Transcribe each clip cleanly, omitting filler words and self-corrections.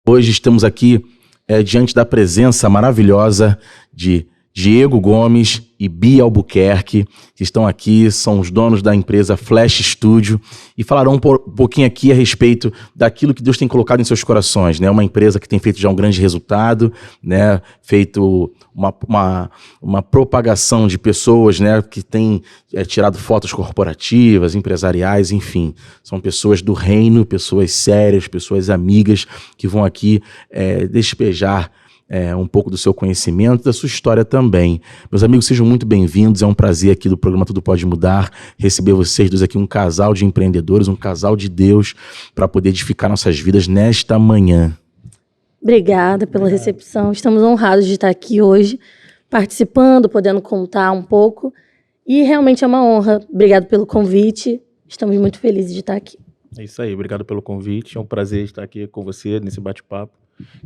Hoje estamos aqui diante da presença maravilhosa de Diego Gomes e Bia Albuquerque, que estão aqui, são os donos da empresa Flash Studio e falarão um pouquinho aqui a respeito daquilo que Deus tem colocado em seus corações, né? Uma empresa que tem feito já um grande resultado, né? Feito uma propagação de pessoas, né? Que tem tirado fotos corporativas, empresariais, enfim. São pessoas do reino, pessoas sérias, pessoas amigas que vão aqui despejar um pouco do seu conhecimento, da sua história também. Meus amigos, sejam muito bem-vindos, é um prazer aqui do programa Tudo Pode Mudar, receber vocês dois aqui, um casal de empreendedores, um casal de Deus, para poder edificar nossas vidas nesta manhã. Obrigada pela recepção, estamos honrados de estar aqui hoje, participando, podendo contar um pouco, e realmente é uma honra. Obrigado pelo convite, estamos muito felizes de estar aqui. É isso aí, obrigado pelo convite, é um prazer estar aqui com você nesse bate-papo,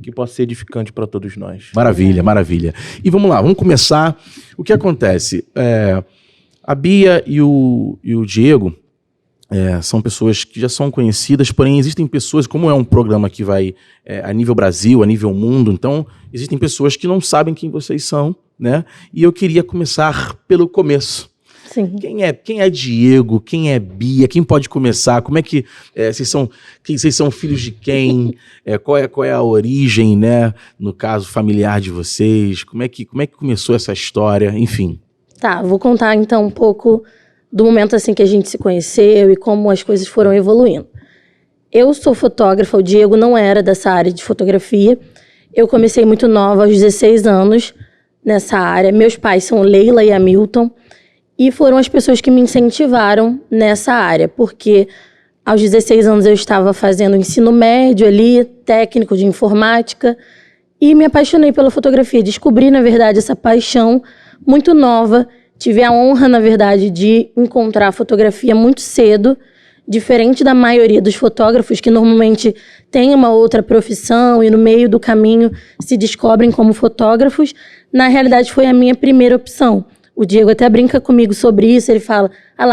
que possa ser edificante para todos nós. Maravilha, maravilha. E vamos lá, vamos começar. O que acontece? A Bia e o Diego são pessoas que já são conhecidas, porém existem pessoas, como é um programa que vai a nível Brasil, a nível mundo, então existem pessoas que não sabem quem vocês são, né? E eu queria começar pelo começo. Sim. Quem é Diego? Quem é Bia? Quem pode começar? Como é que vocês são filhos de quem? Qual é a origem, né? No caso familiar de vocês? Como é que começou essa história? Enfim. Tá, vou contar então um pouco do momento assim que a gente se conheceu e como as coisas foram evoluindo. Eu sou fotógrafa, o Diego não era dessa área de fotografia. Eu comecei muito nova, aos 16 anos, nessa área. Meus pais são Leila e Hamilton. E foram as pessoas que me incentivaram nessa área, porque aos 16 anos eu estava fazendo ensino médio ali, técnico de informática, e me apaixonei pela fotografia. Descobri, na verdade, essa paixão muito nova. Tive a honra, na verdade, de encontrar a fotografia muito cedo, diferente da maioria dos fotógrafos que normalmente têm uma outra profissão e no meio do caminho se descobrem como fotógrafos. Na realidade, foi a minha primeira opção. O Diego até brinca comigo sobre isso, ele fala,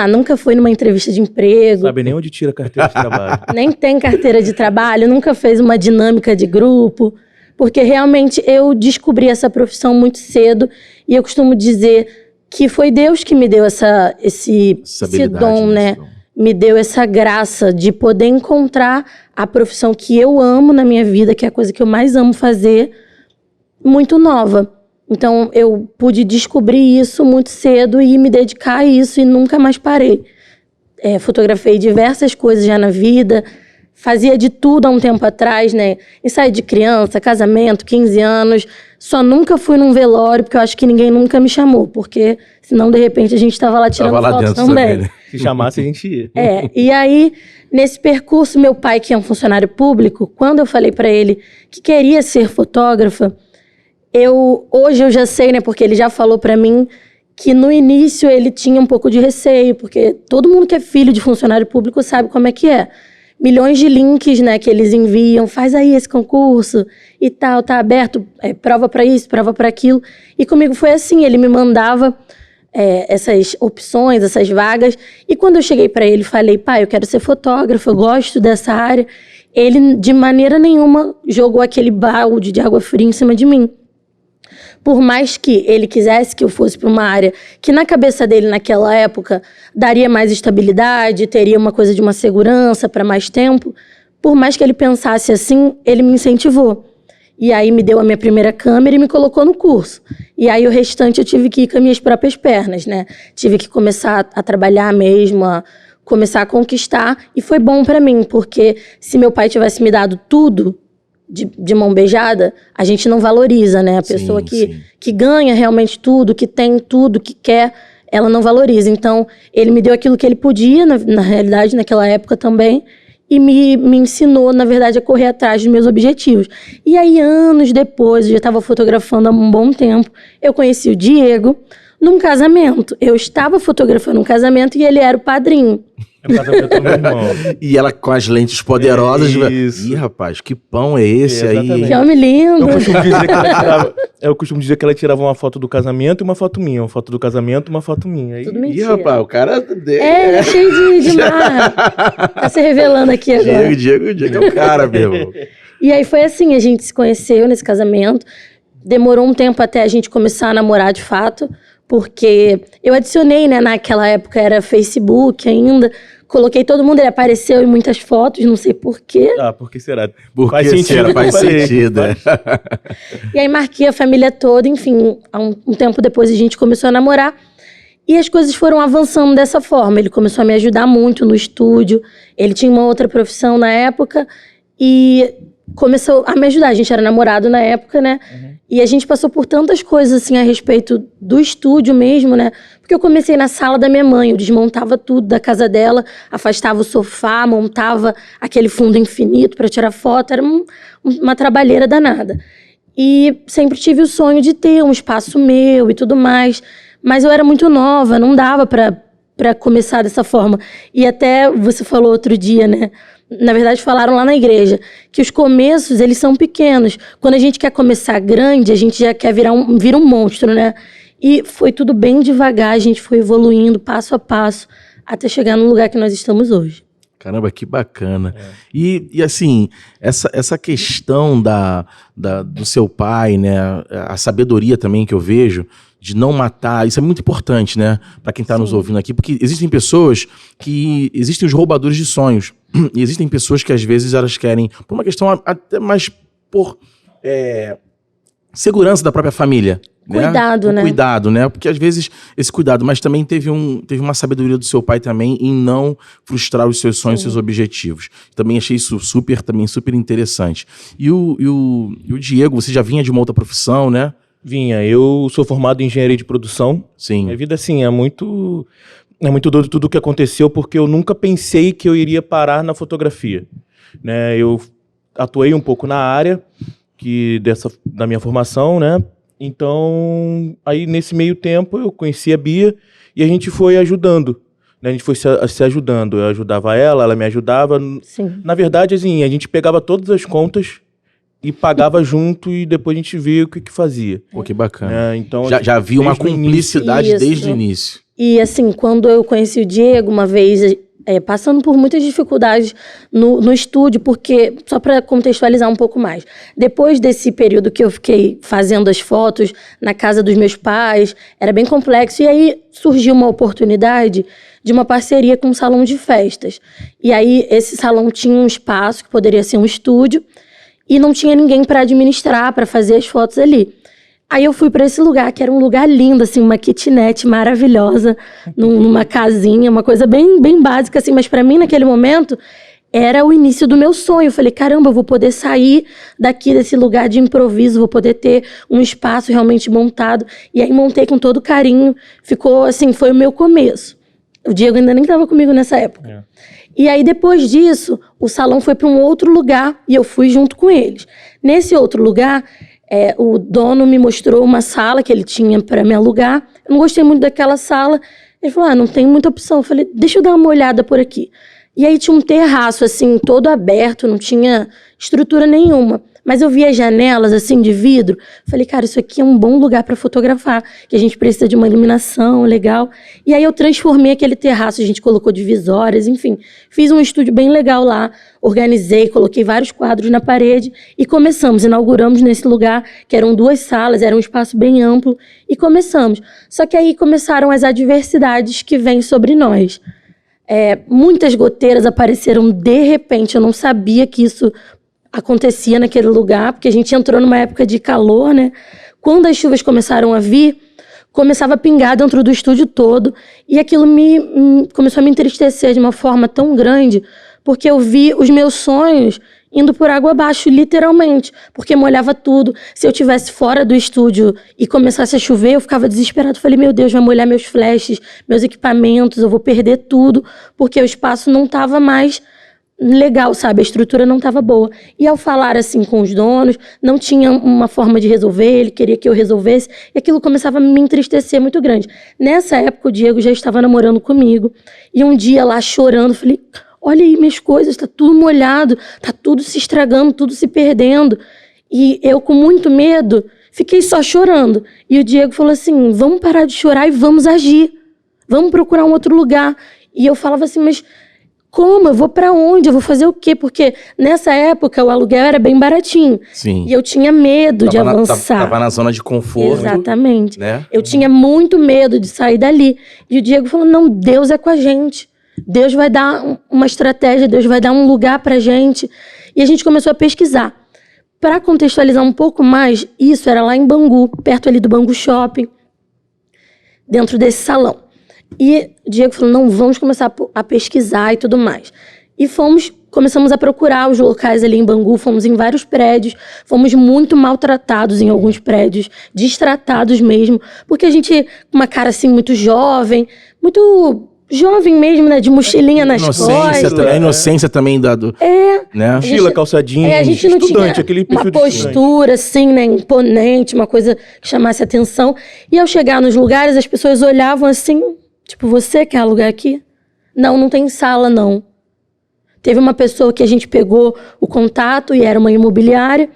nunca foi numa entrevista de emprego. Sabe nem onde tira a carteira de trabalho. Nem tem carteira de trabalho, nunca fez uma dinâmica de grupo, porque realmente eu descobri essa profissão muito cedo e eu costumo dizer que foi Deus que me deu esse dom, né? Me deu essa graça de poder encontrar a profissão que eu amo na minha vida, que é a coisa que eu mais amo fazer, muito nova. Então, eu pude descobrir isso muito cedo e me dedicar a isso e nunca mais parei. Fotografei diversas coisas já na vida, fazia de tudo há um tempo atrás, né? Ensaio de criança, casamento, 15 anos. Só nunca fui num velório, porque eu acho que ninguém nunca me chamou, porque senão, de repente, a gente estava lá tirando fotos também. Né? Se chamasse, a gente ia. E aí, nesse percurso, meu pai, que é um funcionário público, quando eu falei para ele que queria ser fotógrafa, hoje eu já sei, né, porque ele já falou pra mim que no início ele tinha um pouco de receio, porque todo mundo que é filho de funcionário público sabe como é que é. Milhões de links, né, que eles enviam, faz aí esse concurso e tal, tá aberto, prova pra isso, prova pra aquilo. E comigo foi assim, ele me mandava essas opções, essas vagas, e quando eu cheguei pra ele, falei, pai, eu quero ser fotógrafo, eu gosto dessa área, ele de maneira nenhuma jogou aquele balde de água fria em cima de mim. Por mais que ele quisesse que eu fosse para uma área que na cabeça dele naquela época daria mais estabilidade, teria uma coisa de uma segurança para mais tempo, por mais que ele pensasse assim, ele me incentivou. E aí me deu a minha primeira câmera e me colocou no curso. E aí o restante eu tive que ir com as minhas próprias pernas, né? Tive que começar a trabalhar mesmo, começar a conquistar. E foi bom para mim, porque se meu pai tivesse me dado tudo de mão beijada, a gente não valoriza, né? A pessoa que ganha realmente tudo, que tem tudo, que quer, ela não valoriza. Então, ele me deu aquilo que ele podia, na realidade, naquela época também, e me ensinou, na verdade, a correr atrás dos meus objetivos. E aí, anos depois, eu já estava fotografando há um bom tempo, eu conheci o Diego num casamento. Eu estava fotografando um casamento e ele era o padrinho. E ela com as lentes poderosas. Ih, rapaz, que pão é esse aí? Que homem lindo. Eu costumo dizer que ela tirava uma foto do casamento e uma foto minha. Uma foto do casamento e uma foto minha. Tudo mentira. Ih, rapaz, o cara... É cheio de marra. Tá se revelando aqui agora. Diego é o cara, meu irmão. E aí foi assim, a gente se conheceu nesse casamento. Demorou um tempo até a gente começar a namorar de fato, porque eu adicionei, né, naquela época era Facebook ainda, coloquei todo mundo, ele apareceu em muitas fotos, não sei porquê. Ah, por que será? Faz sentido, faz sentido. E aí marquei a família toda, enfim, um tempo depois a gente começou a namorar. E as coisas foram avançando dessa forma. Ele começou a me ajudar muito no estúdio. Ele tinha uma outra profissão na época e começou a me ajudar. A gente era namorado na época, né? Uhum. E a gente passou por tantas coisas, assim, a respeito do estúdio mesmo, né? Porque eu comecei na sala da minha mãe. Eu desmontava tudo da casa dela, afastava o sofá, montava aquele fundo infinito para tirar foto. Era uma trabalheira danada. E sempre tive o sonho de ter um espaço meu e tudo mais. Mas eu era muito nova, não dava pra começar dessa forma. E até você falou outro dia, né? Na verdade, falaram lá na igreja que os começos, eles são pequenos. Quando a gente quer começar grande, a gente já quer vira um monstro, né? E foi tudo bem devagar, a gente foi evoluindo passo a passo até chegar no lugar que nós estamos hoje. Caramba, que bacana. E assim, essa questão do seu pai, né? A sabedoria também que eu vejo de não matar, isso é muito importante, né? Para quem está nos ouvindo aqui, porque existem pessoas que... Existem os roubadores de sonhos. E existem pessoas que às vezes elas querem, por uma questão até mais por segurança da própria família. Cuidado, né? Cuidado, né? Porque às vezes esse cuidado, mas também teve uma sabedoria do seu pai também em não frustrar os seus sonhos, seus objetivos. Também achei isso super interessante. E o Diego, você já vinha de uma outra profissão, né? Vinha. Eu sou formado em engenharia de produção. Sim. Minha vida, assim, é muito doido tudo o que aconteceu, porque eu nunca pensei que eu iria parar na fotografia. Né? Eu atuei um pouco na área da minha formação, né? Então, aí nesse meio tempo eu conheci a Bia e a gente foi ajudando. Né? A gente foi se ajudando. Eu ajudava ela me ajudava. Sim. Na verdade, assim, a gente pegava todas as contas e pagava junto e depois a gente via o que fazia. Pô, que bacana. Então, já havia uma cumplicidade desde o início. E assim, quando eu conheci o Diego uma vez, passando por muitas dificuldades no estúdio, porque, só para contextualizar um pouco mais, depois desse período que eu fiquei fazendo as fotos na casa dos meus pais, era bem complexo, e aí surgiu uma oportunidade de uma parceria com um salão de festas. E aí esse salão tinha um espaço que poderia ser um estúdio, e não tinha ninguém para administrar, para fazer as fotos ali. Aí eu fui para esse lugar, que era um lugar lindo, assim, uma kitnet maravilhosa, numa casinha, uma coisa bem, bem básica, assim, mas para mim, naquele momento, era o início do meu sonho. Eu falei, caramba, eu vou poder sair daqui desse lugar de improviso, vou poder ter um espaço realmente montado. E aí montei com todo carinho, ficou assim, foi o meu começo. O Diego ainda nem estava comigo nessa época. E aí, depois disso, o salão foi para um outro lugar e eu fui junto com eles. Nesse outro lugar, o dono me mostrou uma sala que ele tinha para me alugar. Eu não gostei muito daquela sala. Ele falou, não tem muita opção. Eu falei, deixa eu dar uma olhada por aqui. E aí tinha um terraço, assim, todo aberto, não tinha estrutura nenhuma. Mas eu via janelas, assim, de vidro. Falei, cara, isso aqui é um bom lugar para fotografar, que a gente precisa de uma iluminação legal. E aí eu transformei aquele terraço, a gente colocou divisórias, enfim. Fiz um estúdio bem legal lá, organizei, coloquei vários quadros na parede e inauguramos nesse lugar, que eram 2 salas, era um espaço bem amplo, e começamos. Só que aí começaram as adversidades que vêm sobre nós. Muitas goteiras apareceram de repente, eu não sabia que isso acontecia naquele lugar, porque a gente entrou numa época de calor, né? Quando as chuvas começaram a vir, começava a pingar dentro do estúdio todo, e aquilo começou a me entristecer de uma forma tão grande, porque eu vi os meus sonhos indo por água abaixo, literalmente, porque molhava tudo. Se eu estivesse fora do estúdio e começasse a chover, eu ficava desesperado. Falei, meu Deus, vai molhar meus flashes, meus equipamentos, eu vou perder tudo, porque o espaço não estava mais legal, sabe? A estrutura não estava boa. E ao falar assim com os donos, não tinha uma forma de resolver, ele queria que eu resolvesse, e aquilo começava a me entristecer muito grande. Nessa época, o Diego já estava namorando comigo, e um dia lá chorando, falei, olha aí minhas coisas, tá tudo molhado, tá tudo se estragando, tudo se perdendo. E eu, com muito medo, fiquei só chorando. E o Diego falou assim, vamos parar de chorar e vamos agir. Vamos procurar um outro lugar. E eu falava assim, mas como? Eu vou pra onde? Eu vou fazer o quê? Porque nessa época o aluguel era bem baratinho. Sim. E eu tinha medo de avançar. Tava na zona de conforto. Exatamente. Né? Eu tinha muito medo de sair dali. E o Diego falou, não, Deus é com a gente. Deus vai dar uma estratégia, Deus vai dar um lugar pra gente. E a gente começou a pesquisar. Para contextualizar um pouco mais, isso era lá em Bangu, perto ali do Bangu Shopping, dentro desse salão. E o Diego falou, não, vamos começar a pesquisar e tudo mais. E começamos a procurar os locais ali em Bangu, fomos em vários prédios, fomos muito maltratados em alguns prédios, destratados mesmo, porque a gente, com uma cara assim muito jovem mesmo, né, de mochilinha nas costas. A inocência também dado. Né? Mochila, calçadinha, a gente não tinha aquele uma postura assim, né, imponente, uma coisa que chamasse atenção. E ao chegar nos lugares, as pessoas olhavam assim, tipo, você quer alugar aqui? Não tem sala, não. Teve uma pessoa que a gente pegou o contato e era uma imobiliária.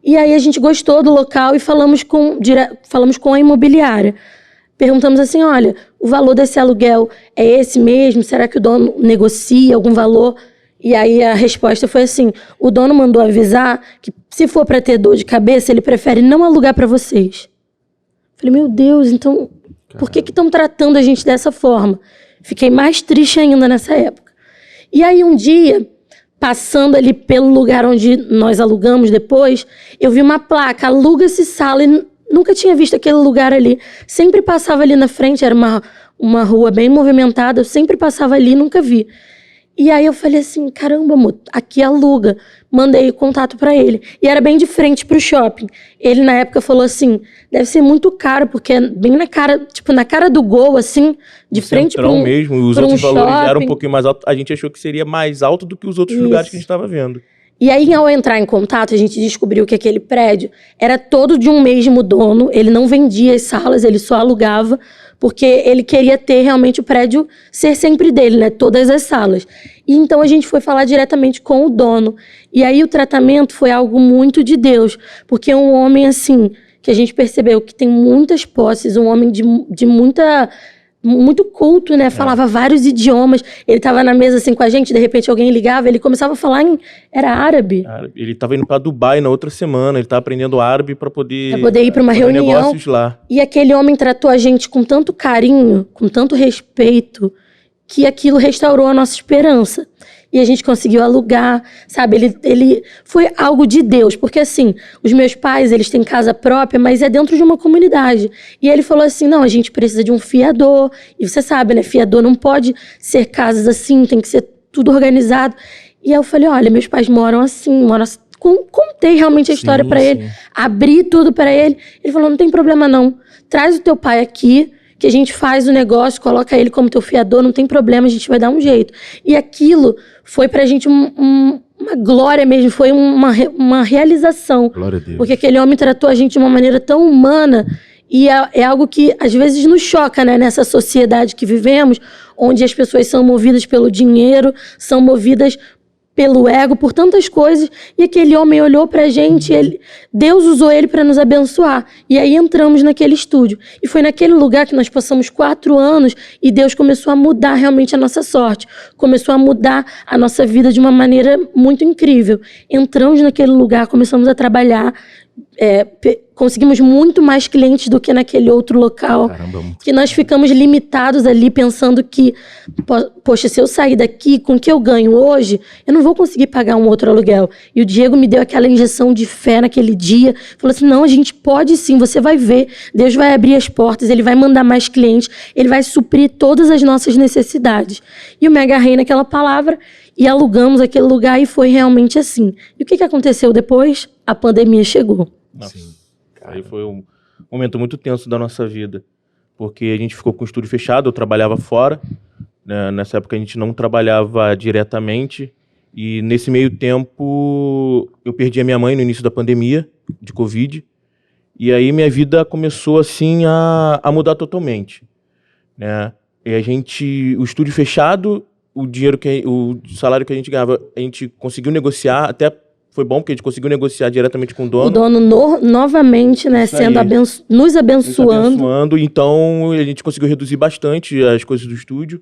E aí a gente gostou do local e falamos com a imobiliária. Perguntamos assim, olha, o valor desse aluguel é esse mesmo? Será que o dono negocia algum valor? E aí a resposta foi assim, o dono mandou avisar que se for para ter dor de cabeça, ele prefere não alugar para vocês. Falei, meu Deus, então por que estão tratando a gente dessa forma? Fiquei mais triste ainda nessa época. E aí um dia, passando ali pelo lugar onde nós alugamos depois, eu vi uma placa, aluga-se sala, e nunca tinha visto aquele lugar ali. Sempre passava ali na frente, era uma rua bem movimentada, eu sempre passava ali e nunca vi. E aí eu falei assim, caramba, amor, aqui aluga. Mandei o contato pra ele. E era bem de frente pro shopping. Ele, na época, falou assim, deve ser muito caro, porque é bem na cara, tipo, na cara do gol, assim, de frente pro mesmo, os outros valores eram um pouquinho mais altos. A gente achou que seria mais alto do que os outros lugares que a gente estava vendo. E aí, ao entrar em contato, a gente descobriu que aquele prédio era todo de um mesmo dono. Ele não vendia as salas, ele só alugava, porque ele queria ter realmente o prédio ser sempre dele, né? Todas as salas. E então a gente foi falar diretamente com o dono. E aí o tratamento foi algo muito de Deus, porque é um homem assim, que a gente percebeu que tem muitas posses, um homem de muito culto, né? Falava vários idiomas. Ele tava na mesa assim com a gente, de repente alguém ligava, ele começava a falar era árabe. Ele tava indo para Dubai na outra semana, ele tava aprendendo árabe para poder ir para uma reunião. Negócios lá. E aquele homem tratou a gente com tanto carinho, com tanto respeito, que aquilo restaurou a nossa esperança. E a gente conseguiu alugar, sabe? Ele foi algo de Deus. Porque, assim, os meus pais, eles têm casa própria, mas é dentro de uma comunidade. E ele falou assim, não, a gente precisa de um fiador. E você sabe, né? Fiador não pode ser casas assim, tem que ser tudo organizado. E aí eu falei, olha, meus pais moram assim. Contei realmente a história pra ele. Abri tudo pra ele. Ele falou, não tem problema não. Traz o teu pai aqui, que a gente faz o negócio, coloca ele como teu fiador, não tem problema, a gente vai dar um jeito. E aquilo foi pra gente uma glória mesmo, foi uma realização. Glória a Deus. Porque aquele homem tratou a gente de uma maneira tão humana, e é algo que às vezes nos choca, né? Nessa sociedade que vivemos, onde as pessoas são movidas pelo dinheiro, são movidas pelo ego, por tantas coisas, e aquele homem olhou pra gente, Deus usou ele para nos abençoar, e aí entramos naquele estúdio, e foi naquele lugar que nós passamos 4 anos, e Deus começou a mudar realmente a nossa sorte, começou a mudar a nossa vida de uma maneira muito incrível. Entramos naquele lugar, começamos a trabalhar, conseguimos muito mais clientes do que naquele outro local. Caramba. Que nós ficamos limitados ali pensando que, poxa, se eu sair daqui com o que eu ganho hoje, eu não vou conseguir pagar um outro aluguel. E o Diego me deu aquela injeção de fé naquele dia, falou assim, não, a gente pode sim, você vai ver, Deus vai abrir as portas, Ele vai mandar mais clientes, Ele vai suprir todas as nossas necessidades. E eu me agarrei naquela palavra e alugamos aquele lugar e foi realmente assim. E o que aconteceu depois? A pandemia chegou. Nossa, aí foi um momento muito tenso da nossa vida, porque a gente ficou com o estúdio fechado, eu trabalhava fora, né? Nessa época a gente não trabalhava diretamente, e nesse meio tempo eu perdi a minha mãe no início da pandemia, de Covid, e aí minha vida começou assim a mudar totalmente, né? E o estúdio fechado, o salário que a gente ganhava, a gente conseguiu negociar, até foi bom porque a gente conseguiu negociar diretamente com o dono. O dono novamente, né, nos abençoando. Então a gente conseguiu reduzir bastante as coisas do estúdio,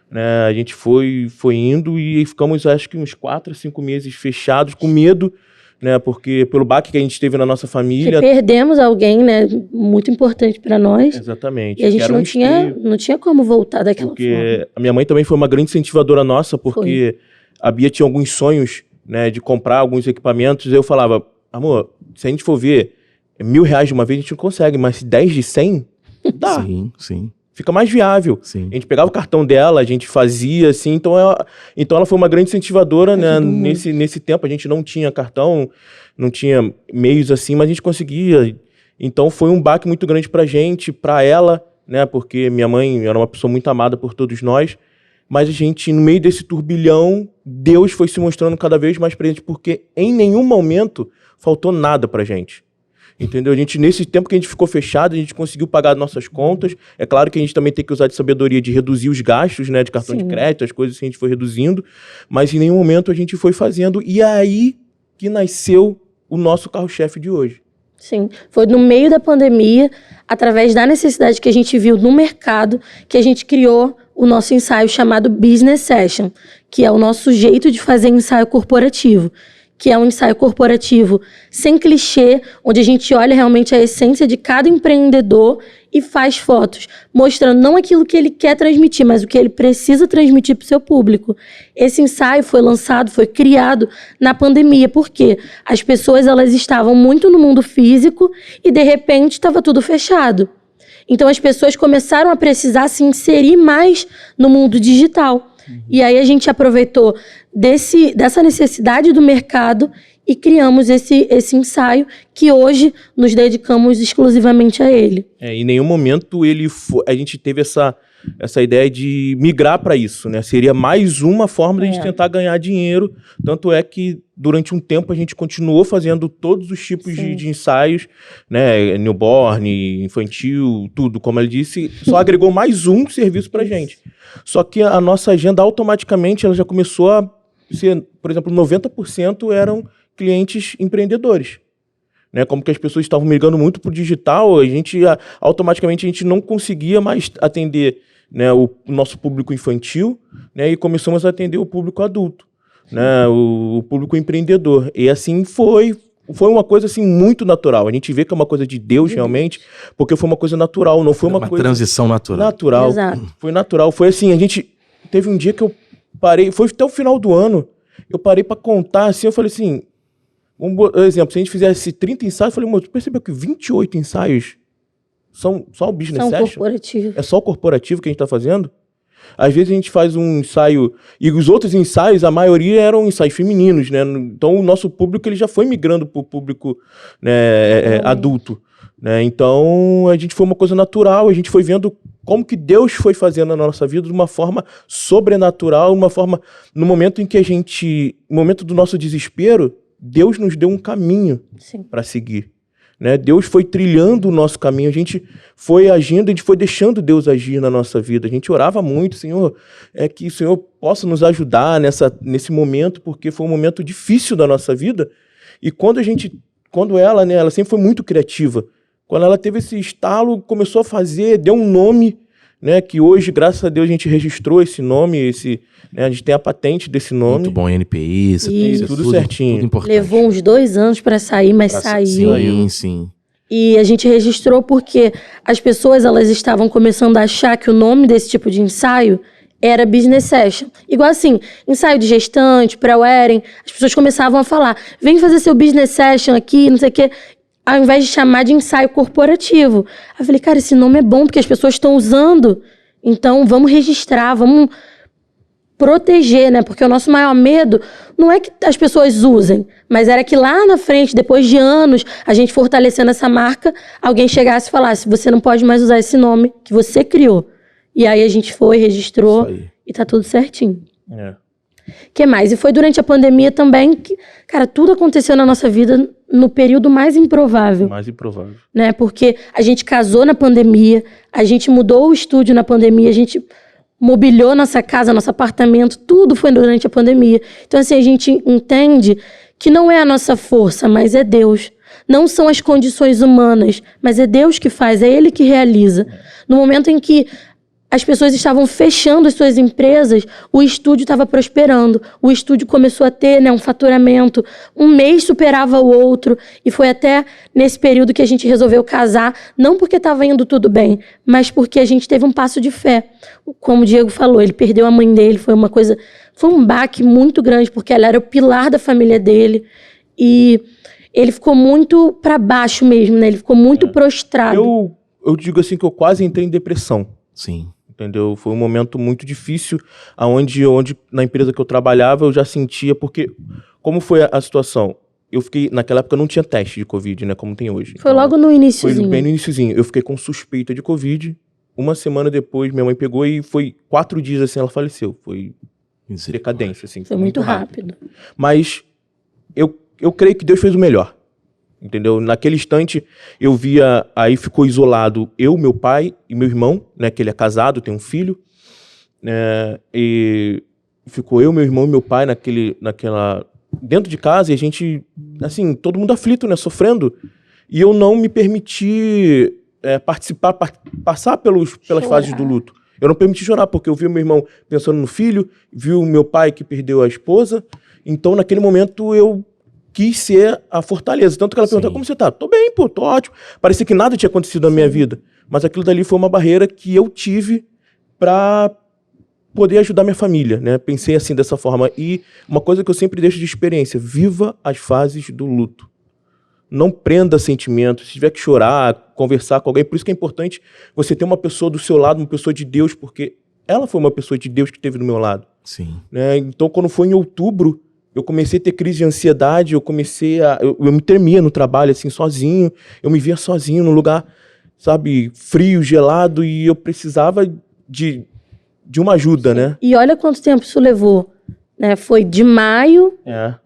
né? A gente foi indo e ficamos, acho que uns 4 a 5 meses fechados, com medo, né? Porque pelo baque que a gente teve na nossa família... Que perdemos alguém, né? Muito importante para nós. Exatamente. E a gente não tinha como voltar daquela porque forma. A minha mãe também foi uma grande incentivadora nossa, porque a Bia tinha alguns sonhos, né, de comprar alguns equipamentos. Eu falava, amor, se a gente for ver R$1.000 de uma vez, a gente não consegue, mas 10 de 100, dá. Sim, sim. Fica mais viável. Sim. A gente pegava o cartão dela, a gente fazia assim, então ela foi uma grande incentivadora, né? Nesse tempo a gente não tinha cartão, não tinha meios assim, mas a gente conseguia. Então foi um baque muito grande pra gente, pra ela, né? Porque minha mãe era uma pessoa muito amada por todos nós, mas a gente, no meio desse turbilhão, Deus foi se mostrando cada vez mais presente, porque em nenhum momento faltou nada pra gente. Entendeu? A gente, nesse tempo que a gente ficou fechado, a gente conseguiu pagar nossas contas. É claro que a gente também tem que usar de sabedoria de reduzir os gastos, né? De cartão de crédito, as coisas que a gente foi reduzindo. Mas em nenhum momento a gente foi fazendo. E aí que nasceu o nosso carro-chefe de hoje. Sim, foi no meio da pandemia, através da necessidade que a gente viu no mercado, que a gente criou o nosso ensaio chamado Business Session, que é o nosso jeito de fazer ensaio corporativo, que é um ensaio corporativo sem clichê, onde a gente olha realmente a essência de cada empreendedor e faz fotos, mostrando não aquilo que ele quer transmitir, mas o que ele precisa transmitir para o seu público. Esse ensaio foi lançado, foi criado na pandemia, porque as pessoas elas estavam muito no mundo físico e, de repente, estava tudo fechado. Então, as pessoas começaram a precisar se inserir mais no mundo digital. E aí a gente aproveitou dessa necessidade do mercado e criamos esse ensaio que hoje nos dedicamos exclusivamente a ele. Em nenhum momento a gente teve essa ideia de migrar para isso, né? Seria mais uma forma de a gente tentar ganhar dinheiro. Tanto é que durante um tempo a gente continuou fazendo todos os tipos de ensaios, né? Newborn, infantil, tudo, como ele disse, só agregou mais um serviço para a gente. Só que a nossa agenda automaticamente ela já começou a ser, por exemplo, 90% eram clientes empreendedores. Né, como que as pessoas estavam migrando muito para o digital, automaticamente a gente não conseguia mais atender, né, o nosso público infantil, né, e começamos a atender o público adulto, né, o público empreendedor. E assim foi uma coisa assim muito natural. A gente vê que é uma coisa de Deus realmente, porque foi uma coisa natural, não foi uma coisa... transição natural. Exato. Foi natural. Foi assim, a gente teve um dia que eu parei, foi até o final do ano, eu parei para contar assim, eu falei assim, por exemplo, se a gente fizesse 30 ensaios, eu falei, moço, percebeu que 28 ensaios são só o business session? Corporativo. É só o corporativo que a gente está fazendo? Às vezes a gente faz um ensaio, e os outros ensaios, a maioria eram ensaios femininos, né? Então o nosso público ele já foi migrando para o público, né, adulto. Né? Então a gente foi uma coisa natural, a gente foi vendo como que Deus foi fazendo na nossa vida de uma forma sobrenatural, uma forma, no momento em que no momento do nosso desespero, Deus nos deu um caminho para seguir. Né? Deus foi trilhando o nosso caminho, a gente foi agindo, a gente foi deixando Deus agir na nossa vida. A gente orava muito, Senhor, que o Senhor possa nos ajudar nesse momento, porque foi um momento difícil da nossa vida. E quando ela, né, ela sempre foi muito criativa. Quando ela teve esse estalo, começou a fazer, deu um nome, né, que hoje, graças a Deus, a gente registrou esse nome, né, a gente tem a patente desse nome. Muito bom, NPI, tudo certinho. Tudo importante. Levou uns 2 anos para sair, mas saiu. Sim. E a gente registrou porque as pessoas elas estavam começando a achar que o nome desse tipo de ensaio era Business Session. Igual assim, ensaio de gestante, pré-wedding, as pessoas começavam a falar, vem fazer seu Business Session aqui, não sei o quê, ao invés de chamar de ensaio corporativo. Eu falei, cara, esse nome é bom, porque as pessoas estão usando, então vamos registrar, vamos proteger, né? Porque o nosso maior medo não é que as pessoas usem, mas era que lá na frente, depois de anos, a gente fortalecendo essa marca, alguém chegasse e falasse, você não pode mais usar esse nome que você criou. E aí a gente foi, registrou e tá tudo certinho. Que mais? E foi durante a pandemia também que, cara, tudo aconteceu na nossa vida no período mais improvável. Mais improvável. Né? Porque a gente casou na pandemia, a gente mudou o estúdio na pandemia, a gente mobiliou nossa casa, nosso apartamento, tudo foi durante a pandemia. Então, assim, a gente entende que não é a nossa força, mas é Deus. Não são as condições humanas, mas é Deus que faz, é Ele que realiza. No momento em que as pessoas estavam fechando as suas empresas, o estúdio estava prosperando. O estúdio começou a ter, né, um faturamento. Um mês superava o outro. E foi até nesse período que a gente resolveu casar. Não porque estava indo tudo bem, mas porque a gente teve um passo de fé. Como o Diego falou, ele perdeu a mãe dele. Foi um baque muito grande, porque ela era o pilar da família dele. E ele ficou muito para baixo mesmo, né? Ele ficou muito prostrado. Eu digo assim que eu quase entrei em depressão. Sim. Entendeu? Foi um momento muito difícil, onde na empresa que eu trabalhava eu já sentia, porque como foi a situação? Eu fiquei, naquela época não tinha teste de Covid, né, como tem hoje. Foi logo no iniciozinho. Foi bem no iniciozinho. Eu fiquei com suspeita de Covid, uma semana depois minha mãe pegou e foi 4 dias assim, ela faleceu. Foi decadência, assim. Foi muito rápido. Mas eu creio que Deus fez o melhor. Entendeu? Naquele instante, eu via, aí ficou isolado eu, meu pai e meu irmão, né, que ele é casado, tem um filho, e ficou eu, meu irmão e meu pai dentro de casa, e a gente, assim, todo mundo aflito, né, sofrendo, e eu não me permiti passar pelas fases do luto. Eu não permiti chorar, porque eu vi o meu irmão pensando no filho, vi o meu pai que perdeu a esposa, então naquele momento eu quis ser a fortaleza. Tanto que ela perguntou, como você tá? Tô bem, pô, tô ótimo. Parecia que nada tinha acontecido na minha vida. Mas aquilo dali foi uma barreira que eu tive pra poder ajudar minha família, né? Pensei assim, dessa forma. E uma coisa que eu sempre deixo de experiência, viva as fases do luto. Não prenda sentimentos. Se tiver que chorar, conversar com alguém, por isso que é importante você ter uma pessoa do seu lado, uma pessoa de Deus, porque ela foi uma pessoa de Deus que esteve do meu lado. Sim. Né? Então, quando foi em outubro, eu comecei a ter crise de ansiedade, eu me tremia no trabalho, assim, sozinho. Eu me via sozinho num lugar, sabe, frio, gelado, e eu precisava de uma ajuda, né? E olha quanto tempo isso levou, né? Foi de maio,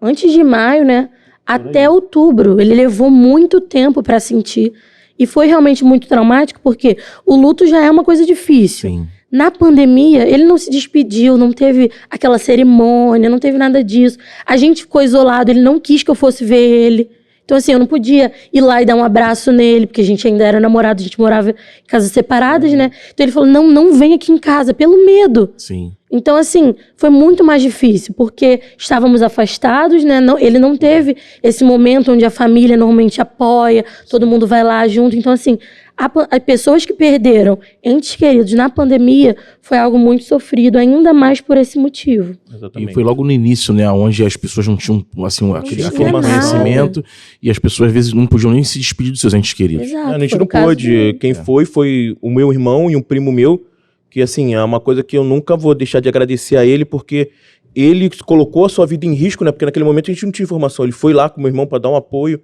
antes de maio, né? Até outubro. Ele levou muito tempo para sentir. E foi realmente muito traumático, porque o luto já é uma coisa difícil. Sim. Na pandemia, ele não se despediu, não teve aquela cerimônia, não teve nada disso. A gente ficou isolado, ele não quis que eu fosse ver ele. Então, assim, eu não podia ir lá e dar um abraço nele, porque a gente ainda era namorado, a gente morava em casas separadas, né? Então ele falou, não vem aqui em casa, pelo medo. Sim. Então, assim, foi muito mais difícil, porque estávamos afastados, né? Ele não teve esse momento onde a família normalmente apoia, todo mundo vai lá junto. Então, assim, as pessoas que perderam entes queridos na pandemia foi algo muito sofrido, ainda mais por esse motivo. Exatamente. E foi logo no início, né, onde as pessoas não tinham, assim, aquele conhecimento, e as pessoas, às vezes, não podiam nem se despedir dos seus entes queridos. Exato, a gente não pôde. Quem foi o meu irmão e um primo meu, que, assim, é uma coisa que eu nunca vou deixar de agradecer a ele, porque ele colocou a sua vida em risco, né, porque naquele momento a gente não tinha informação. Ele foi lá com o meu irmão para dar um apoio,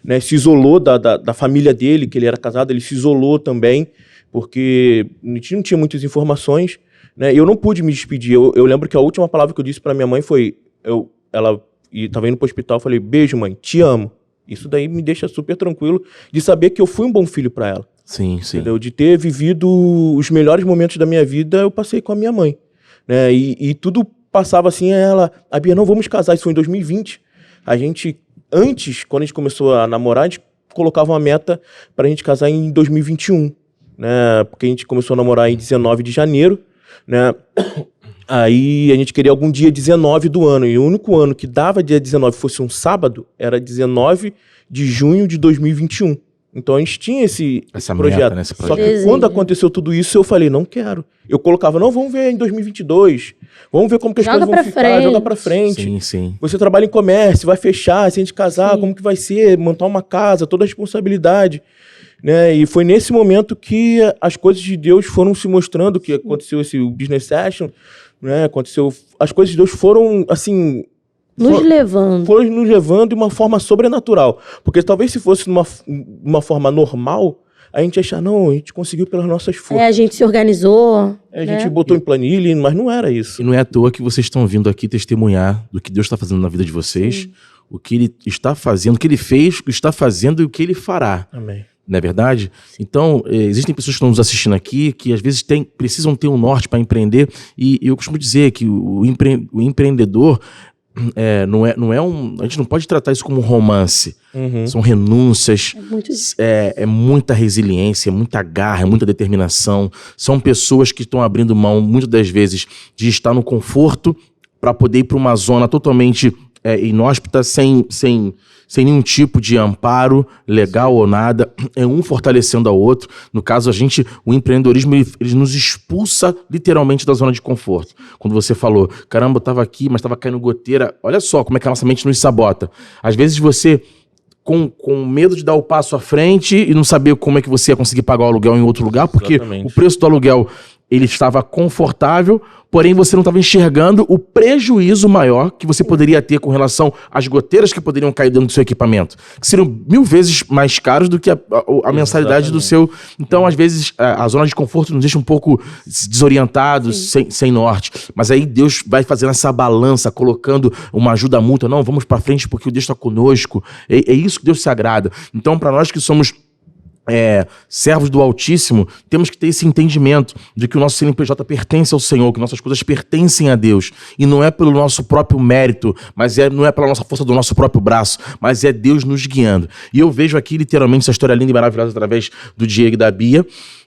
né, se isolou da família dele, que ele era casado, ele se isolou também, porque a gente não tinha muitas informações, né, eu não pude me despedir. Eu lembro que a última palavra que eu disse para minha mãe foi, ela estava indo para o hospital, eu falei, beijo mãe, te amo. Isso daí me deixa super tranquilo de saber que eu fui um bom filho para ela. Sim, sim. Entendeu? De ter vivido os melhores momentos da minha vida, eu passei com a minha mãe, né, e tudo passava assim, a Bia, não, vamos casar, isso foi em 2020, a gente... Antes, quando a gente começou a namorar, a gente colocava uma meta pra gente casar em 2021, né? Porque a gente começou a namorar em 19 de janeiro, né? Aí a gente queria algum dia 19 do ano. E o único ano que dava dia 19 fosse um sábado, era 19 de junho de 2021. Então a gente tinha esse projeto. Meta, né? Esse projeto. Só que quando aconteceu tudo isso, eu falei, não quero. Eu colocava, não, vamos ver em 2022. Vamos ver como que as coisas vão ficar, jogar pra frente. Sim, sim. Você trabalha em comércio, vai fechar, se a gente casar, como que vai ser, montar uma casa, toda a responsabilidade. Né? E foi nesse momento que as coisas de Deus foram se mostrando, que aconteceu esse business session, né? As coisas de Deus foram, assim... Foram nos levando de uma forma sobrenatural. Porque talvez se fosse uma forma normal, a gente ia achar, não, a gente conseguiu pelas nossas forças. A gente se organizou. A gente botou em planilha, mas não era isso. E não é à toa que vocês estão vindo aqui testemunhar do que Deus está fazendo na vida de vocês, sim, o que Ele está fazendo, o que Ele fez, o que está fazendo e o que Ele fará. Amém. Não é verdade? Então, existem pessoas que estão nos assistindo aqui que às vezes precisam ter um norte para empreender, e eu costumo dizer que o empreendedor a gente não pode tratar isso como um romance. Uhum. São renúncias, muito é muita resiliência, muita garra, muita determinação. São pessoas que estão abrindo mão, muitas das vezes, de estar no conforto para poder ir para uma zona totalmente inóspita, sem nenhum tipo de amparo legal ou nada, um fortalecendo ao outro. No caso, o empreendedorismo, ele nos expulsa literalmente da zona de conforto. Quando você falou, caramba, eu tava aqui, mas tava caindo goteira, olha só como é que a nossa mente nos sabota. Às vezes você, com medo de dar o passo à frente e não saber como é que você ia conseguir pagar o aluguel em outro lugar, porque o preço do aluguel, ele estava confortável, porém você não estava enxergando o prejuízo maior que você poderia ter com relação às goteiras que poderiam cair dentro do seu equipamento, que seriam 1000 vezes mais caros do que a mensalidade do seu... Então, às vezes, a zona de conforto nos deixa um pouco desorientados, sem norte. Mas aí Deus vai fazendo essa balança, colocando uma ajuda mútua. Não, vamos para frente porque o Deus está conosco. É isso que Deus se agrada. Então, para nós que somos... servos do Altíssimo, temos que ter esse entendimento de que o nosso CNPJ pertence ao Senhor, que nossas coisas pertencem a Deus, e não é pelo nosso próprio mérito, mas não é pela nossa força do nosso próprio braço, mas é Deus nos guiando. E eu vejo aqui literalmente essa história linda e maravilhosa através do Diego e da Bia,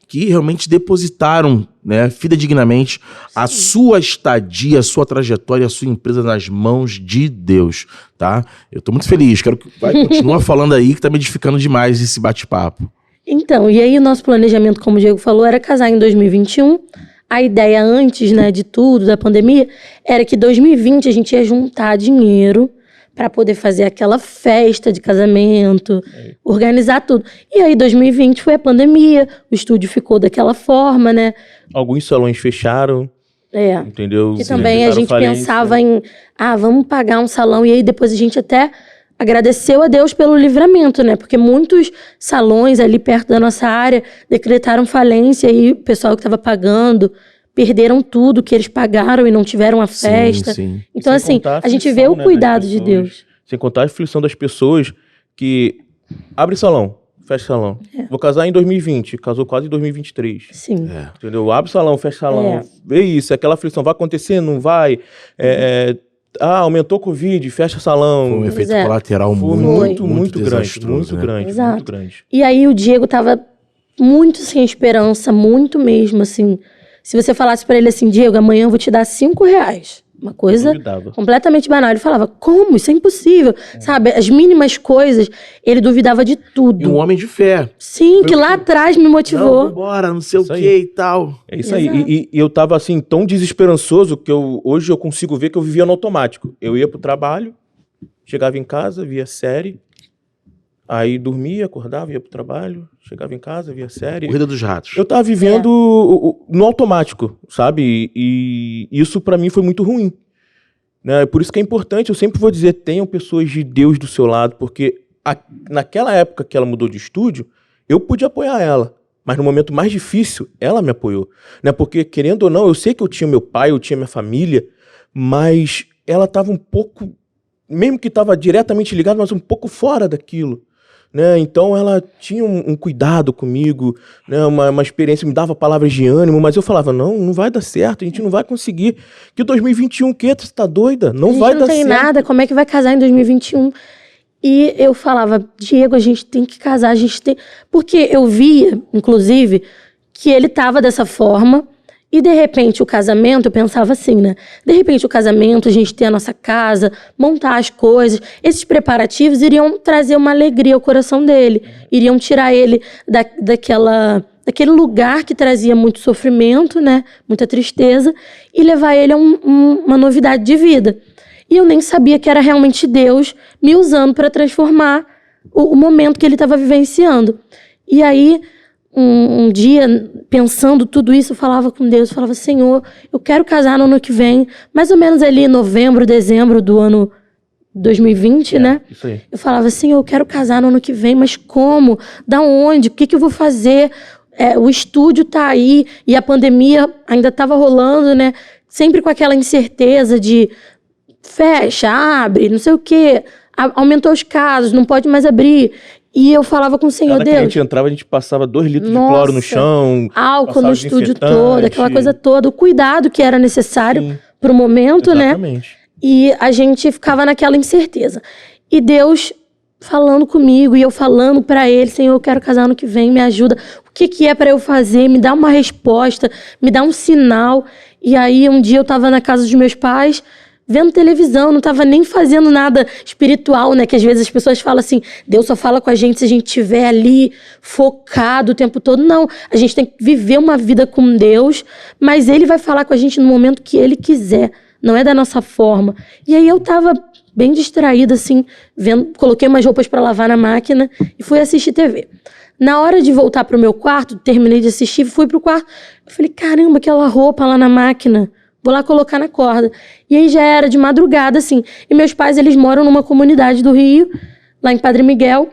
que realmente depositaram, fidedignamente, a sua estadia, a sua trajetória, a sua empresa nas mãos de Deus, tá? Eu tô muito feliz, quero que continue falando aí, que tá me edificando demais esse bate-papo. Então, e aí o nosso planejamento, como o Diego falou, era casar em 2021. A ideia antes, de tudo, da pandemia, era que em 2020 a gente ia juntar dinheiro para poder fazer aquela festa de casamento, organizar tudo. E aí 2020 foi a pandemia, o estúdio ficou daquela forma, né? Alguns salões fecharam, entendeu? E também a gente pensava em, vamos pagar um salão, e aí depois a gente até... agradeceu a Deus pelo livramento, né? Porque muitos salões ali perto da nossa área decretaram falência e o pessoal que estava pagando perderam tudo que eles pagaram e não tiveram a festa. Sim. Então, assim, a gente vê o cuidado de Deus. Sem contar a aflição das pessoas que abre salão, fecha salão. Vou casar em 2020, casou quase em 2023. Sim. Entendeu? Abre salão, fecha salão. Vê isso, aquela aflição vai acontecer, não vai... aumentou o Covid, fecha salão. Foi um efeito colateral muito grande. Muito grande. E aí o Diego tava muito sem esperança, muito mesmo, assim. Se você falasse pra ele assim, Diego, amanhã eu vou te dar R$5. Uma coisa completamente banal. Ele falava, como? Isso é impossível. Sabe, as mínimas coisas, ele duvidava de tudo. E um homem de fé. Sim, que lá atrás me motivou. Não, vambora, não sei o que e tal. É isso aí. E eu tava assim, tão desesperançoso que hoje eu consigo ver que eu vivia no automático. Eu ia pro trabalho, chegava em casa, via série, aí dormia, acordava, ia pro trabalho, chegava em casa, via série. Corrida dos Ratos. Eu tava vivendo no automático, sabe? E isso pra mim foi muito ruim. Né? Por isso que é importante, eu sempre vou dizer, tenham pessoas de Deus do seu lado, porque naquela época que ela mudou de estúdio, eu pude apoiar ela. Mas no momento mais difícil, ela me apoiou. Né? Porque, querendo ou não, eu sei que eu tinha meu pai, eu tinha minha família, mas ela tava um pouco, mesmo que tava diretamente ligada, mas um pouco fora daquilo. Né? Então ela tinha um cuidado comigo, né? uma experiência, me dava palavras de ânimo, mas eu falava, não vai dar certo, a gente não vai conseguir. Que 2021, você tá doida? Não vai dar certo. Não tem nada, como é que vai casar em 2021? E eu falava, Diego, a gente tem que casar, a gente tem... Porque eu via, inclusive, que ele tava dessa forma. E, de repente, o casamento, eu pensava assim, né? De repente, o casamento, a gente ter a nossa casa, montar as coisas, esses preparativos iriam trazer uma alegria ao coração dele. Iriam tirar ele daquele lugar que trazia muito sofrimento, né? Muita tristeza, e levar ele a uma novidade de vida. E eu nem sabia que era realmente Deus me usando para transformar o momento que ele estava vivenciando. E aí... Um dia, pensando tudo isso, eu falava com Deus, eu falava, Senhor, eu quero casar no ano que vem, mais ou menos ali em novembro, dezembro do ano 2020, né? Isso aí. Eu falava, Senhor, eu quero casar no ano que vem, mas como? Da onde? O que eu vou fazer? O estúdio tá aí, e a pandemia ainda estava rolando, né? Sempre com aquela incerteza de fecha, abre, não sei o quê, aumentou os casos, não pode mais abrir. E eu falava com o Senhor, Deus... Quando a gente entrava, a gente passava 2 litros de cloro no chão. Álcool no estúdio todo, aquela coisa toda. O cuidado que era necessário pro momento, exatamente, né? E a gente ficava naquela incerteza. E Deus falando comigo e eu falando para ele, Senhor, eu quero casar ano que vem, me ajuda. O que é para eu fazer? Me dá uma resposta, me dá um sinal. E aí um dia eu estava na casa dos meus pais, vendo televisão, não estava nem fazendo nada espiritual, né? Que às vezes as pessoas falam assim, Deus só fala com a gente se a gente estiver ali focado o tempo todo. Não, a gente tem que viver uma vida com Deus, mas Ele vai falar com a gente no momento que Ele quiser, não é da nossa forma. E aí eu estava bem distraída, assim, vendo, coloquei umas roupas para lavar na máquina e fui assistir TV. Na hora de voltar pro meu quarto, terminei de assistir, fui pro quarto, eu falei, caramba, aquela roupa lá na máquina, vou lá colocar na corda. E aí já era de madrugada, assim. E meus pais, eles moram numa comunidade do Rio, lá em Padre Miguel.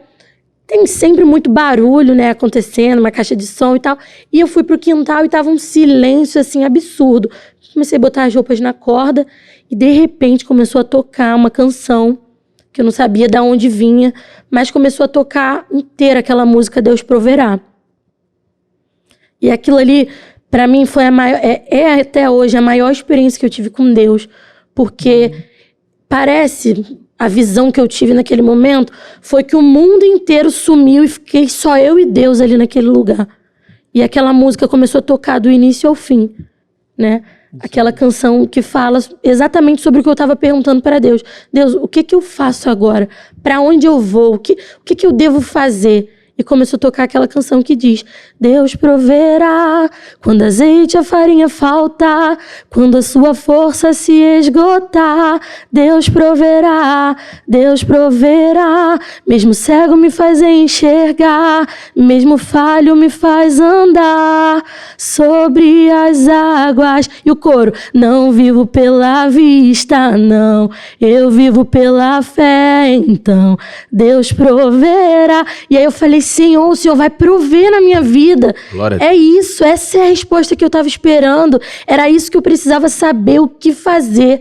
Tem sempre muito barulho, né, acontecendo, uma caixa de som e tal. E eu fui pro quintal e tava um silêncio, assim, absurdo. Comecei a botar as roupas na corda e, de repente, começou a tocar uma canção que eu não sabia de onde vinha, mas começou a tocar inteira aquela música Deus Proverá. E aquilo ali, para mim, foi a maior, é até hoje a maior experiência que eu tive com Deus, porque parece, a visão que eu tive naquele momento foi que o mundo inteiro sumiu e fiquei só eu e Deus ali naquele lugar. E aquela música começou a tocar do início ao fim, né? Aquela canção que fala exatamente sobre o que eu estava perguntando para Deus. Deus, o que eu faço agora? Para onde eu vou? O que eu devo fazer? E começou a tocar aquela canção que diz: Deus proverá quando azeite e a farinha faltar, quando a sua força se esgotar. Deus proverá, mesmo cego me faz enxergar, mesmo falho me faz andar sobre as águas. E o coro: não vivo pela vista, não, eu vivo pela fé, então Deus proverá. E aí eu falei, Senhor, o Senhor vai prover na minha vida. Glória. É isso, essa é a resposta que eu estava esperando. Era isso que eu precisava saber, o que fazer.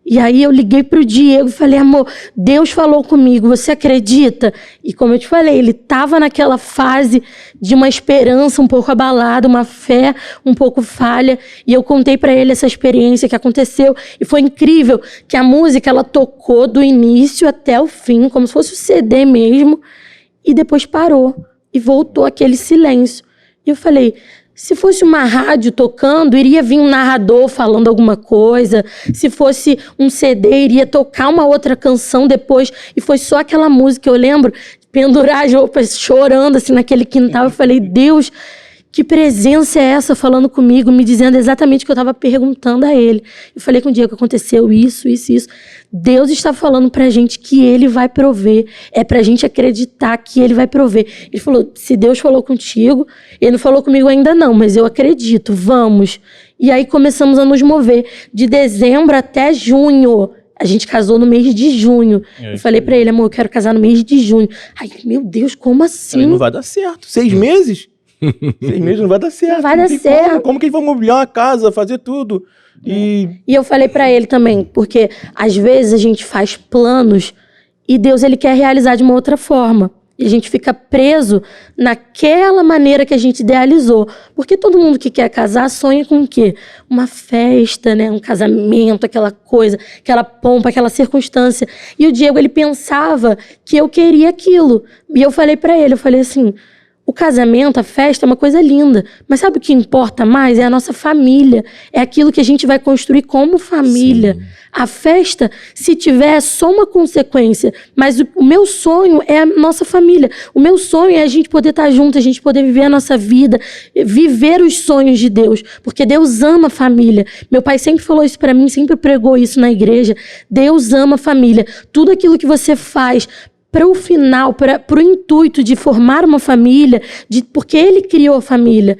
E aí eu liguei pro Diego e falei, amor, Deus falou comigo, você acredita? E como eu te falei, ele estava naquela fase de uma esperança um pouco abalada, uma fé um pouco falha. E eu contei para ele essa experiência que aconteceu. E foi incrível que a música, ela tocou do início até o fim, como se fosse o CD mesmo. E depois parou e voltou aquele silêncio. E eu falei, se fosse uma rádio tocando, iria vir um narrador falando alguma coisa. Se fosse um CD, iria tocar uma outra canção depois. E foi só aquela música. Eu lembro de pendurar as roupas, chorando assim naquele quintal. Eu falei, Deus, que presença é essa falando comigo, me dizendo exatamente o que eu estava perguntando a ele. Eu falei com o Diego, aconteceu isso. Deus está falando pra gente que ele vai prover. É pra gente acreditar que ele vai prover. Ele falou, se Deus falou contigo, ele não falou comigo ainda não, mas eu acredito, vamos. E aí começamos a nos mover. De dezembro até junho. A gente casou no mês de junho. Eu falei pra ele, amor, eu quero casar no mês de junho. Ai, meu Deus, como assim? Falei, não vai dar certo. 6 meses? 6 meses não vai dar certo. Não vai dar certo. Como que eles vão mobiliar uma casa, fazer tudo? E eu falei pra ele também, porque às vezes a gente faz planos e Deus, ele quer realizar de uma outra forma. E a gente fica preso naquela maneira que a gente idealizou. Porque todo mundo que quer casar sonha com o quê? Uma festa, né? Um casamento, aquela coisa, aquela pompa, aquela circunstância. E o Diego, ele pensava que eu queria aquilo. E eu falei pra ele, eu falei assim, o casamento, a festa é uma coisa linda, mas sabe o que importa mais? É a nossa família, é aquilo que a gente vai construir como família. Sim. A festa, se tiver, é só uma consequência, mas o meu sonho é a nossa família. O meu sonho é a gente poder estar junto, a gente poder viver a nossa vida, viver os sonhos de Deus, porque Deus ama a família. Meu pai sempre falou isso para mim, sempre pregou isso na igreja. Deus ama a família. Tudo aquilo que você faz para o final, para o intuito de formar uma família, porque ele criou a família.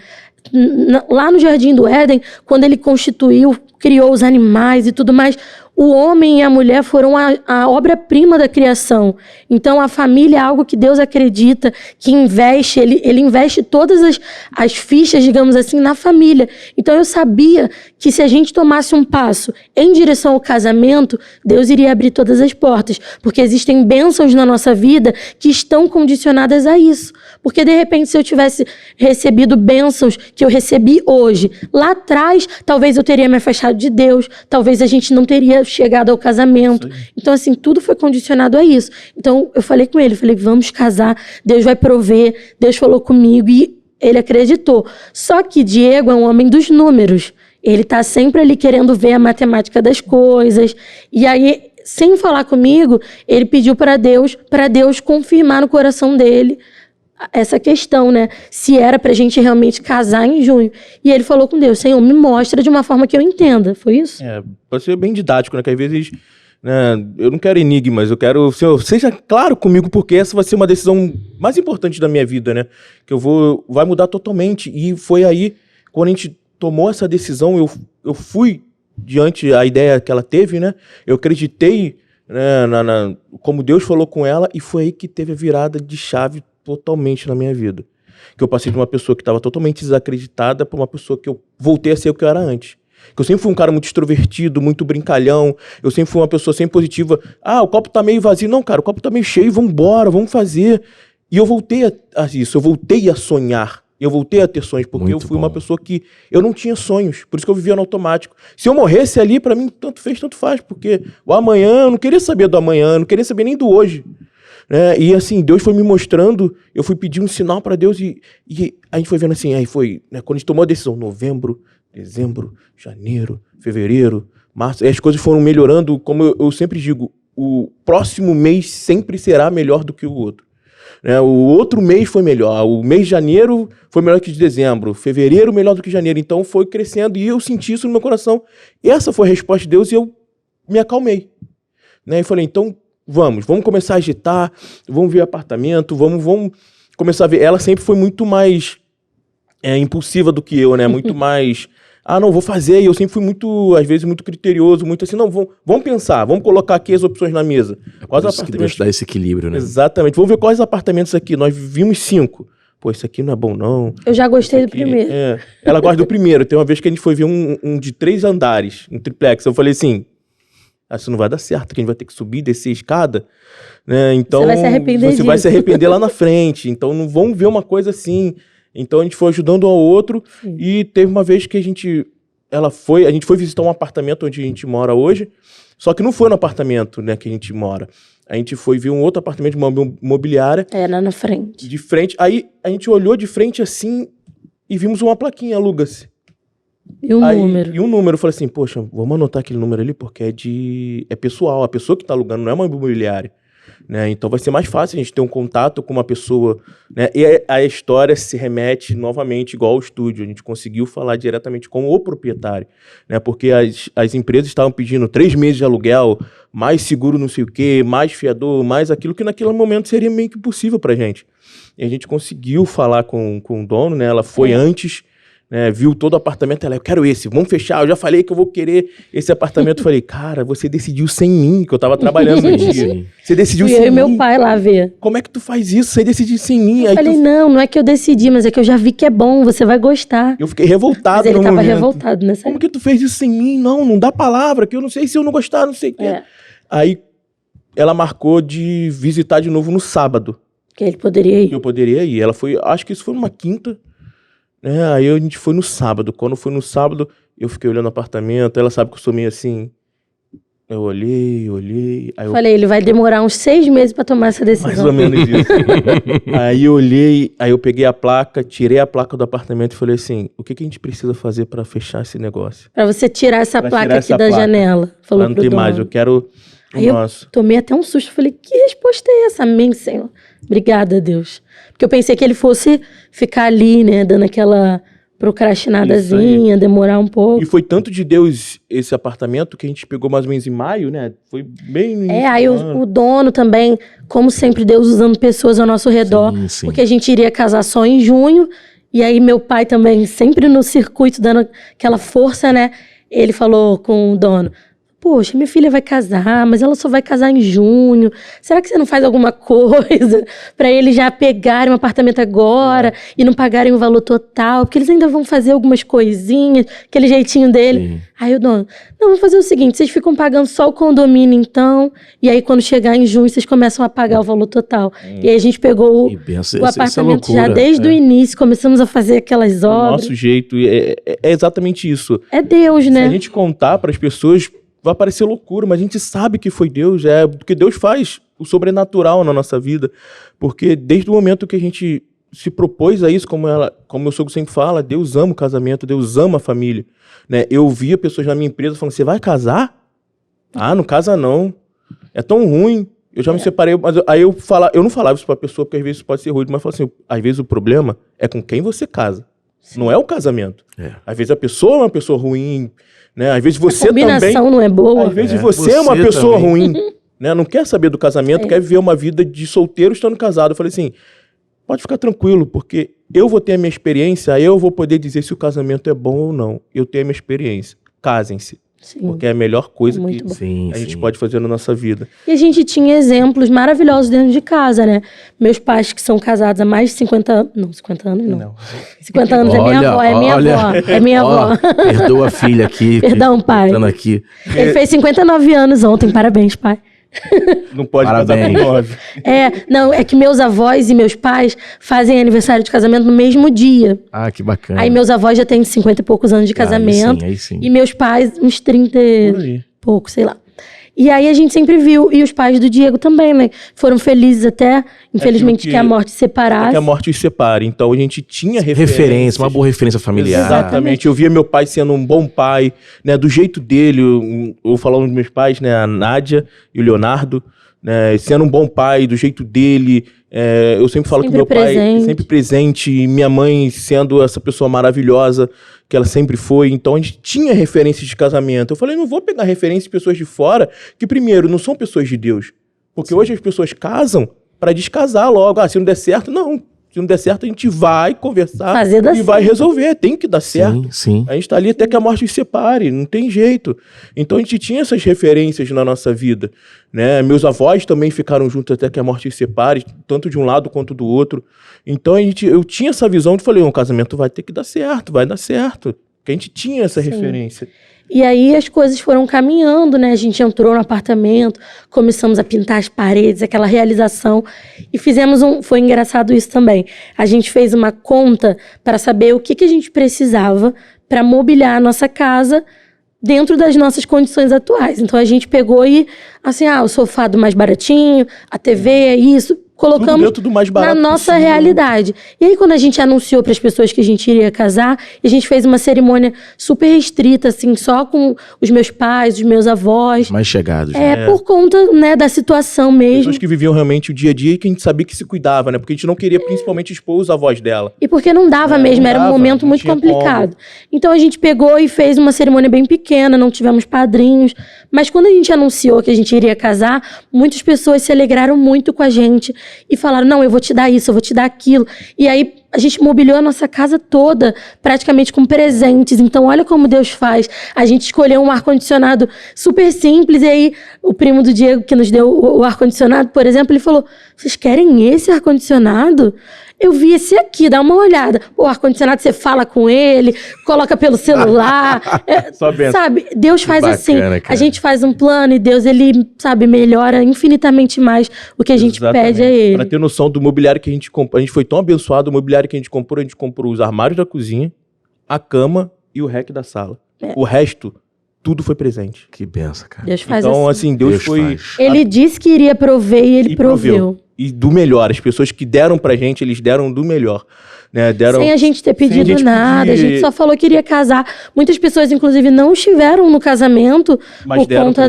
Lá no Jardim do Éden, quando ele criou os animais e tudo mais, o homem e a mulher foram a obra-prima da criação. Então, a família é algo que Deus acredita, que investe, ele investe todas as fichas, digamos assim, na família. Então, eu sabia que se a gente tomasse um passo em direção ao casamento, Deus iria abrir todas as portas, porque existem bênçãos na nossa vida que estão condicionadas a isso. Porque, de repente, se eu tivesse recebido bênçãos que eu recebi hoje, lá atrás, talvez eu teria me afastado de Deus, talvez a gente não teria chegado ao casamento. Então, assim, tudo foi condicionado a isso. Então, eu falei com ele, falei, vamos casar, Deus vai prover, Deus falou comigo e ele acreditou. Só que Diego é um homem dos números. Ele tá sempre ali querendo ver a matemática das coisas. E aí, sem falar comigo, ele pediu para Deus confirmar no coração dele essa questão, né? Se era pra gente realmente casar em junho. E ele falou com Deus, Senhor, me mostra de uma forma que eu entenda. Foi isso? Pode ser bem didático, né? Que às vezes, né, eu não quero enigmas, eu quero, Senhor, seja claro comigo, porque essa vai ser uma decisão mais importante da minha vida, né? Que vai mudar totalmente. E foi aí, quando a gente tomou essa decisão, eu fui diante da ideia que ela teve, né? Eu acreditei, né, como Deus falou com ela, e foi aí que teve a virada de chave totalmente na minha vida. Que eu passei de uma pessoa que estava totalmente desacreditada para uma pessoa que eu voltei a ser o que eu era antes. Que eu sempre fui um cara muito extrovertido, muito brincalhão, eu sempre fui uma pessoa sempre positiva. O copo tá meio vazio. Não, cara, o copo tá meio cheio, vambora, vamos fazer. E eu voltei a isso, eu voltei a sonhar. Eu voltei a ter sonhos, porque eu fui uma pessoa que eu não tinha sonhos, por isso que eu vivia no automático. Se eu morresse ali, pra mim, tanto fez, tanto faz, porque o amanhã, eu não queria saber do amanhã, eu não queria saber nem do hoje. Né? E assim, Deus foi me mostrando, eu fui pedir um sinal pra Deus e a gente foi vendo assim, aí foi, né, quando a gente tomou a decisão, novembro, dezembro, janeiro, fevereiro, março, as coisas foram melhorando, como eu sempre digo, o próximo mês sempre será melhor do que o outro. Né? O outro mês foi melhor, o mês de janeiro foi melhor que de dezembro, fevereiro melhor do que janeiro, então foi crescendo e eu senti isso no meu coração. Essa foi a resposta de Deus e eu me acalmei. Né? E falei, então vamos começar a agitar, vamos ver apartamento, vamos começar a ver. Ela sempre foi muito mais impulsiva do que eu, né? Muito mais, não, vou fazer. E eu sempre fui muito, às vezes, muito criterioso, muito assim, não, vamos pensar, vamos colocar aqui as opções na mesa. Quais apartamentos? Que Deus dá esse equilíbrio, né? Exatamente. Vamos ver quais apartamentos aqui. Nós vimos 5. Pô, esse aqui não é bom, não. Eu já gostei do primeiro. Ela gosta do primeiro. Tem uma vez que a gente foi ver um de 3 andares, um triplex. Eu falei assim, isso não vai dar certo, que a gente vai ter que subir, descer a escada, né? Então, você vai se arrepender disso. Vai se arrepender lá na frente. Então, não vamos ver uma coisa assim. Então, a gente foi ajudando um ao outro. Sim. E teve uma vez que a gente foi visitar um apartamento onde a gente mora hoje, só que não foi no apartamento, né, que a gente mora. A gente foi ver um outro apartamento de uma imobiliária. Era na frente. De frente. Aí, a gente olhou de frente assim e vimos uma plaquinha, aluga-se. E um número. E um número. Eu falei assim, poxa, vamos anotar aquele número ali, porque é pessoal. A pessoa que tá alugando não é uma imobiliária. Né? Então vai ser mais fácil a gente ter um contato com uma pessoa. Né? E a história se remete novamente igual ao estúdio. A gente conseguiu falar diretamente com o proprietário. Né? Porque as empresas estavam pedindo 3 meses de aluguel, mais seguro não sei o quê, mais fiador, mais aquilo que naquele momento seria meio que impossível pra gente. E a gente conseguiu falar com o dono, né? Ela foi antes... Né, viu todo o apartamento, ela, eu quero esse, vamos fechar, eu já falei que eu vou querer esse apartamento. Eu falei, cara, você decidiu sem mim, que eu tava trabalhando no dia. Você decidiu sem mim. Eu e meu pai lá ver. Como é que tu faz isso? Você decidiu sem mim. Eu falei, não é que eu decidi, mas é que eu já vi que é bom, você vai gostar. Eu fiquei revoltado. Mas ele tava revoltado nessa Como que tu fez isso sem mim? Não dá palavra, que eu não sei se eu não gostar, não sei o quê. Aí ela marcou de visitar de novo no sábado. Que ele poderia ir. Que eu poderia ir. Ela foi, acho que isso foi numa quinta. Aí a gente foi no sábado. Quando foi no sábado, eu fiquei olhando o apartamento. Ela sabe que eu sou meio assim. Eu olhei. Aí falei, ele vai demorar uns 6 meses pra tomar essa decisão. Mais ou menos isso. Aí eu olhei, aí eu peguei a placa, tirei a placa do apartamento e falei assim, o que a gente precisa fazer pra fechar esse negócio? Pra você tirar essa placa aqui da janela. Falou pro dono. Não tem mais, eu quero o nosso. Eu tomei até um susto. Falei, que resposta é essa? Amém, Senhor. Obrigada, Deus. Porque eu pensei que ele fosse ficar ali, né, dando aquela procrastinadazinha, demorar um pouco. E foi tanto de Deus esse apartamento que a gente pegou mais ou menos em maio, né? Foi bem no início. Aí o dono também, como sempre, Deus usando pessoas ao nosso redor. Sim. Porque a gente iria casar só em junho. E aí meu pai também, sempre no circuito, dando aquela força, né? Ele falou com o dono, poxa, minha filha vai casar, mas ela só vai casar em junho. Será que você não faz alguma coisa pra eles já pegarem um apartamento agora e não pagarem o valor total? Porque eles ainda vão fazer algumas coisinhas, aquele jeitinho dele. Sim. Aí o dono, não, vamos fazer o seguinte, vocês ficam pagando só o condomínio então, e aí quando chegar em junho, vocês começam a pagar o valor total. E aí a gente pegou o apartamento já desde o início, começamos a fazer aquelas obras. Do nosso jeito, é exatamente isso. É Deus, né? Se a gente contar para as pessoas, vai parecer loucura, mas a gente sabe que foi Deus, porque Deus faz o sobrenatural na nossa vida, porque desde o momento que a gente se propôs a isso, como meu sogro sempre fala, Deus ama o casamento, Deus ama a família, né? Eu via pessoas na minha empresa falando, você vai casar? Ah, não casa não, é tão ruim. Eu já me separei, mas aí eu não falava isso pra pessoa, porque às vezes pode ser ruim, mas eu falo assim, às vezes o problema é com quem você casa. Sim. Não é o casamento. Às vezes a pessoa é uma pessoa ruim, né? Às vezes você também... A combinação não é boa. Às vezes você é uma pessoa ruim, né? Não quer saber do casamento, quer viver uma vida de solteiro estando casado. Eu falei assim, pode ficar tranquilo, porque eu vou ter a minha experiência, aí eu vou poder dizer se o casamento é bom ou não. Eu tenho a minha experiência. Casem-se. Sim. Porque é a melhor coisa que a gente pode fazer na nossa vida. E a gente tinha exemplos maravilhosos dentro de casa, né? Meus pais que são casados há mais de 50... Não, 50 anos não. 50 anos é minha avó, é minha avó. Perdoa a filha aqui. Perdão, pai. Aqui. Ele fez 59 anos ontem, parabéns, pai. Não pode casar com 9. Não, é que meus avós e meus pais fazem aniversário de casamento no mesmo dia. Ah, que bacana. Aí meus avós já têm 50 e poucos anos de casamento. Aí sim. E meus pais, uns 30 e pouco, sei lá. E aí a gente sempre viu, e os pais do Diego também, né? Foram felizes até, infelizmente, que a morte separasse. Que a morte os separe. Então a gente tinha referência, uma boa referência familiar. Exatamente. Eu via meu pai sendo um bom pai, né? Do jeito dele, eu vou falar dos meus pais, né? A Nádia e o Leonardo, né? Sendo um bom pai, do jeito dele. Eu sempre falo que meu pai sempre presente, e minha mãe sendo essa pessoa maravilhosa que ela sempre foi. Então a gente tinha referências de casamento. Eu falei, não vou pegar referências de pessoas de fora que, primeiro, não são pessoas de Deus. Porque hoje as pessoas casam para descasar logo. Ah, se não der certo, não. Se não der certo, a gente vai conversar e vai resolver. Tem que dar certo. Sim. A gente tá ali até que a morte os separe. Não tem jeito. Então a gente tinha essas referências na nossa vida, né? Meus avós também ficaram juntos até que a morte os separe, tanto de um lado quanto do outro. Então eu tinha essa visão de falei, o casamento vai ter que dar certo, vai dar certo. Porque a gente tinha essa referência. E aí as coisas foram caminhando, né? A gente entrou no apartamento, começamos a pintar as paredes, aquela realização. E fizemos foi engraçado isso também. A gente fez uma conta para saber o que a gente precisava para mobiliar a nossa casa dentro das nossas condições atuais. Então a gente pegou e, assim, o sofá do mais baratinho, a TV é isso... Colocamos do mais barato na nossa realidade. E aí, quando a gente anunciou para as pessoas que a gente iria casar, a gente fez uma cerimônia super restrita, assim, só com os meus pais, os meus avós. Mais chegados. Por conta, né, da situação mesmo. Pessoas que viviam realmente o dia a dia e que a gente sabia que se cuidava, né? Porque a gente não queria principalmente expor os avós dela. E porque não dava mesmo, era um momento muito complicado. Então a gente pegou e fez uma cerimônia bem pequena, não tivemos padrinhos. Mas quando a gente anunciou que a gente iria casar, muitas pessoas se alegraram muito com a gente. E falaram, não, eu vou te dar isso, eu vou te dar aquilo. E aí a gente mobiliou a nossa casa toda, praticamente com presentes. Então olha como Deus faz. A gente escolheu um ar-condicionado super simples. E aí o primo do Diego, que nos deu o ar-condicionado, por exemplo, ele falou, vocês querem esse ar-condicionado? Eu vi esse aqui, dá uma olhada. O ar-condicionado, você fala com ele, coloca pelo celular. Sabe, Deus faz bacana, assim. Cara. A gente faz um plano e Deus, ele, sabe, melhora infinitamente mais o que a gente pede a ele. Pra ter noção do mobiliário que a gente comprou, a gente foi tão abençoado, o mobiliário que a gente comprou os armários da cozinha, a cama e o rack da sala. O resto, tudo foi presente. Que benção, cara. Deus faz então, assim, Deus foi... Ele disse que iria prover e ele proveu. E do melhor. As pessoas que deram pra gente, eles deram do melhor. Né? Sem a gente ter pedido nada. A gente só falou que iria casar. Muitas pessoas, inclusive, não estiveram no casamento por conta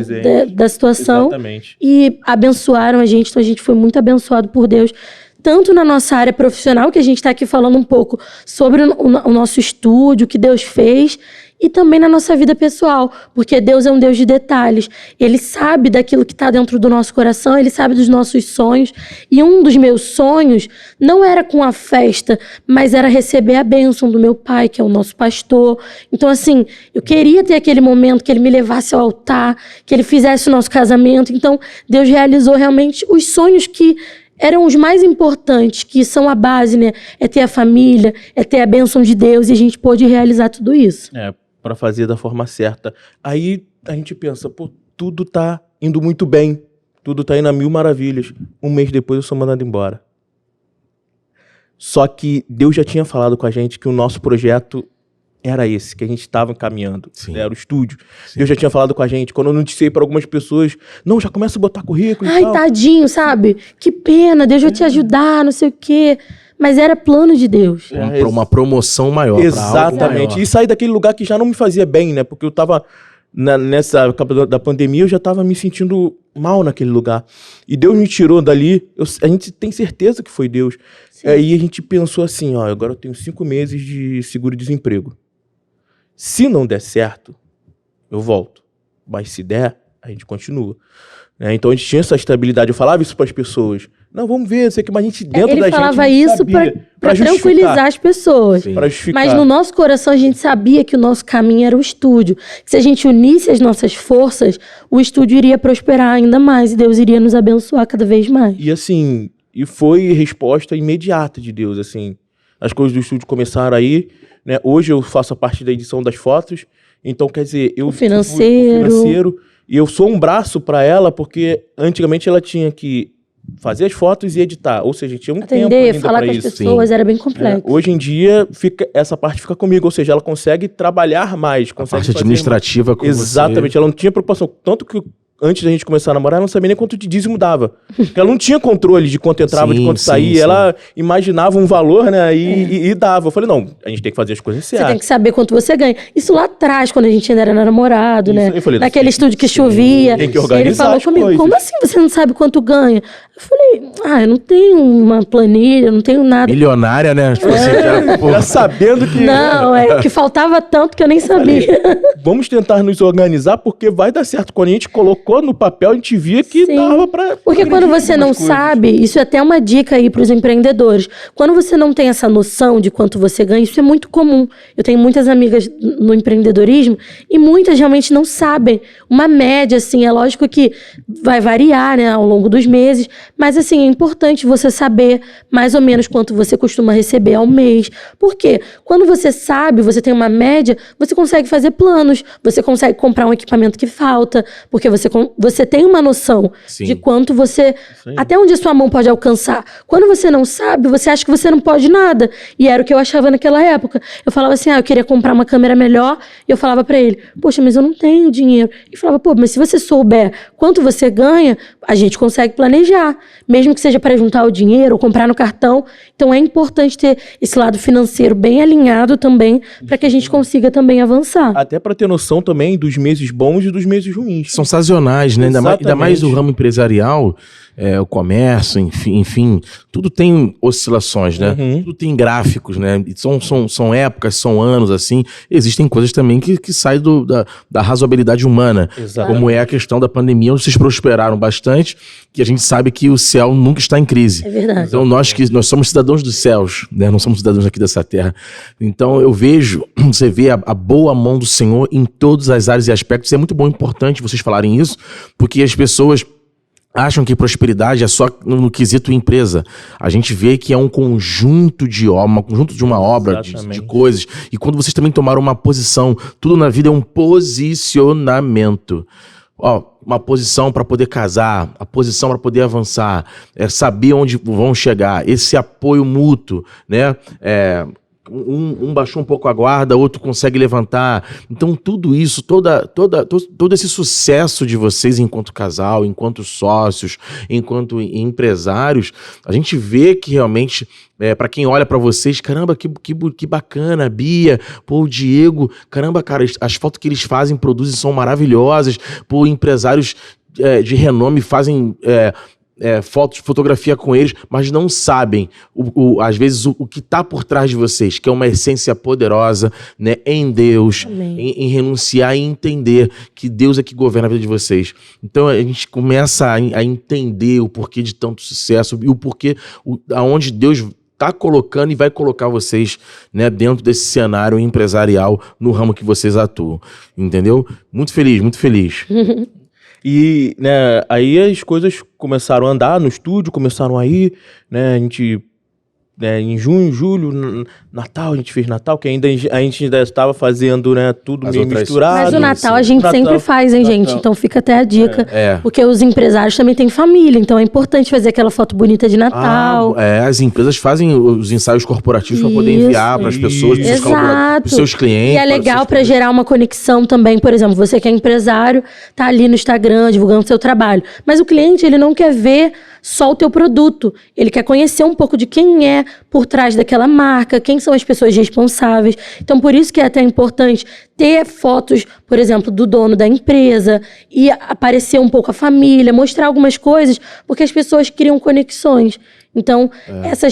da situação. Exatamente. E abençoaram a gente. Então, a gente foi muito abençoado por Deus. Tanto na nossa área profissional, que a gente está aqui falando um pouco sobre o nosso estúdio, o que Deus fez, e também na nossa vida pessoal, porque Deus é um Deus de detalhes. Ele sabe daquilo que está dentro do nosso coração, ele sabe dos nossos sonhos. E um dos meus sonhos não era com a festa, mas era receber a bênção do meu pai, que é o nosso pastor. Então, assim, eu queria ter aquele momento que ele me levasse ao altar, que ele fizesse o nosso casamento. Então, Deus realizou realmente os sonhos que eram os mais importantes, que são a base, né? É ter a família, é ter a bênção de Deus, e a gente pôde realizar tudo isso. Para fazer da forma certa. Aí a gente pensa, tudo tá indo muito bem, tudo tá indo a mil maravilhas. Um mês depois eu sou mandado embora. Só que Deus já tinha falado com a gente que o nosso projeto era esse, que a gente estava caminhando, Sim. era o estúdio. Sim. Deus já tinha falado com a gente. Quando eu noticiei para algumas pessoas, não, já começa a botar currículo e Ai, tal. tadinho, sabe? Que pena, Deus vai te ajudar, não sei o quê. Mas era plano de Deus. Pra uma promoção maior. pra algo Exatamente. maior. E sair daquele lugar que já não me fazia bem, né? Porque eu tava, nessa época da pandemia, eu já tava me sentindo mal naquele lugar. E Deus me tirou dali. A gente tem certeza que foi Deus. Sim. Aí a gente pensou assim, ó, agora eu tenho 5 meses de seguro-desemprego. Se não der certo, eu volto. Mas se der, a gente continua. Então a gente tinha essa estabilidade. Eu falava isso para as pessoas. Não, vamos ver, sei que, mas a gente dentro Ele da gente falava isso sabia, pra tranquilizar as pessoas. Sim. Pra justificar. Mas no nosso coração a gente sabia que o nosso caminho era o estúdio. Que se a gente unisse as nossas forças, o estúdio iria prosperar ainda mais e Deus iria nos abençoar cada vez mais. E assim, e foi resposta imediata de Deus, assim. As coisas do estúdio começaram aí, né? Hoje eu faço a parte da edição das fotos, então quer dizer, eu O financeiro. o financeiro, e eu sou um braço para ela, porque antigamente ela tinha que fazer as fotos e editar, ou seja, tinha um tempo Atender, ainda falar para com as isso. pessoas, era bem complexo. Hoje em dia, essa parte fica comigo, ou seja, ela consegue trabalhar mais, A consegue parte fazer administrativa com Exatamente, ela não tinha preocupação. Tanto que antes da gente começar a namorar, ela não sabia nem quanto de dízimo dava. Porque ela não tinha controle de quanto entrava, de Sim, quanto sim, saía. sim. Ela imaginava um valor, né? E dava. Eu falei, não, a gente tem que fazer as coisas Você certas. tem que saber quanto você ganha. Isso lá atrás, quando a gente ainda era namorado, Isso, né? eu falei, Naquele sim, estúdio que sim, chovia. tem que organizar Ele falou as comigo, coisas. como assim você não sabe quanto ganha? Eu falei, eu não tenho uma planilha, eu não tenho nada. Milionária, né? Tipo assim, já, pô, Já sabendo que Não, é que faltava tanto que eu nem sabia. vamos tentar nos organizar, porque vai dar certo. Quando a gente colocou no papel, a gente via que Sim. dava pra... Porque quando progredir você não algumas coisas. sabe, isso é até uma dica aí para os empreendedores. Quando você não tem essa noção de quanto você ganha, isso é muito comum. Eu tenho muitas amigas no empreendedorismo e muitas realmente não sabem. Uma média, assim, é lógico que vai variar, né, ao longo dos meses, mas, assim, é importante você saber mais ou menos quanto você costuma receber ao mês. Por quê? Quando você sabe, você tem uma média, você consegue fazer planos, você consegue comprar um equipamento que falta, porque você tem uma noção Sim. de quanto você... Isso aí. Até onde a sua mão pode alcançar. Quando você não sabe, você acha que você não pode nada. E era o que eu achava naquela época. Eu falava assim, eu queria comprar uma câmera melhor, e eu falava pra ele, poxa, mas eu não tenho dinheiro. E falava, pô, mas se você souber quanto você ganha, a gente consegue planejar. Mesmo que seja para juntar o dinheiro ou comprar no cartão. Então é importante ter esse lado financeiro bem alinhado também, para que a gente consiga também avançar. Até pra ter noção também dos meses bons e dos meses ruins. são sazonais, né? Ainda mais o Exatamente. ramo empresarial, o comércio, enfim, tudo tem oscilações, né? Uhum. Tudo tem gráficos, né? E são épocas, são anos, assim. Existem coisas também que saem da razoabilidade humana. Exato. Como é a questão da pandemia, onde vocês prosperaram bastante, que a gente sabe que o céu nunca está em crise. É verdade. Então nós somos cidadãos dos céus, né? Não somos cidadãos aqui dessa terra. Então eu vejo, você vê a boa mão do Senhor em todas as áreas e aspectos. É muito bom, importante vocês falarem isso, porque as pessoas acham que prosperidade é só no quesito empresa. A gente vê que é um conjunto de obra, de coisas. E quando vocês também tomaram uma posição, tudo na vida é um posicionamento. Uma posição para poder casar, a posição para poder avançar, saber onde vão chegar, esse apoio mútuo, né? Um baixou um pouco a guarda, outro consegue levantar. Então tudo isso, todo esse sucesso de vocês enquanto casal, enquanto sócios, enquanto empresários, a gente vê que realmente, para quem olha para vocês, caramba, que bacana, Bia, pô, o Diego, caramba, cara, as fotos que eles fazem, produzem, são maravilhosas, pô, empresários de renome fazem... fotografia com eles, mas não sabem, às vezes, o que está por trás de vocês, que é uma essência poderosa, né, em Deus, em renunciar e entender que Deus é que governa a vida de vocês. Então a gente começa a entender o porquê de tanto sucesso e o porquê, aonde Deus está colocando e vai colocar vocês, né, dentro desse cenário empresarial no ramo que vocês atuam, entendeu? Muito feliz, muito feliz. E, né, aí as coisas começaram a andar no estúdio, começaram a ir, né, a gente em junho, julho, Natal, a gente fez Natal, que a gente ainda estava fazendo, né, tudo meio misturado. Mas o Natal a gente sempre faz, hein, gente? Então fica até a dica. Porque os empresários também têm família, então é importante fazer aquela foto bonita de Natal. As empresas fazem os ensaios corporativos para poder enviar para as pessoas, para os seus clientes. E é legal para gerar uma conexão também. Por exemplo, você que é empresário, tá ali no Instagram divulgando seu trabalho. Mas o cliente, ele não quer ver só o teu produto. Ele quer conhecer um pouco de quem é por trás daquela marca, quem são as pessoas responsáveis. Então, por isso que é até importante ter fotos, por exemplo, do dono da empresa e aparecer um pouco a família, mostrar algumas coisas, porque as pessoas criam conexões. Então,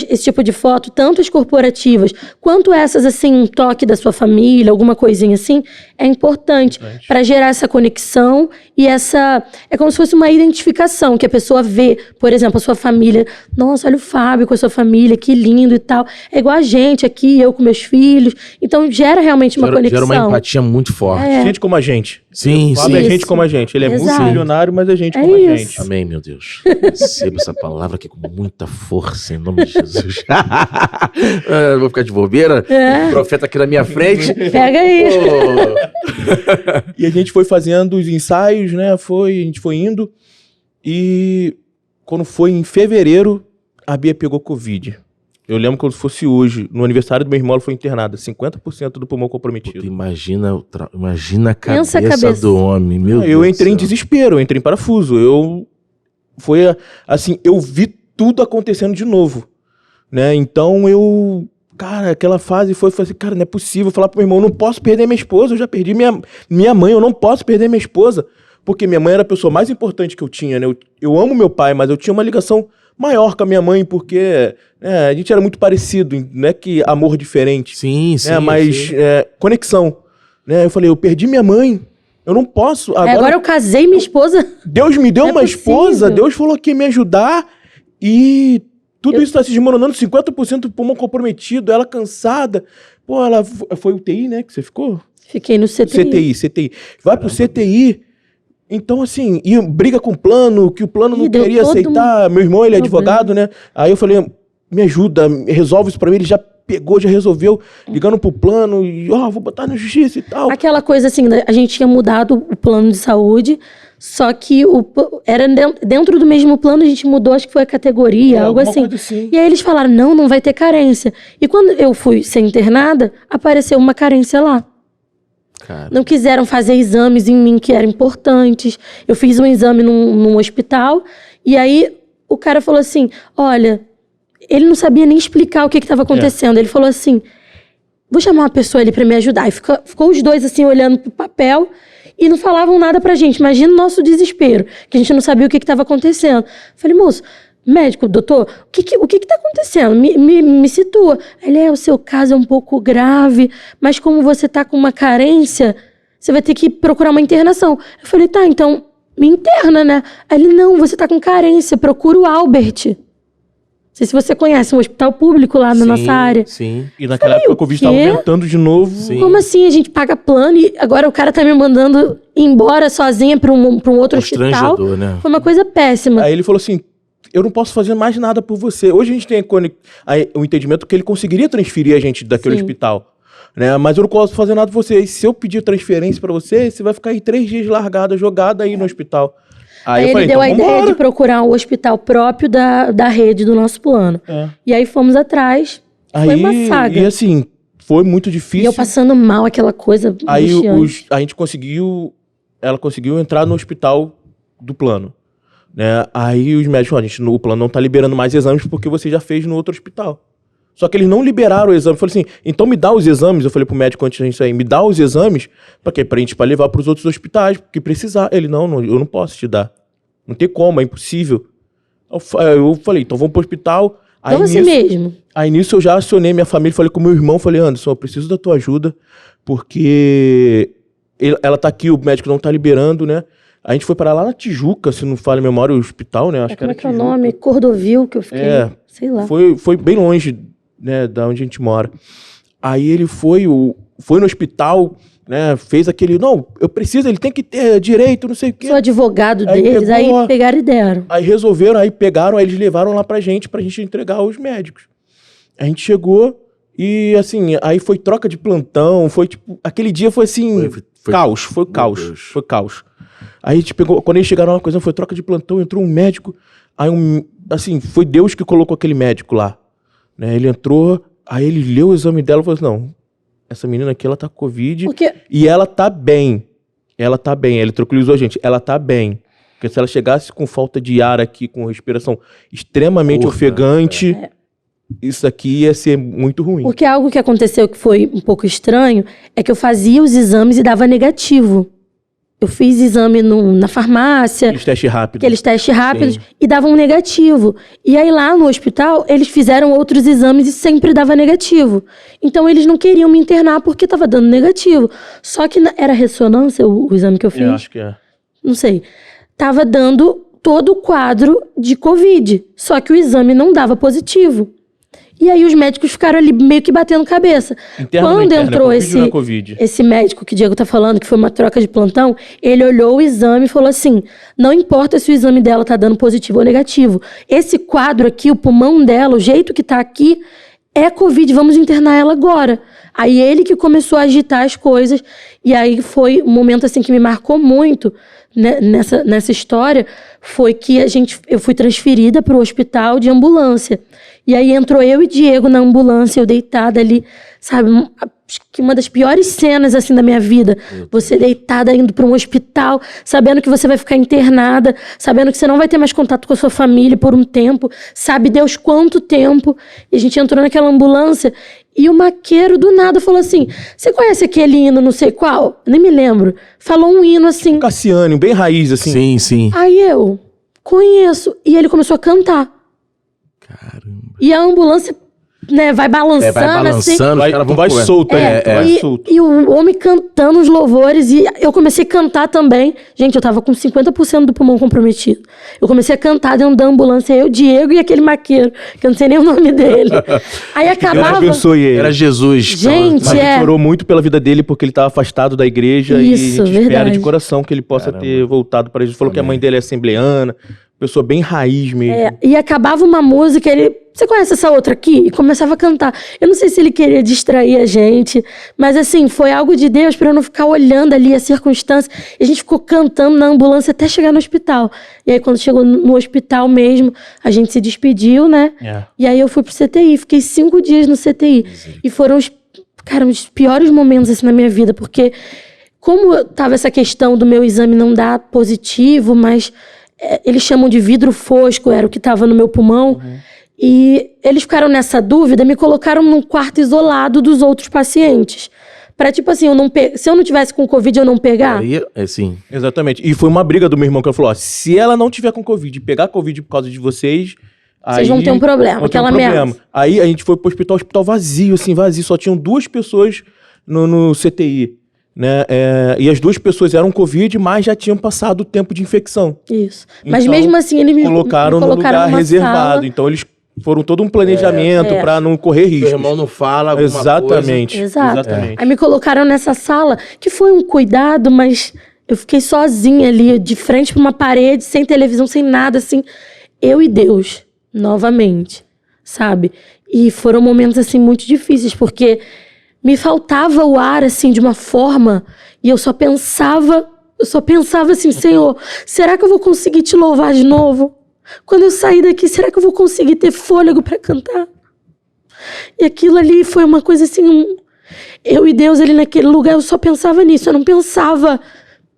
esse tipo de foto, tanto as corporativas, quanto essas, assim, um toque da sua família, alguma coisinha assim, é importante para gerar essa conexão e essa... É como se fosse uma identificação, que a pessoa vê, por exemplo, a sua família. Nossa, olha o Fábio com a sua família, que lindo e tal. É igual a gente aqui, eu com meus filhos. Então, gera realmente uma conexão. Gera uma empatia muito forte. Gente como a gente. Sim, o Fábio é gente como a gente. Ele é multimilionário, mas é gente como a gente. Amém, meu Deus. Receba essa palavra aqui com muita força, em nome de Jesus. Vou ficar de bobeira. O profeta aqui na minha frente. Pega aí. E a gente foi fazendo os ensaios, né? A gente foi indo. E quando foi em fevereiro, a Bia pegou Covid. Eu lembro como se fosse hoje. No aniversário do meu irmão, ela foi internada. 50% do pulmão comprometido. Puta, imagina a cabeça do homem, meu Deus. Eu entrei em desespero, eu entrei em parafuso. Assim, eu vi tudo acontecendo de novo. Né? Então cara, aquela fase foi assim, cara, não é possível. Falar pro meu irmão, eu não posso perder minha esposa. Eu já perdi minha mãe, eu não posso perder minha esposa. Porque minha mãe era a pessoa mais importante que eu tinha, né? Eu amo meu pai, mas eu tinha uma ligação maior com a minha mãe, porque a gente era muito parecido, não é que amor diferente. Sim. Mas conexão. Né? Eu falei, eu perdi minha mãe, eu não posso. Agora eu casei minha esposa. Deus me deu uma esposa, Deus falou que ia me ajudar e tudo isso tá se desmoronando, 50% do pulmão comprometido, ela cansada. Pô, ela foi UTI, né, que você ficou? Fiquei no CTI. CTI. Vai pro CTI. Então, assim, e briga com o plano, que o plano não queria aceitar. Meu irmão, ele é advogado, né? Aí eu falei, me ajuda, resolve isso pra mim. Ele já pegou, já resolveu, ligando pro plano, e vou botar na justiça e tal. Aquela coisa assim, a gente tinha mudado o plano de saúde, só que era dentro do mesmo plano, a gente mudou, acho que foi a categoria, algo assim. E aí eles falaram, não vai ter carência. E quando eu fui ser internada, apareceu uma carência lá. Cara. Não quiseram fazer exames em mim que eram importantes. Eu fiz um exame num hospital, e aí o cara falou assim, olha, ele não sabia nem explicar o que estava acontecendo. Ele falou assim, vou chamar uma pessoa ali para me ajudar. E ficou os dois assim, olhando pro papel, e não falavam nada pra gente. Imagina o nosso desespero, que a gente não sabia o que estava acontecendo. Falei, moço, médico, doutor, o que tá acontecendo? Me situa. Ele, o seu caso é um pouco grave, mas como você tá com uma carência, você vai ter que procurar uma internação. Eu falei, tá, então me interna, né? Aí ele, não, você tá com carência, procura o Albert. Não sei se você conhece um hospital público lá na nossa área. Sim. E naquela época o Covid estava aumentando de novo. Sim. Como assim? A gente paga plano e agora o cara tá me mandando embora sozinha pra um outro hospital. Né? Foi uma coisa péssima. Aí ele falou assim, eu não posso fazer mais nada por você. Hoje a gente tem o entendimento que ele conseguiria transferir a gente daquele hospital. Né? Mas eu não posso fazer nada por você. E se eu pedir transferência pra você, você vai ficar aí 3 dias largada, jogada aí no hospital. Aí ele deu a ideia de procurar um hospital próprio da rede do nosso plano. E aí fomos atrás. Foi uma saga. E assim, foi muito difícil. E eu passando mal, aquela coisa. Aí a gente conseguiu. Ela conseguiu entrar no hospital do plano. Né? Aí os médicos falaram, o plano não tá liberando mais exames porque você já fez no outro hospital. Só que eles não liberaram o exame. Eu falei assim, então me dá os exames. Eu falei pro médico antes disso aí, me dá os exames pra quê? Pra levar pros outros hospitais, porque precisar. Ele, não, eu não posso te dar. Não tem como, é impossível. Eu falei, então vamos pro hospital. Então assim mesmo. Aí nisso eu já acionei minha família, falei com meu irmão, falei, Anderson, eu preciso da tua ajuda, porque ela tá aqui, o médico não tá liberando, né? A gente foi para lá na Tijuca, se não falha a memória, o hospital, né? Acho que era como é que é o nome? Cordovil, que eu fiquei, sei lá. Foi bem longe, né, da onde a gente mora. Aí ele foi no hospital, né, fez aquele, não, eu preciso, ele tem que ter direito, não sei o quê. Sou advogado deles, aí pegaram e deram. Aí resolveram, aí pegaram, aí eles levaram lá pra gente entregar aos médicos. A gente chegou e, assim, aí foi troca de plantão, foi tipo... Aquele dia foi assim, caos, foi caos. Aí a gente pegou, quando eles chegaram lá, coisa foi troca de plantão, entrou um médico, aí assim, foi Deus que colocou aquele médico lá, né? Ele entrou, aí ele leu o exame dela e falou assim, não, essa menina aqui, ela tá com Covid e ela tá bem. Ele tranquilizou a gente, ela tá bem. Porque se ela chegasse com falta de ar aqui, com respiração extremamente ofegante, isso aqui ia ser muito ruim. Porque algo que aconteceu que foi um pouco estranho é que eu fazia os exames e dava negativo. Eu fiz exame na farmácia. Aqueles testes rápidos. E davam negativo. E aí lá no hospital, eles fizeram outros exames e sempre dava negativo. Então eles não queriam me internar porque estava dando negativo. Só que era ressonância o exame que eu fiz? Eu acho que é. Não sei. Tava dando todo o quadro de Covid. Só que o exame não dava positivo. E aí os médicos ficaram ali meio que batendo cabeça. Quando entrou esse médico que o Diego tá falando, que foi uma troca de plantão, ele olhou o exame e falou assim, não importa se o exame dela tá dando positivo ou negativo, esse quadro aqui, o pulmão dela, o jeito que tá aqui, é Covid, vamos internar ela agora. Aí ele que começou a agitar as coisas, e aí foi um momento assim que me marcou muito, né, nessa história, foi que eu fui transferida para o hospital de ambulância. E aí entrou eu e Diego na ambulância, eu deitada ali, sabe? Acho que uma das piores cenas, assim, da minha vida. Você deitada indo para um hospital, sabendo que você vai ficar internada, sabendo que você não vai ter mais contato com a sua família por um tempo, sabe Deus quanto tempo. E a gente entrou naquela ambulância e o maqueiro do nada falou assim, você conhece aquele hino não sei qual? Nem me lembro. Falou um hino assim. Cassiane, bem raiz, assim. Sim, sim. Aí eu conheço. E ele começou a cantar. Caramba. E a ambulância, né, vai balançando, assim. Vai solto, vai solto. E o homem cantando os louvores, e eu comecei a cantar também. Gente, eu tava com 50% do pulmão comprometido. Eu comecei a cantar dentro da ambulância, eu, Diego e aquele maqueiro, que eu não sei nem o nome dele. Aí acabava... Deus abençoe ele. Era Jesus. Gente, Mas a gente orou muito pela vida dele, porque ele estava afastado da igreja. Isso, e a gente espera verdade. de coração que ele possa ter voltado para Jesus. Falou que a mãe dele é assembleana, pessoa bem raiz mesmo. E acabava uma música, você conhece essa outra aqui? E começava a cantar. Eu não sei se ele queria distrair a gente, mas assim, foi algo de Deus para eu não ficar olhando ali a circunstância. E a gente ficou cantando na ambulância até chegar no hospital. E aí quando chegou no hospital mesmo, a gente se despediu, né? E aí eu fui pro CTI, fiquei 5 dias no CTI. E foram os piores momentos assim na minha vida, porque como tava essa questão do meu exame não dar positivo, mas eles chamam de vidro fosco, era o que estava no meu pulmão. E eles ficaram nessa dúvida, me colocaram num quarto isolado dos outros pacientes. Pra, tipo assim, se eu não tivesse com Covid, eu não pegar. Aí, sim. Exatamente. E foi uma briga do meu irmão, que ele falou, se ela não tiver com Covid e pegar Covid por causa de vocês vão ter um problema, aquela ameaça. Aí a gente foi pro hospital vazio, assim, vazio. Só tinham 2 pessoas no CTI. Né? E as 2 pessoas eram Covid, mas já tinham passado o tempo de infecção. Isso. Mas então, mesmo assim, eles me colocaram no lugar reservado. Sala. Então eles foram todo um planejamento para não correr risco. Seu irmão não fala alguma Exatamente. coisa. Exatamente. Aí me colocaram nessa sala, que foi um cuidado, mas eu fiquei sozinha ali, de frente para uma parede, sem televisão, sem nada, assim. Eu e Deus, novamente, sabe? E foram momentos, assim, muito difíceis, porque me faltava o ar, assim, de uma forma, e eu só pensava assim, Senhor, será que eu vou conseguir te louvar de novo? Quando eu sair daqui, será que eu vou conseguir ter fôlego para cantar? E aquilo ali foi uma coisa assim, eu e Deus ali naquele lugar, eu só pensava nisso, eu não pensava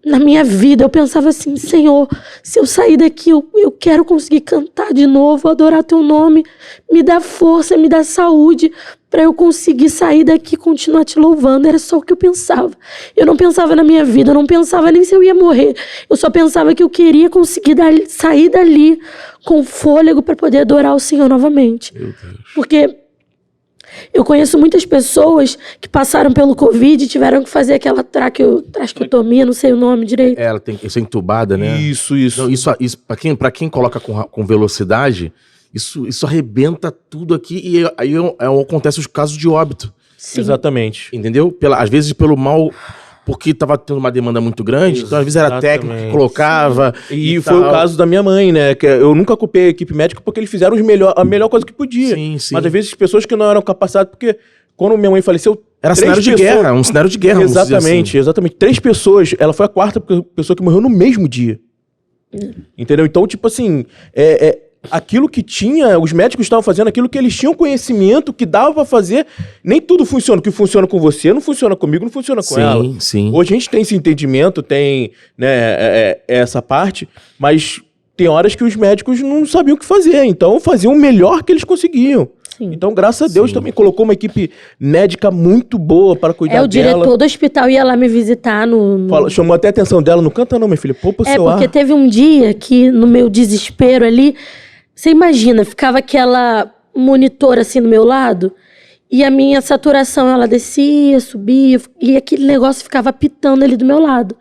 na minha vida, eu pensava assim, Senhor, se eu sair daqui, eu quero conseguir cantar de novo, adorar teu nome, me dá força, me dá saúde, para eu conseguir sair daqui e continuar te louvando. Era só o que eu pensava. Eu não pensava na minha vida, eu não pensava nem se eu ia morrer. Eu só pensava que eu queria conseguir sair dali com fôlego para poder adorar o Senhor novamente. Meu Deus. Porque eu conheço muitas pessoas que passaram pelo Covid e tiveram que fazer aquela traqueotomia, não sei o nome direito. Ela tem que ser entubada, né? Isso. Não, isso para quem coloca com velocidade, isso arrebenta tudo aqui e aí acontece os casos de óbito. Sim. Exatamente. Entendeu? Às vezes pelo mau porque tava tendo uma demanda muito grande, então às vezes era técnico que colocava. E foi o caso da minha mãe, né? Que eu nunca culpei a equipe médica porque eles fizeram a melhor coisa que podia. Sim, sim. Mas às vezes pessoas que não eram capacitadas, porque quando minha mãe faleceu. Era cenário de guerra, um cenário de guerra. Exatamente, exatamente. 3 pessoas, ela foi a 4ª pessoa que morreu no mesmo dia. Entendeu? Então, tipo assim, aquilo que tinha, os médicos estavam fazendo aquilo que eles tinham conhecimento, que dava pra fazer. Nem tudo funciona. O que funciona com você não funciona comigo, não funciona com ela. Sim. Hoje a gente tem esse entendimento, tem, né, essa parte, mas tem horas que os médicos não sabiam o que fazer, então faziam o melhor que eles conseguiam. Sim. Então, graças a Deus, também colocou uma equipe médica muito boa para cuidar dela. O diretor do hospital ia lá me visitar Chamou até a atenção dela, não canta não, minha filha, poupa o seu ar. Porque teve um dia que, no meu desespero ali, você imagina, ficava aquela monitora assim do meu lado, e a minha saturação, ela descia, subia, e aquele negócio ficava apitando ali do meu lado.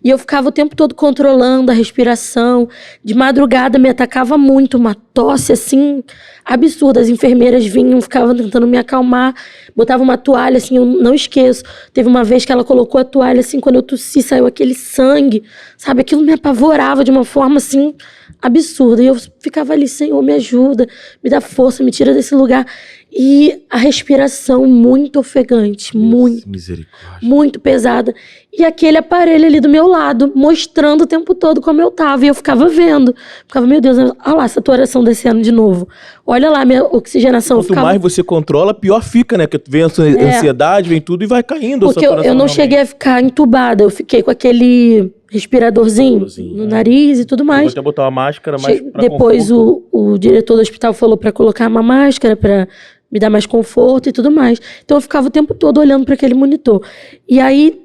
E eu ficava o tempo todo controlando a respiração. De madrugada me atacava muito, uma tosse assim, absurda. As enfermeiras vinham, ficavam tentando me acalmar. Botava uma toalha, assim, eu não esqueço. Teve uma vez que ela colocou a toalha, assim, quando eu tossi, saiu aquele sangue. Sabe, aquilo me apavorava de uma forma, assim, absurda. E eu ficava ali, Senhor, me ajuda, me dá força, me tira desse lugar. E a respiração muito ofegante, muito pesada. E aquele aparelho ali do meu lado, mostrando o tempo todo como eu tava. E eu ficava vendo. Ficava, meu Deus, olha lá, saturação descendo de novo. Olha lá, minha oxigenação. Quanto mais você controla, pior fica, né? Porque vem a ansiedade, vem tudo e vai caindo. Porque eu não cheguei a ficar entubada. Eu fiquei com aquele respiradorzinho no nariz e tudo mais. Eu vou até botar uma máscara, mas depois o diretor do hospital falou pra colocar uma máscara pra me dar mais conforto e tudo mais. Então eu ficava o tempo todo olhando para aquele monitor. E aí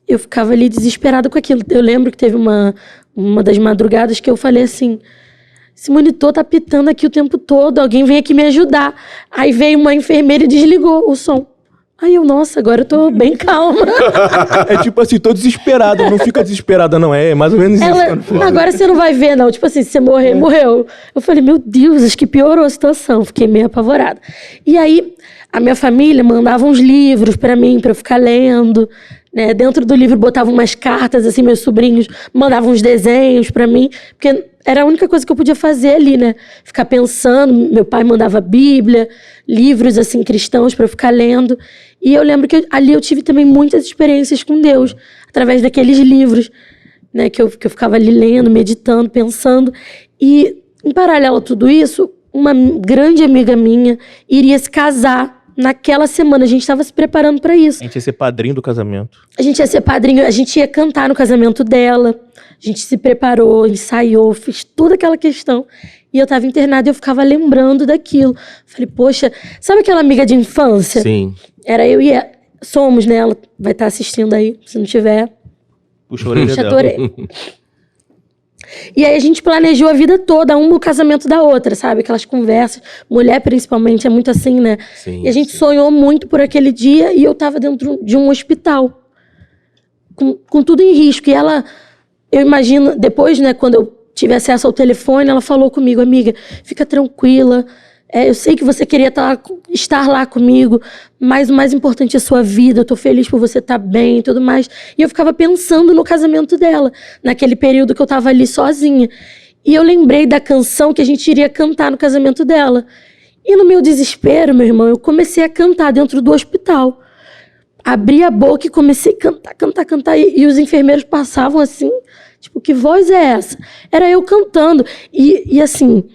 eu ficava ali desesperada com aquilo. Eu lembro que teve uma das madrugadas que eu falei assim, esse monitor tá pitando aqui o tempo todo, alguém vem aqui me ajudar. Aí veio uma enfermeira e desligou o som. Aí eu, nossa, agora eu tô bem calma. É tipo assim, tô desesperada. Não fica desesperada, não. É mais ou menos isso. Agora você não vai ver, não. Tipo assim, se você morrer, morreu. Eu falei, meu Deus, acho que piorou a situação. Fiquei meio apavorada. E aí, a minha família mandava uns livros pra mim, pra eu ficar lendo. Né? Dentro do livro botavam umas cartas, assim, meus sobrinhos mandavam uns desenhos pra mim. Porque era a única coisa que eu podia fazer ali, né? Ficar pensando. Meu pai mandava Bíblia, livros, assim, cristãos pra eu ficar lendo. E eu lembro que ali eu tive também muitas experiências com Deus, através daqueles livros, né? Que eu ficava ali lendo, meditando, pensando. E, em paralelo a tudo isso, uma grande amiga minha iria se casar naquela semana. A gente estava se preparando para isso. A gente ia ser padrinho do casamento. A gente ia ser padrinho, a gente ia cantar no casamento dela. A gente se preparou, ensaiou, fez toda aquela questão. E eu tava internada e eu ficava lembrando daquilo. Falei, poxa, sabe aquela amiga de infância? Sim. Era eu e ela. Somos, né? Ela vai estar assistindo aí, se não tiver. Puxa a orelha dela. E aí a gente planejou a vida toda, uma o casamento da outra, sabe? Aquelas conversas. Mulher, principalmente, é muito assim, né? Sim, e a gente sonhou muito por aquele dia e eu tava dentro de um hospital. Com tudo em risco. E ela, eu imagino, depois, né, quando eu tive acesso ao telefone, ela falou comigo, amiga, fica tranquila. Eu sei que você queria estar lá comigo, mas o mais importante é a sua vida. Eu tô feliz por você estar bem e tudo mais. E eu ficava pensando no casamento dela, naquele período que eu tava ali sozinha. E eu lembrei da canção que a gente iria cantar no casamento dela. E no meu desespero, meu irmão, eu comecei a cantar dentro do hospital. Abri a boca e comecei a cantar. E os enfermeiros passavam assim, tipo, que voz é essa? Era eu cantando. E assim,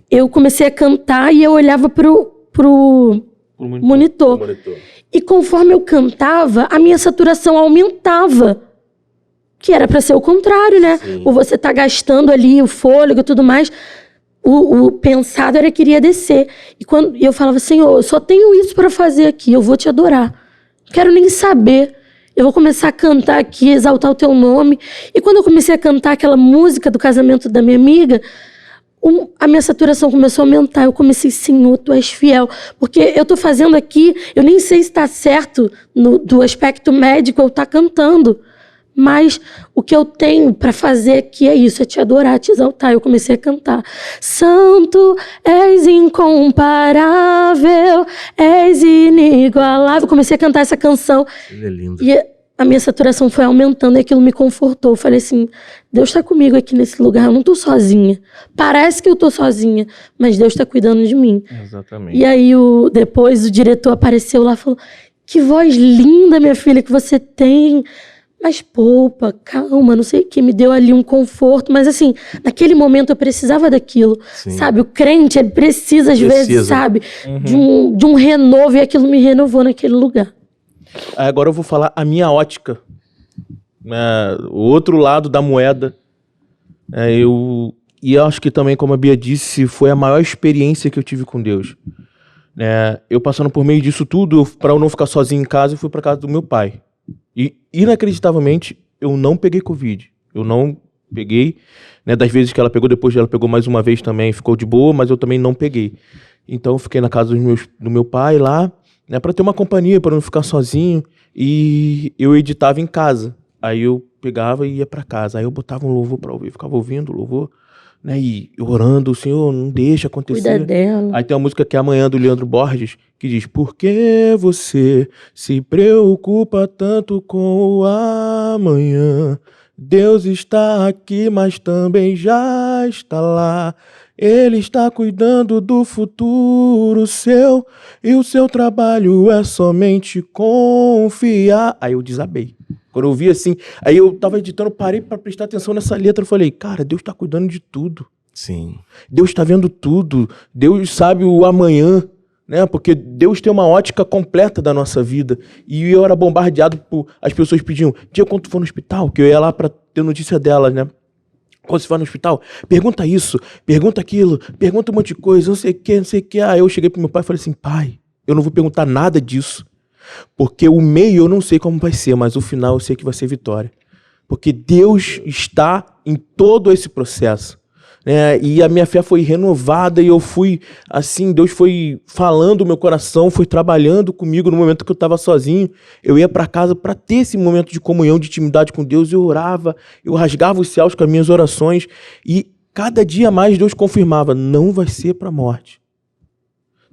eu comecei a cantar e eu olhava pro monitor. E conforme eu cantava, a minha saturação aumentava. Que era para ser o contrário, né? Ou você tá gastando ali o fôlego e tudo mais. O pensado era que iria descer. E quando eu falava, Senhor, eu só tenho isso para fazer aqui, eu vou te adorar. Não quero nem saber. Eu vou começar a cantar aqui, exaltar o teu nome. E quando eu comecei a cantar aquela música do casamento da minha amiga, a minha saturação começou a aumentar. Eu comecei, Senhor, tu és fiel. Porque eu tô fazendo aqui, eu nem sei se está certo do aspecto médico eu estar cantando. Mas o que eu tenho para fazer aqui é isso, é te adorar, te exaltar. Eu comecei a cantar. Santo, és incomparável, és inigualável. Comecei a cantar essa canção. Ele é lindo. E a minha saturação foi aumentando e aquilo me confortou. Eu falei assim, Deus tá comigo aqui nesse lugar, eu não tô sozinha. Parece que eu tô sozinha, mas Deus tá cuidando de mim. Exatamente. E aí, depois o diretor apareceu lá e falou, que voz linda, minha filha, que você tem. Mas poupa, calma, não sei o que, me deu ali um conforto. Mas assim, naquele momento eu precisava daquilo, sabe? O crente, ele precisa às vezes, sabe? De um renovo, e aquilo me renovou naquele lugar. Agora eu vou falar a minha ótica, né? O outro lado da moeda. E eu acho que também, como a Bia disse, foi a maior experiência que eu tive com Deus. Eu passando por meio disso tudo, para eu não ficar sozinho em casa, eu fui para casa do meu pai. E, inacreditavelmente, eu não peguei Covid. Eu não peguei, né? Das vezes que ela pegou, depois ela pegou mais uma vez também, ficou de boa, mas eu também não peguei. Então, eu fiquei na casa do meu pai lá, né? Para ter uma companhia, para não ficar sozinho. E eu editava em casa. Aí eu pegava e ia para casa. Aí eu botava um louvor para ouvir, ficava ouvindo o louvor, né? E orando, o Senhor, não deixa acontecer. Cuida dela. Aí tem uma música que é Amanhã, do Leandro Borges, que diz: por que você se preocupa tanto com o amanhã? Deus está aqui, mas também já está lá. Ele está cuidando do futuro seu, e o seu trabalho é somente confiar. Aí eu desabei. Quando eu vi assim, aí eu tava editando, parei para prestar atenção nessa letra, eu falei, cara, Deus tá cuidando de tudo. Sim. Deus tá vendo tudo. Deus sabe o amanhã, né? Porque Deus tem uma ótica completa da nossa vida. E eu era bombardeado por... As pessoas pediam, dia quando tu for no hospital, que eu ia lá para ter notícia delas, né? Quando você vai no hospital, pergunta isso, pergunta aquilo, pergunta um monte de coisa, não sei o que, não sei o que. Aí eu cheguei pro meu pai e falei assim, pai, eu não vou perguntar nada disso. Porque o meio eu não sei como vai ser, mas o final eu sei que vai ser vitória. Porque Deus está em todo esse processo, né? E a minha fé foi renovada e eu fui, assim, Deus foi falando no meu coração, foi trabalhando comigo no momento que eu estava sozinho. Eu ia para casa para ter esse momento de comunhão, de intimidade com Deus. Eu orava, eu rasgava os céus com as minhas orações e cada dia mais Deus confirmava, não vai ser para a morte.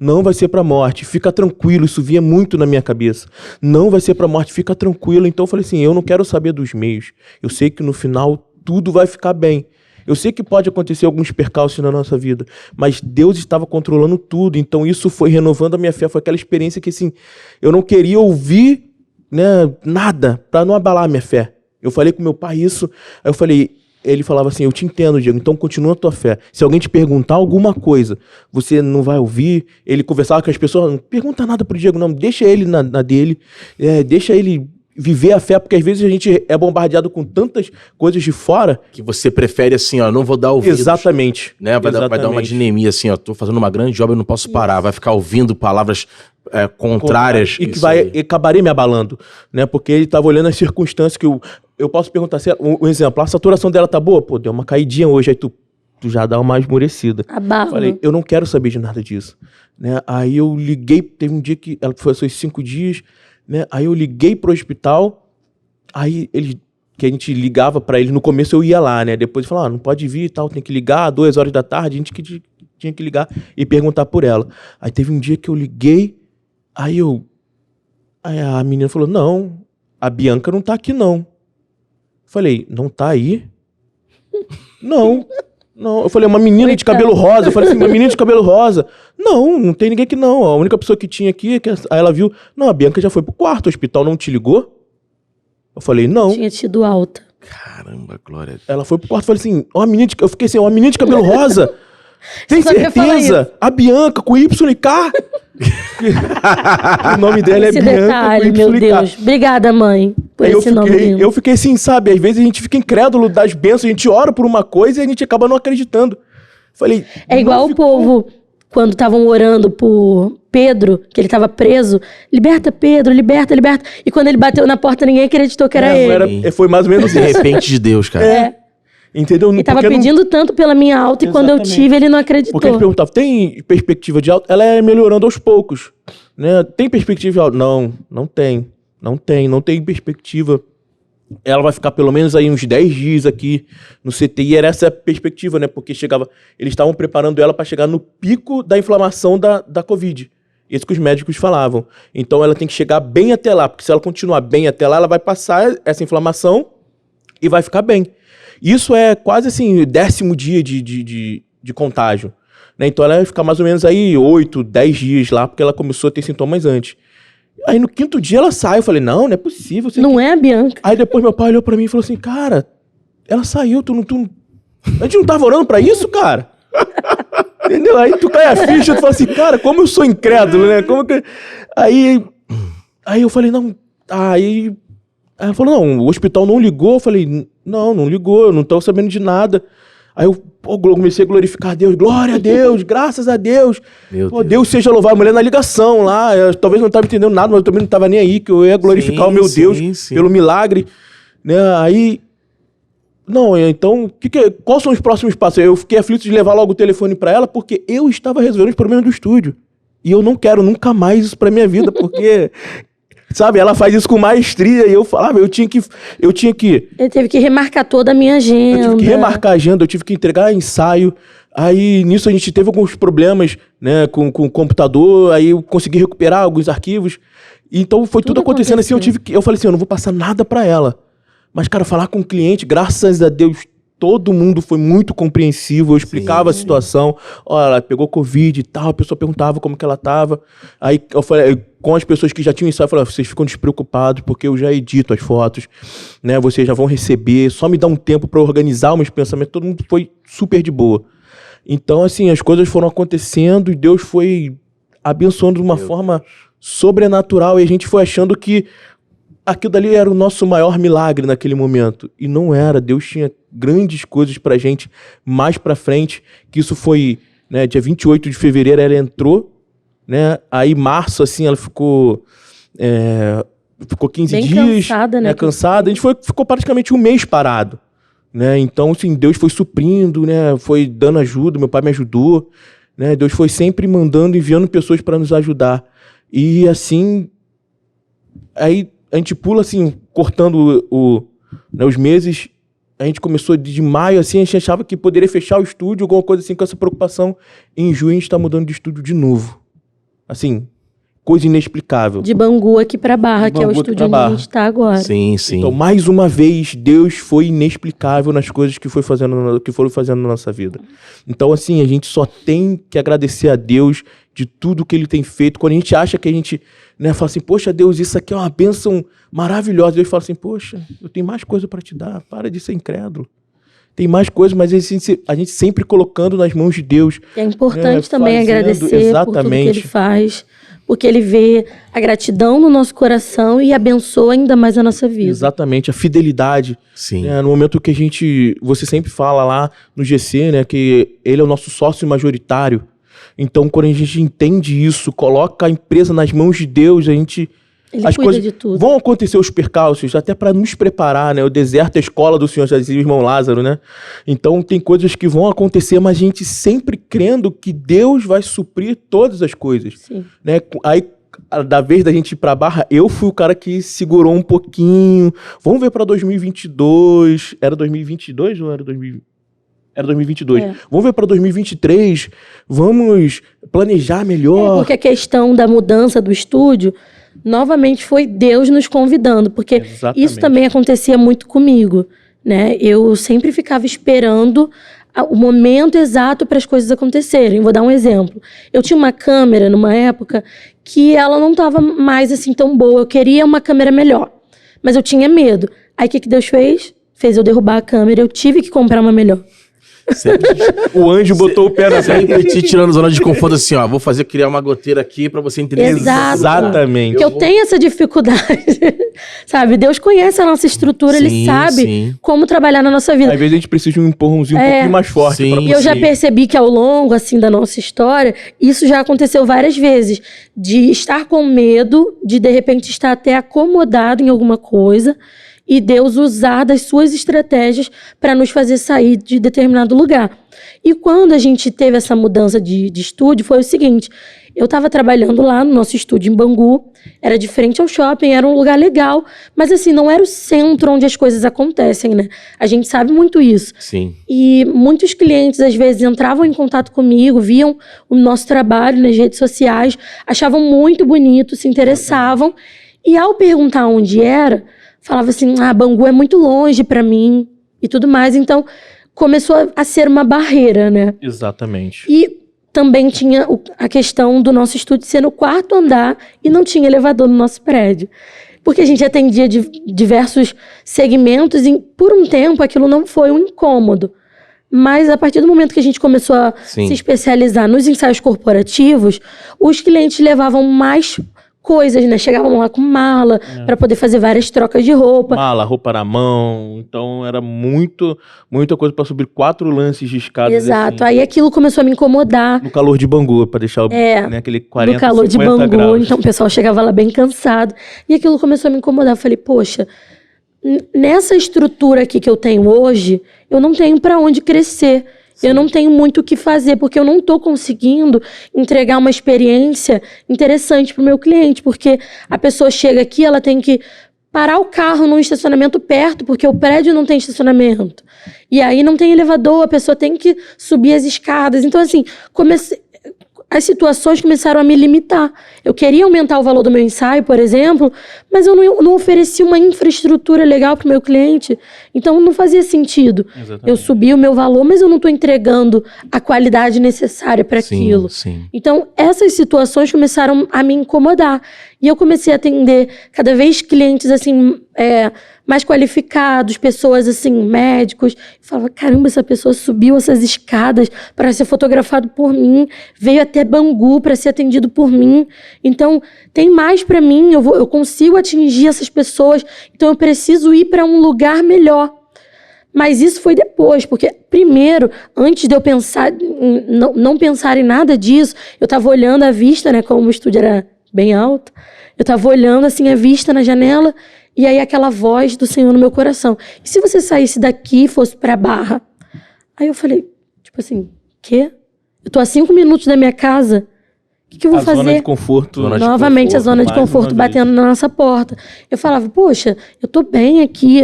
Não vai ser para a morte, fica tranquilo, isso vinha muito na minha cabeça. Não vai ser para a morte, fica tranquilo. Então eu falei assim, eu não quero saber dos meios. Eu sei que no final tudo vai ficar bem. Eu sei que pode acontecer alguns percalços na nossa vida, mas Deus estava controlando tudo. Então isso foi renovando a minha fé, foi aquela experiência que assim, eu não queria ouvir, né, nada para não abalar a minha fé. Eu falei com meu pai isso, aí eu falei... Ele falava assim, eu te entendo, Diego, então continua a tua fé. Se alguém te perguntar alguma coisa, você não vai ouvir. Ele conversava com as pessoas, não pergunta nada pro Diego, não, deixa ele na dele, deixa ele viver a fé, porque às vezes a gente é bombardeado com tantas coisas de fora. Que você prefere assim, ó, não vou dar ouvidos. Exatamente. Né? Vai dar uma dinemia assim, ó, tô fazendo uma grande obra, eu não posso parar. Vai ficar ouvindo palavras contrárias. E que acabaria me abalando, né? Porque ele estava olhando as circunstâncias que eu posso perguntar, um exemplo, a saturação dela tá boa? Pô, deu uma caidinha hoje, aí tu já dá uma esmorecida. Abafa. Falei, eu não quero saber de nada disso, né? Aí eu liguei, teve um dia que ela foi 5 dias, né? Aí eu liguei pro hospital, aí que a gente ligava pra ele, no começo eu ia lá, né? Depois ele falou, não pode vir e tal, tem que ligar, 2 horas da tarde, a gente tinha que ligar e perguntar por ela. Aí teve um dia que eu liguei, aí a menina falou, não, a Bianca não tá aqui não. Falei, não tá aí? Não. Eu falei, uma menina de cabelo rosa. Eu falei assim, uma menina de cabelo rosa. Não tem ninguém aqui não. A única pessoa que tinha aqui, aí ela viu, não, a Bianca já foi pro quarto, o hospital não te ligou? Eu falei, não. Tinha tido alta. Caramba, Glória. Ela foi pro quarto, eu falei assim, eu fiquei assim, uma menina de cabelo rosa? Tem certeza? A Bianca com Y e K? O nome dela esse é Bianca detalhe, com Y meu e K. Deus. Obrigada, mãe, por Aí esse nome lindo. eu fiquei assim, sabe? Às vezes a gente fica incrédulo das bênçãos, a gente ora por uma coisa e a gente acaba não acreditando. Falei... É igual o povo, quando estavam orando por Pedro, que ele estava preso. Liberta, Pedro, liberta. E quando ele bateu na porta, ninguém acreditou que era ele. Foi mais ou menos De repente de Deus, cara. Entendeu? Ele estava pedindo tanto pela minha alta e quando eu tive, ele não acreditou. Porque ele perguntava, tem perspectiva de alta? Ela é melhorando aos poucos, né? Tem perspectiva de alta? Não tem perspectiva. Ela vai ficar pelo menos aí uns 10 dias aqui no CTI. E era essa a perspectiva, né? Porque eles estavam preparando ela para chegar no pico da inflamação da Covid. Isso que os médicos falavam. Então ela tem que chegar bem até lá, porque se ela continuar bem até lá, ela vai passar essa inflamação e vai ficar bem. Isso é quase assim, o 10º dia de contágio. Né? Então ela vai ficar mais ou menos aí 8, 10 dias lá, porque ela começou a ter sintomas antes. Aí no 5º dia ela sai, eu falei, não é possível. Não é a Bianca. Aí depois meu pai olhou pra mim e falou assim, cara, ela saiu, a gente não tava orando pra isso, cara? Entendeu? Aí tu cai a ficha, tu fala assim, cara, como eu sou incrédulo, né? Como que... Aí eu falei, não... Aí ela falou, não, o hospital não ligou. Eu falei, não ligou, eu não tô sabendo de nada. Aí eu comecei a glorificar a Deus. Glória a Deus, graças a Deus. Deus seja louvado. A mulher na ligação lá, eu talvez não estava entendendo nada, mas eu também não estava nem aí, que eu ia glorificar o meu Deus pelo milagre. Né? Aí... Não, então, quais são os próximos passos? Eu fiquei aflito de levar logo o telefone pra ela, porque eu estava resolvendo os problemas do estúdio. E eu não quero nunca mais isso pra minha vida, porque, sabe, ela faz isso com maestria, e eu falava, eu tinha que... Ele teve que remarcar toda a minha agenda. Eu tive que remarcar a agenda, eu tive que entregar ensaio. Aí, nisso, a gente teve alguns problemas, né, com o computador, aí eu consegui recuperar alguns arquivos. Então, foi tudo acontecendo assim, eu falei assim, eu não vou passar nada pra ela. Mas, cara, falar com o cliente, graças a Deus, todo mundo foi muito compreensivo. Eu explicava a situação. Olha, ela pegou Covid e tal, a pessoa perguntava como que ela tava. Aí eu falei, com as pessoas que já tinham ensaio, eu falei, vocês ficam despreocupados, porque eu já edito as fotos, né? Vocês já vão receber, só me dá um tempo para organizar os meus pensamentos. Todo mundo foi super de boa. Então, assim, as coisas foram acontecendo e Deus foi abençoando de uma forma sobrenatural. E a gente foi achando que aquilo dali era o nosso maior milagre naquele momento. E não era. Deus tinha grandes coisas pra gente mais pra frente. Que isso foi, né, dia 28 de fevereiro ela entrou, né? Aí março, assim, ela ficou 15 bem dias. Cansada, né? Cansada. A gente ficou praticamente um mês parado. Né? Então, assim, Deus foi suprindo, né? Foi dando ajuda, meu pai me ajudou. Né? Deus foi sempre mandando, enviando pessoas para nos ajudar. E assim, aí a gente pula assim, cortando os meses. A gente começou de maio, assim, a gente achava que poderia fechar o estúdio, alguma coisa assim, com essa preocupação. Em junho a gente está mudando de estúdio de novo. Assim, coisa inexplicável. De Bangu aqui pra Barra, que é o estúdio onde a gente tá agora. Sim, sim. Então, mais uma vez, Deus foi inexplicável nas coisas que foram fazendo na nossa vida. Então, assim, a gente só tem que agradecer a Deus de tudo que Ele tem feito. Quando a gente acha que a gente, né, fala assim, poxa, Deus, isso aqui é uma bênção maravilhosa. Deus fala assim, poxa, eu tenho mais coisa para te dar, para de ser incrédulo. Tem mais coisas, mas a gente sempre colocando nas mãos de Deus. É importante também agradecer por tudo que Ele faz, porque Ele vê a gratidão no nosso coração e abençoa ainda mais a nossa vida. Exatamente, a fidelidade. Sim. Né, no momento que você sempre fala lá no GC, né, que ele é o nosso sócio majoritário. Então, quando a gente entende isso, coloca a empresa nas mãos de Deus, Ele as cuida coisas de tudo. vão acontecer os percalços, até para nos preparar, né? O deserto é a escola do Senhor, já dizia o irmão Lázaro, né? Então tem coisas que vão acontecer, mas a gente sempre crendo que Deus vai suprir todas as coisas. Sim. Né? Aí, da vez da gente ir pra Barra, eu fui o cara que segurou um pouquinho. Vamos ver para 2022. Era 2022 ou era 2020? Era 2022. Vamos ver para 2023. Vamos planejar melhor. Porque a questão da mudança do estúdio, novamente, foi Deus nos convidando. Porque Exatamente. isso também acontecia muito comigo. Né? Eu sempre ficava esperando o momento exato para as coisas acontecerem. Vou dar um exemplo. Eu tinha uma câmera numa época que ela não estava mais assim tão boa. Eu queria uma câmera melhor, mas eu tinha medo. Aí o que Deus fez? Fez eu derrubar a câmera. Eu tive que comprar uma melhor. O anjo botou o pé na frente. Sempre te tirando zona de conforto assim, ó. Vou criar uma goteira aqui pra você entender. Exatamente. Porque eu tenho essa dificuldade. Sabe? Deus conhece a nossa estrutura, Ele sabe como trabalhar na nossa vida. Às vezes a gente precisa de um empurrãozinho um pouquinho mais forte. E eu já percebi que ao longo, assim, da nossa história, isso já aconteceu várias vezes. De estar com medo, de repente estar até acomodado em alguma coisa, e Deus usar das suas estratégias para nos fazer sair de determinado lugar. E quando a gente teve essa mudança de estúdio, foi o seguinte, Eu estava trabalhando lá no nosso estúdio em Bangu, era de frente ao shopping, era um lugar legal, mas assim, não era o centro onde as coisas acontecem, né? A gente sabe muito isso. Sim. E muitos clientes, às vezes, entravam em contato comigo, viam o nosso trabalho nas redes sociais, achavam muito bonito, se interessavam. E ao perguntar onde era, falava assim, Bangu é muito longe para mim e tudo mais. Então, começou a ser uma barreira, né? Exatamente. E também tinha a questão do nosso estúdio ser no 4º andar e não tinha elevador no nosso prédio. Porque a gente atendia diversos segmentos e por um tempo aquilo não foi um incômodo. Mas a partir do momento que a gente começou a se especializar nos ensaios corporativos, os clientes levavam mais coisas, né? Chegavam lá com mala para poder fazer várias trocas de roupa. Mala, roupa na mão. Então era muita coisa para subir 4 lances de escada. Exato. Assim. Aí aquilo começou a me incomodar. No calor de Bangu, para deixar né, aquele 40, no calor de 50 Bangu, graus. Então o pessoal chegava lá bem cansado. E aquilo começou a me incomodar. Eu falei, poxa, nessa estrutura aqui que eu tenho hoje, eu não tenho para onde crescer. Sim. Eu não tenho muito o que fazer, porque eu não estou conseguindo entregar uma experiência interessante para o meu cliente, porque a pessoa chega aqui, ela tem que parar o carro num estacionamento perto, porque o prédio não tem estacionamento. E aí não tem elevador, a pessoa tem que subir as escadas. Então, assim, as situações começaram a me limitar. Eu queria aumentar o valor do meu ensaio, por exemplo, mas eu não oferecia uma infraestrutura legal para o meu cliente. Então, não fazia sentido. Exatamente. Eu subi o meu valor, mas eu não estou entregando a qualidade necessária para aquilo. Sim. Então, essas situações começaram a me incomodar. E eu comecei a atender cada vez clientes, assim, mais qualificados, pessoas, assim, médicos. Eu falava, caramba, essa pessoa subiu essas escadas para ser fotografado por mim, veio até Bangu para ser atendido por mim. Então, tem mais para mim, eu consigo atingir essas pessoas, então eu preciso ir para um lugar melhor. Mas isso foi depois, porque primeiro, antes de eu pensar, não pensar em nada disso, eu estava olhando a vista, né, como o estúdio era bem alto, eu estava olhando assim a vista na janela e aí aquela voz do Senhor no meu coração. E se você saísse daqui e fosse pra Barra? Aí eu falei, tipo assim, quê? Eu tô a 5 minutos da minha casa, o que eu vou fazer? Zona de conforto. Novamente a zona de conforto batendo na nossa porta. Eu falava, poxa, eu tô bem aqui,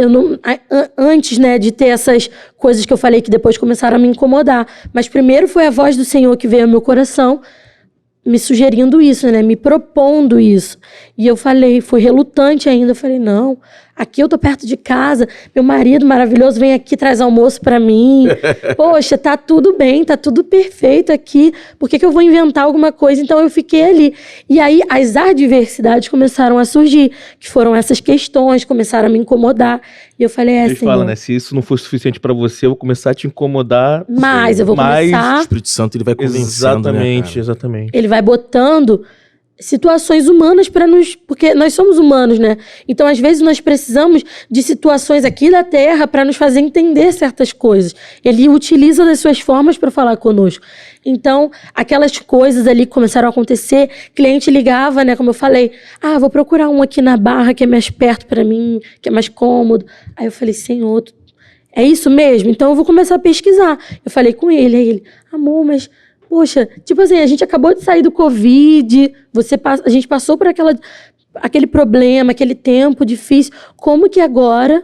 antes, né, de ter essas coisas que eu falei que depois começaram a me incomodar. Mas primeiro foi a voz do Senhor que veio ao meu coração, me sugerindo isso, né? Me propondo isso. E eu falei, fui relutante ainda. Eu falei, não, aqui eu tô perto de casa, meu marido maravilhoso vem aqui, traz almoço pra mim. Poxa, tá tudo bem, tá tudo perfeito aqui. Por que eu vou inventar alguma coisa? Então eu fiquei ali. E aí as adversidades começaram a surgir, que foram essas questões, começaram a me incomodar. E eu falei, Deus fala, né? Se isso não for suficiente pra você, eu vou começar a te incomodar. Mas eu vou começar... O Espírito Santo, ele vai convencendo, Exatamente. Ele vai botando situações humanas para nos... Porque nós somos humanos, né? Então, às vezes, nós precisamos de situações aqui da Terra para nos fazer entender certas coisas. Ele utiliza das suas formas para falar conosco. Então, aquelas coisas ali começaram a acontecer. Cliente ligava, né? Como eu falei, vou procurar um aqui na Barra que é mais perto para mim, que é mais cômodo. Aí eu falei, Senhor, é isso mesmo? Então, eu vou começar a pesquisar. Eu falei com ele, aí ele, amor, mas... Poxa, tipo assim, a gente acabou de sair do Covid, a gente passou por aquele problema, aquele tempo difícil. Como que agora,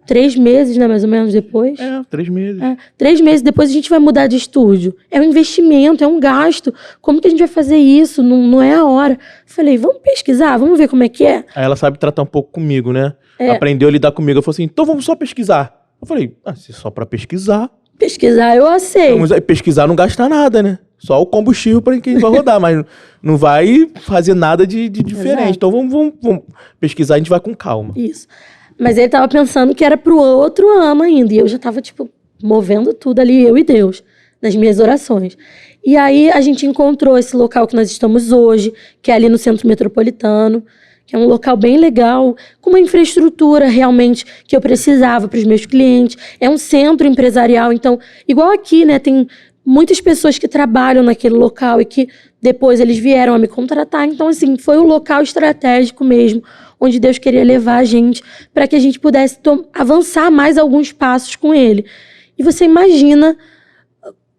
3 meses, né, mais ou menos depois? 3 meses. 3 meses depois a gente vai mudar de estúdio. É um investimento, é um gasto. Como que a gente vai fazer isso? Não é a hora. Falei, vamos pesquisar, vamos ver como é que é. Aí ela sabe tratar um pouco comigo, né? Aprendeu a lidar comigo. Eu falei assim, então vamos só pesquisar. Eu falei, se só pra pesquisar... Pesquisar, eu aceito. Vamos pesquisar, não gasta nada, né? Só o combustível para quem vai rodar, mas não vai fazer nada de diferente. Exato. Então vamos pesquisar, a gente vai com calma. Isso. Mas ele tava pensando que era pro outro ano ainda. E eu já tava, tipo, movendo tudo ali, eu e Deus, nas minhas orações. E aí a gente encontrou esse local que nós estamos hoje, que é ali no Centro Metropolitano, que é um local bem legal, com uma infraestrutura realmente que eu precisava para os meus clientes. É um centro empresarial, então, igual aqui, né, tem muitas pessoas que trabalham naquele local e que depois eles vieram a me contratar. Então, assim, foi um local estratégico mesmo, onde Deus queria levar a gente para que a gente pudesse avançar mais alguns passos com ele. E você imagina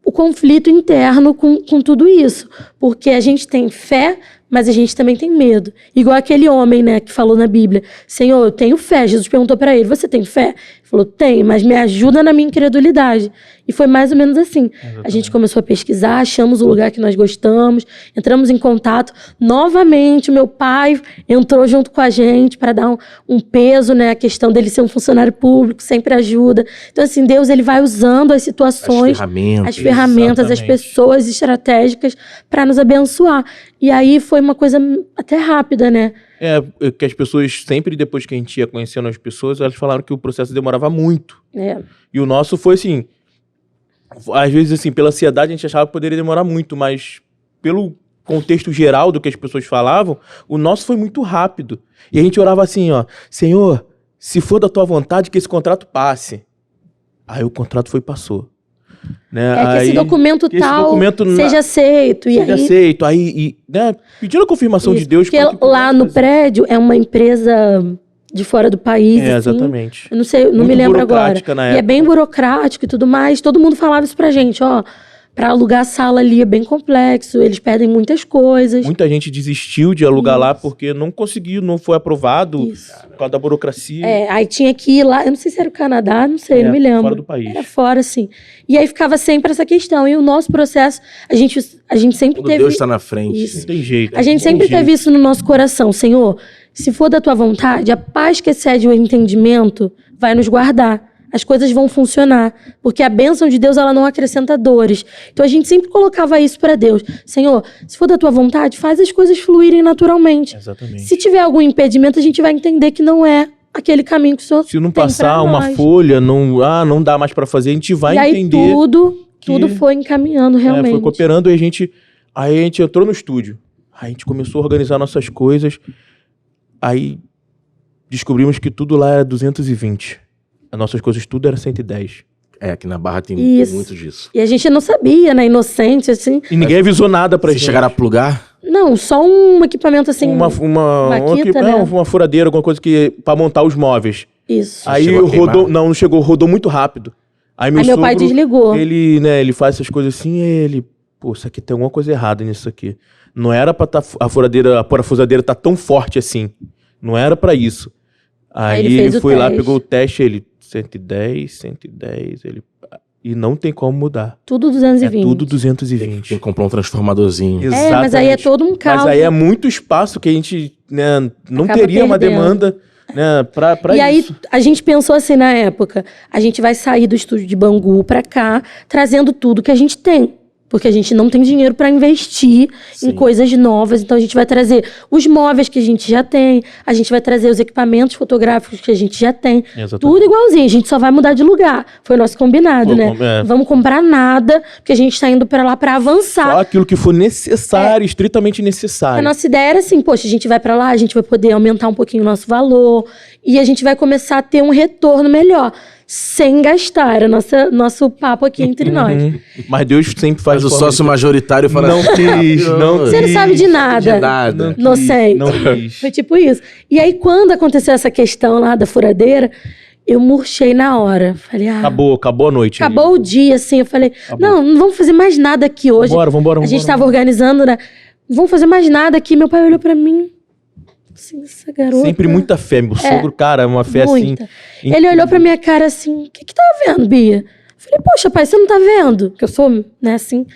o conflito interno com tudo isso. Porque a gente tem fé, mas a gente também tem medo. Igual aquele homem, né, que falou na Bíblia: Senhor, eu tenho fé. Jesus perguntou para ele: você tem fé? Ele falou: tenho, mas me ajuda na minha incredulidade. E foi mais ou menos assim. Exatamente. A gente começou a pesquisar, achamos o lugar que nós gostamos, entramos em contato. Novamente, o meu pai entrou junto com a gente para dar um peso, né? A questão dele ser um funcionário público sempre ajuda. Então, assim, Deus, ele vai usando as situações, as ferramentas, as pessoas estratégicas para nos abençoar. E aí foi uma coisa até rápida, né? Que as pessoas sempre, depois que a gente ia conhecendo as pessoas, elas falaram que o processo demorava muito. E o nosso foi assim, às vezes assim, pela ansiedade a gente achava que poderia demorar muito, mas pelo contexto geral do que as pessoas falavam, o nosso foi muito rápido. E a gente orava assim, ó: Senhor, se for da tua vontade que esse contrato passe. Aí o contrato foi e passou. Né? Que esse documento seja aceito. Seja aceito. Aí, né, pedindo a confirmação de Deus. Porque lá no prédio é uma empresa de fora do país. Assim, exatamente. Eu não sei, não me lembro agora. E é bem burocrático e tudo mais. Todo mundo falava isso pra gente, ó. Pra alugar a sala ali é bem complexo, eles pedem muitas coisas. Muita gente desistiu de alugar lá porque não conseguiu, não foi aprovado por causa da burocracia. Aí tinha que ir lá, eu não sei se era o Canadá, não sei, não me lembro. Fora do país. Era fora, assim. E aí ficava sempre essa questão. E o nosso processo, a gente sempre teve... Deus está na frente. Isso. Não tem jeito. A gente sempre teve isso no nosso coração. Senhor, se for da tua vontade, a paz que excede o entendimento vai nos guardar. As coisas vão funcionar, porque a bênção de Deus, ela não acrescenta dores. Então a gente sempre colocava isso para Deus: Senhor, se for da tua vontade, faz as coisas fluírem naturalmente. Exatamente. Se tiver algum impedimento, a gente vai entender que não é aquele caminho que o Senhor tem. Se não passar uma folha, não dá mais para fazer, a gente vai entender. E aí tudo foi encaminhando realmente. Foi cooperando e a gente entrou no estúdio. Aí a gente começou a organizar nossas coisas. Aí descobrimos que tudo lá era 220. As nossas coisas, tudo era 110. Aqui na Barra tem muito disso. E a gente não sabia, né? Inocente, assim. E ninguém avisou nada pra gente. Vocês chegaram a plugar? Não, só um equipamento assim. Uma furadeira, alguma coisa pra montar os móveis. Isso. Aí rodou. Não chegou, rodou muito rápido. Aí meu pai desligou. Ele faz essas coisas assim, pô, isso aqui tem alguma coisa errada nisso aqui. Não era pra a parafusadeira tá tão forte assim. Não era pra isso. Aí ele foi lá, pegou o teste, 110, e não tem como mudar. Tudo 220. É tudo 220. Tem que comprar um transformadorzinho. Exatamente. Mas aí é todo um caos. Mas aí é muito espaço que a gente, né, não acaba teria uma perdendo. demanda, né, pra isso. E aí a gente pensou assim na época: a gente vai sair do estúdio de Bangu pra cá, trazendo tudo que a gente tem. Porque a gente não tem dinheiro para investir em coisas novas. Então a gente vai trazer os móveis que a gente já tem, a gente vai trazer os equipamentos fotográficos que a gente já tem. Exatamente. Tudo igualzinho, a gente só vai mudar de lugar. Foi o nosso combinado, né? Vamos comprar nada, porque a gente tá indo para lá para avançar. Só aquilo que for necessário, estritamente necessário. A nossa ideia era assim: poxa, a gente vai para lá, a gente vai poder aumentar um pouquinho o nosso valor e a gente vai começar a ter um retorno melhor. Sem gastar, era nosso papo aqui entre nós. Mas Deus sempre faz. Mas o sócio majoritário fala não quis. Você não sabe de nada. Não sei. Não quis. Foi tipo isso. E aí, quando aconteceu essa questão lá da furadeira, eu murchei na hora. Falei, acabou a noite. Acabou o dia, assim. Eu falei, não vamos fazer mais nada aqui hoje. Vambora. A gente tava organizando, né? Não vamos fazer mais nada aqui. Meu pai olhou pra mim. Assim, essa garota... Sempre muita fé. Meu sogro, cara, uma fé muita. assim... Ele olhou pra minha cara assim: o que tá vendo, Bia? Eu falei, poxa, pai, você não tá vendo? Que eu sou, né, assim...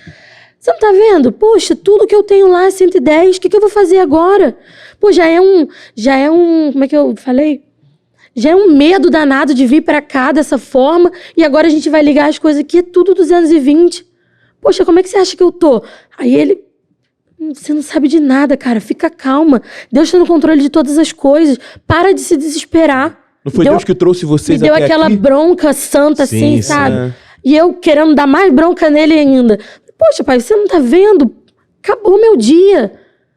Você não tá vendo? Poxa, tudo que eu tenho lá é 110, o que eu vou fazer agora? Pô, já é um... Como é que eu falei? Já é um medo danado de vir pra cá dessa forma, e agora a gente vai ligar as coisas aqui, é tudo 220. Poxa, como é que você acha que eu tô? Aí ele... Você não sabe de nada, cara. Fica calma. Deus está no controle de todas as coisas. Para de se desesperar. Não foi Deus que trouxe vocês até aqui? Me deu aquela bronca santa, assim, sabe? E eu querendo dar mais bronca nele ainda. Poxa, pai, você não tá vendo? Acabou meu dia.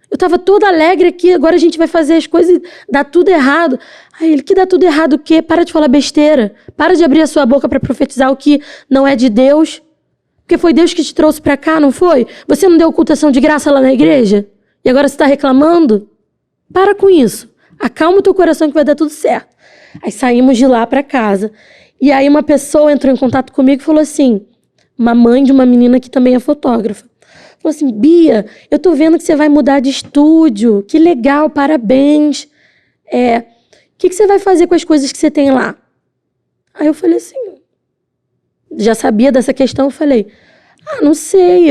Eu tava toda alegre aqui, agora a gente vai fazer as coisas e dá tudo errado. Aí ele, que dá tudo errado o quê? Para de falar besteira. Para de abrir a sua boca para profetizar o que não é de Deus. Porque foi Deus que te trouxe pra cá, não foi? Você não deu ocultação de graça lá na igreja? E agora você tá reclamando? Para com isso. Acalma o teu coração que vai dar tudo certo. Aí saímos de lá pra casa. E aí uma pessoa entrou em contato comigo e falou assim: uma mãe de uma menina que também é fotógrafa. Falou assim, Bia, eu tô vendo que você vai mudar de estúdio. Que legal, parabéns. O que você vai fazer com as coisas que você tem lá? Aí eu falei assim, já sabia dessa questão, eu falei, não sei,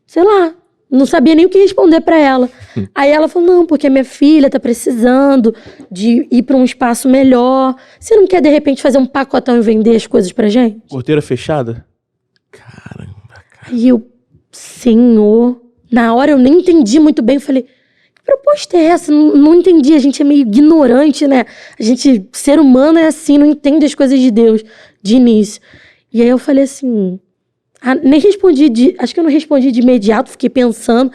sei lá, não sabia nem o que responder pra ela. Aí ela falou, não, porque a minha filha tá precisando de ir pra um espaço melhor. Você não quer, de repente, fazer um pacotão e vender as coisas pra gente? Porteira fechada? Caramba, cara. Aí eu, Senhor, na hora eu nem entendi muito bem, eu falei, que proposta é essa? Não entendi, a gente é meio ignorante, né? A gente, ser humano é assim, não entende as coisas de Deus de início. E aí eu falei assim, nem respondi, acho que eu não respondi de imediato, fiquei pensando.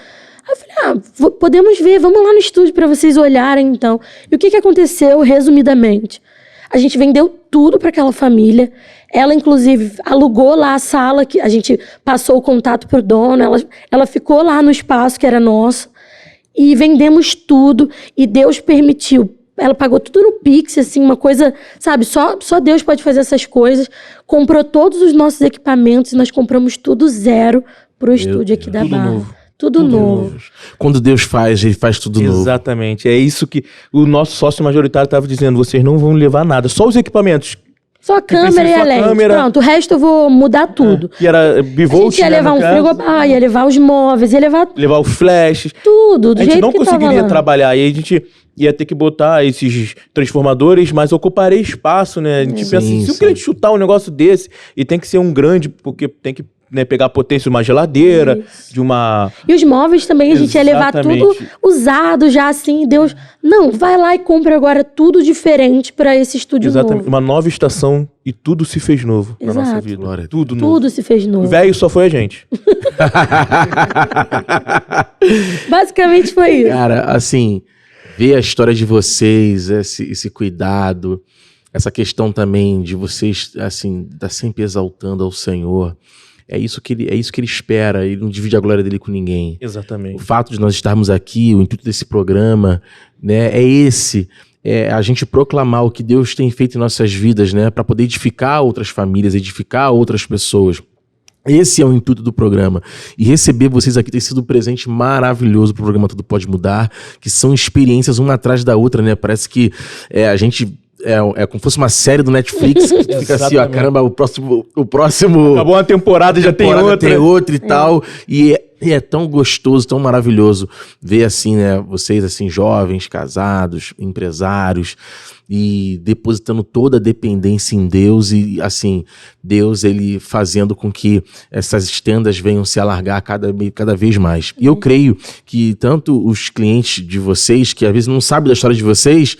Aí eu falei, podemos ver, vamos lá no estúdio pra vocês olharem então. E o que aconteceu, resumidamente? A gente vendeu tudo para aquela família. Ela, inclusive, alugou lá a sala, que a gente passou o contato pro dono. Ela ficou lá no espaço que era nosso. E vendemos tudo. E Deus permitiu. Ela pagou tudo no Pix, assim, uma coisa, sabe? Só Deus pode fazer essas coisas. Comprou todos os nossos equipamentos e nós compramos tudo zero pro estúdio aqui da Barra. Novo. Tudo novo. Quando Deus faz, ele faz tudo novo. Exatamente. É isso que o nosso sócio majoritário estava dizendo. Vocês não vão levar nada. Só os equipamentos. Só a câmera e a lente. Pronto, o resto eu vou mudar tudo. Que era bivolt, a gente ia levar um frigobar, ia levar os móveis, ia levar os flashes. Tudo, do jeito que tava lá. A gente não conseguiria trabalhar. E a gente ia ter que botar esses transformadores, mas ocuparia espaço, né? A gente pensa assim, se o cliente chutar um negócio desse, e tem que ser um grande, porque tem que pegar a potência de uma geladeira, de uma... E os móveis também, a gente ia levar tudo usado já, assim, Deus... Não, vai lá e compra agora tudo diferente para esse estúdio novo. Uma nova estação e tudo se fez novo na nossa vida. Glória. Tudo novo. Tudo se fez novo. O velho só foi a gente. Basicamente foi isso. Cara, assim, ver a história de vocês, esse cuidado, essa questão também de vocês, assim, tá sempre exaltando ao Senhor... É isso que ele espera, ele não divide a glória dele com ninguém. Exatamente. O fato de nós estarmos aqui, o intuito desse programa, né, é a gente proclamar o que Deus tem feito em nossas vidas, né, para poder edificar outras famílias, edificar outras pessoas. Esse é o intuito do programa. E receber vocês aqui tem sido um presente maravilhoso pro programa Tudo Pode Mudar, que são experiências uma atrás da outra, né? Parece que a gente... É como se fosse uma série do Netflix que fica assim, ó, caramba, o próximo... Acabou uma temporada, já tem outra. Tem outra e tal. E é tão gostoso, tão maravilhoso ver assim, né, vocês assim, jovens, casados, empresários, e depositando toda a dependência em Deus e assim, Deus ele fazendo com que essas tendas venham se alargar cada vez mais. E eu creio que tanto os clientes de vocês, que às vezes não sabem da história de vocês,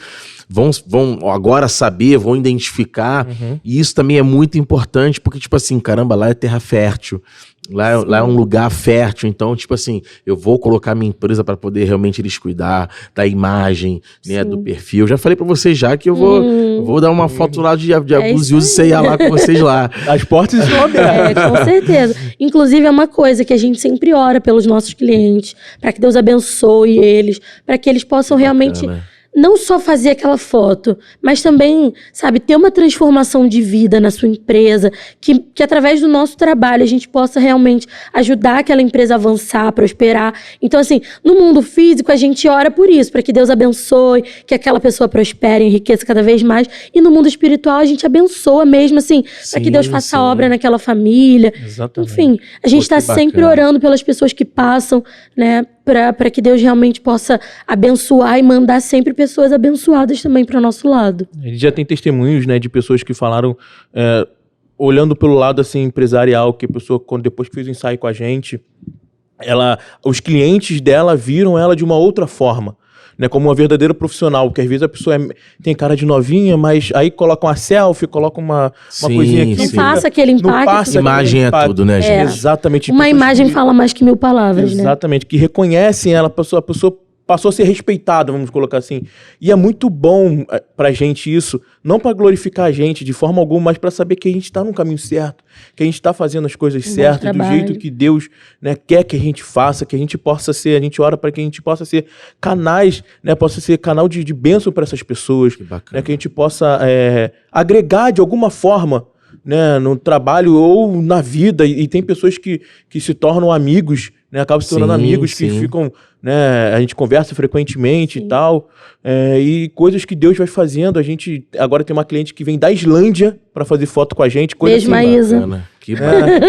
vão agora saber, vão identificar, e isso também é muito importante, porque, tipo assim, caramba, lá é terra fértil, lá é um lugar fértil, então, tipo assim, eu vou colocar minha empresa para poder realmente eles cuidar da imagem, né, do perfil. Eu já falei para vocês já que eu vou dar uma foto lá de abuso de uso e você ir lá com vocês lá. As portas estão abertas. Com certeza. Inclusive, é uma coisa que a gente sempre ora pelos nossos clientes, para que Deus abençoe eles, para que eles possam realmente... Não só fazer aquela foto, mas também, sabe, ter uma transformação de vida na sua empresa, que através do nosso trabalho a gente possa realmente ajudar aquela empresa a avançar, a prosperar. Então, assim, no mundo físico a gente ora por isso, para que Deus abençoe, que aquela pessoa prospere, enriqueça cada vez mais. E no mundo espiritual a gente abençoa mesmo, assim, para que Deus faça obra naquela família. Exatamente. Enfim, a gente está sempre orando pelas pessoas que passam, né, para que Deus realmente possa abençoar e mandar sempre pessoas abençoadas também para o nosso lado. A gente já tem testemunhos, né, de pessoas que falaram, olhando pelo lado assim, empresarial, que a pessoa, depois que fez o ensaio com a gente, os clientes dela viram ela de uma outra forma, né, como uma verdadeira profissional, porque às vezes a pessoa tem cara de novinha, mas aí coloca uma selfie, coloca uma coisinha aqui. Não passa aquele impacto. Imagem é tudo, né, gente? Exatamente. Uma imagem fala mais que 1000 palavras, né? Exatamente, que reconhecem ela, a pessoa passou a ser respeitada, vamos colocar assim. E é muito bom pra gente isso, não pra glorificar a gente de forma alguma, mas pra saber que a gente tá no caminho certo, que a gente tá fazendo as coisas certas, do jeito que Deus, né, quer que a gente faça, que a gente possa ser, a gente ora para que a gente possa ser canais, né, possa ser canal de bênção para essas pessoas, que bacana, né, que a gente possa agregar de alguma forma, né, no trabalho ou na vida, e tem pessoas que se tornam amigos, né, acabam se tornando amigos, que ficam, né, a gente conversa frequentemente e tal, e coisas que Deus vai fazendo. A gente agora tem uma cliente que vem da Islândia para fazer foto com a gente. Beijo, Maísa. Que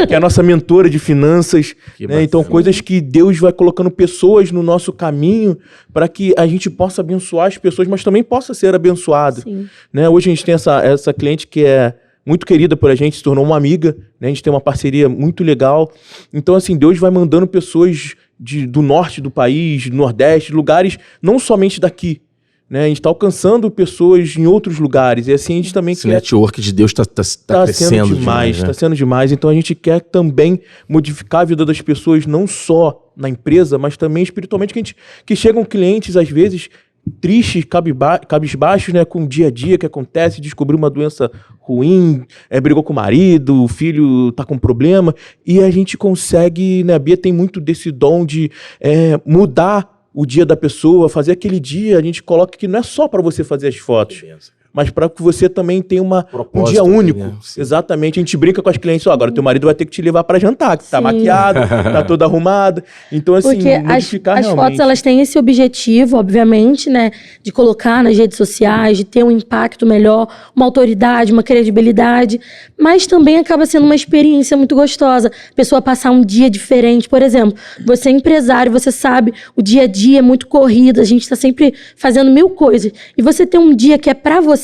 é a nossa mentora de finanças, né? Então, coisas que Deus vai colocando pessoas no nosso caminho para que a gente possa abençoar as pessoas, mas também possa ser abençoado. Né? Hoje a gente tem essa cliente que é muito querida por a gente, se tornou uma amiga, né? A gente tem uma parceria muito legal. Então, assim, Deus vai mandando pessoas do norte do país, do nordeste, lugares não somente daqui, né? A gente está alcançando pessoas em outros lugares. E assim a gente também Esse network de Deus está crescendo demais. Está sendo demais. Então a gente quer também modificar a vida das pessoas, não só na empresa, mas também espiritualmente. Que chegam clientes, às vezes, tristes, cabisbaixos, né, com o dia a dia que acontece, descobriu uma doença ruim, brigou com o marido, o filho está com problema. E a gente consegue, né, a Bia tem muito desse dom de mudar o dia da pessoa, fazer aquele dia, a gente coloca que não é só para você fazer as fotos, mas para que você também tenha um dia único. Né? Exatamente. A gente brinca com as clientes, agora teu marido vai ter que te levar para jantar, que tá maquiado, tá toda arrumada. Então, assim, porque modificar as realmente. fotos, elas têm esse objetivo, obviamente, né, de colocar nas redes sociais, de ter um impacto melhor, uma autoridade, uma credibilidade, mas também acaba sendo uma experiência muito gostosa. A pessoa passar um dia diferente, por exemplo, você é empresário, você sabe, o dia a dia é muito corrido, a gente tá sempre fazendo 1000 coisas, e você tem um dia que é para você,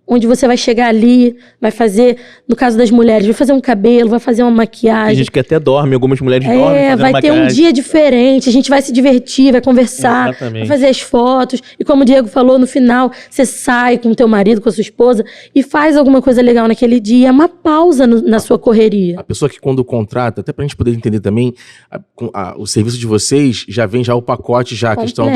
onde você vai chegar ali, vai fazer, no caso das mulheres, vai fazer um cabelo, vai fazer uma maquiagem. Tem gente que até dorme, algumas mulheres dormem fazendo vai maquiagem. ter um dia diferente, a gente vai se divertir, vai conversar, vai fazer as fotos. E como o Diego falou, no final, você sai com o teu marido, com a sua esposa e faz alguma coisa legal naquele dia. É uma pausa na sua correria. A pessoa que quando contrata, até pra gente poder entender também, o serviço de vocês já vem já o pacote, já a questão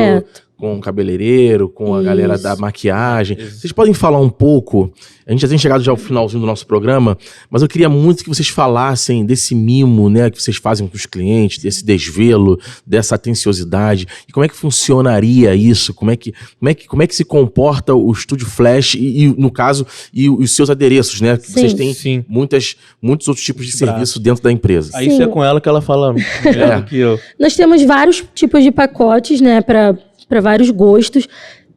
com o cabeleireiro, com a galera da maquiagem. Vocês podem falar um pouco, a gente já tem chegado já ao finalzinho do nosso programa, mas eu queria muito que vocês falassem desse mimo, né, que vocês fazem com os clientes, desse desvelo, dessa atenciosidade, e como é que funcionaria isso, como é que se comporta o Estúdio Flash e no caso, e os seus adereços, né, que vocês têm muitos outros tipos de serviço dentro da empresa. Aí isso é com ela que ela fala melhor do que eu. Nós temos vários tipos de pacotes, né, para vários gostos,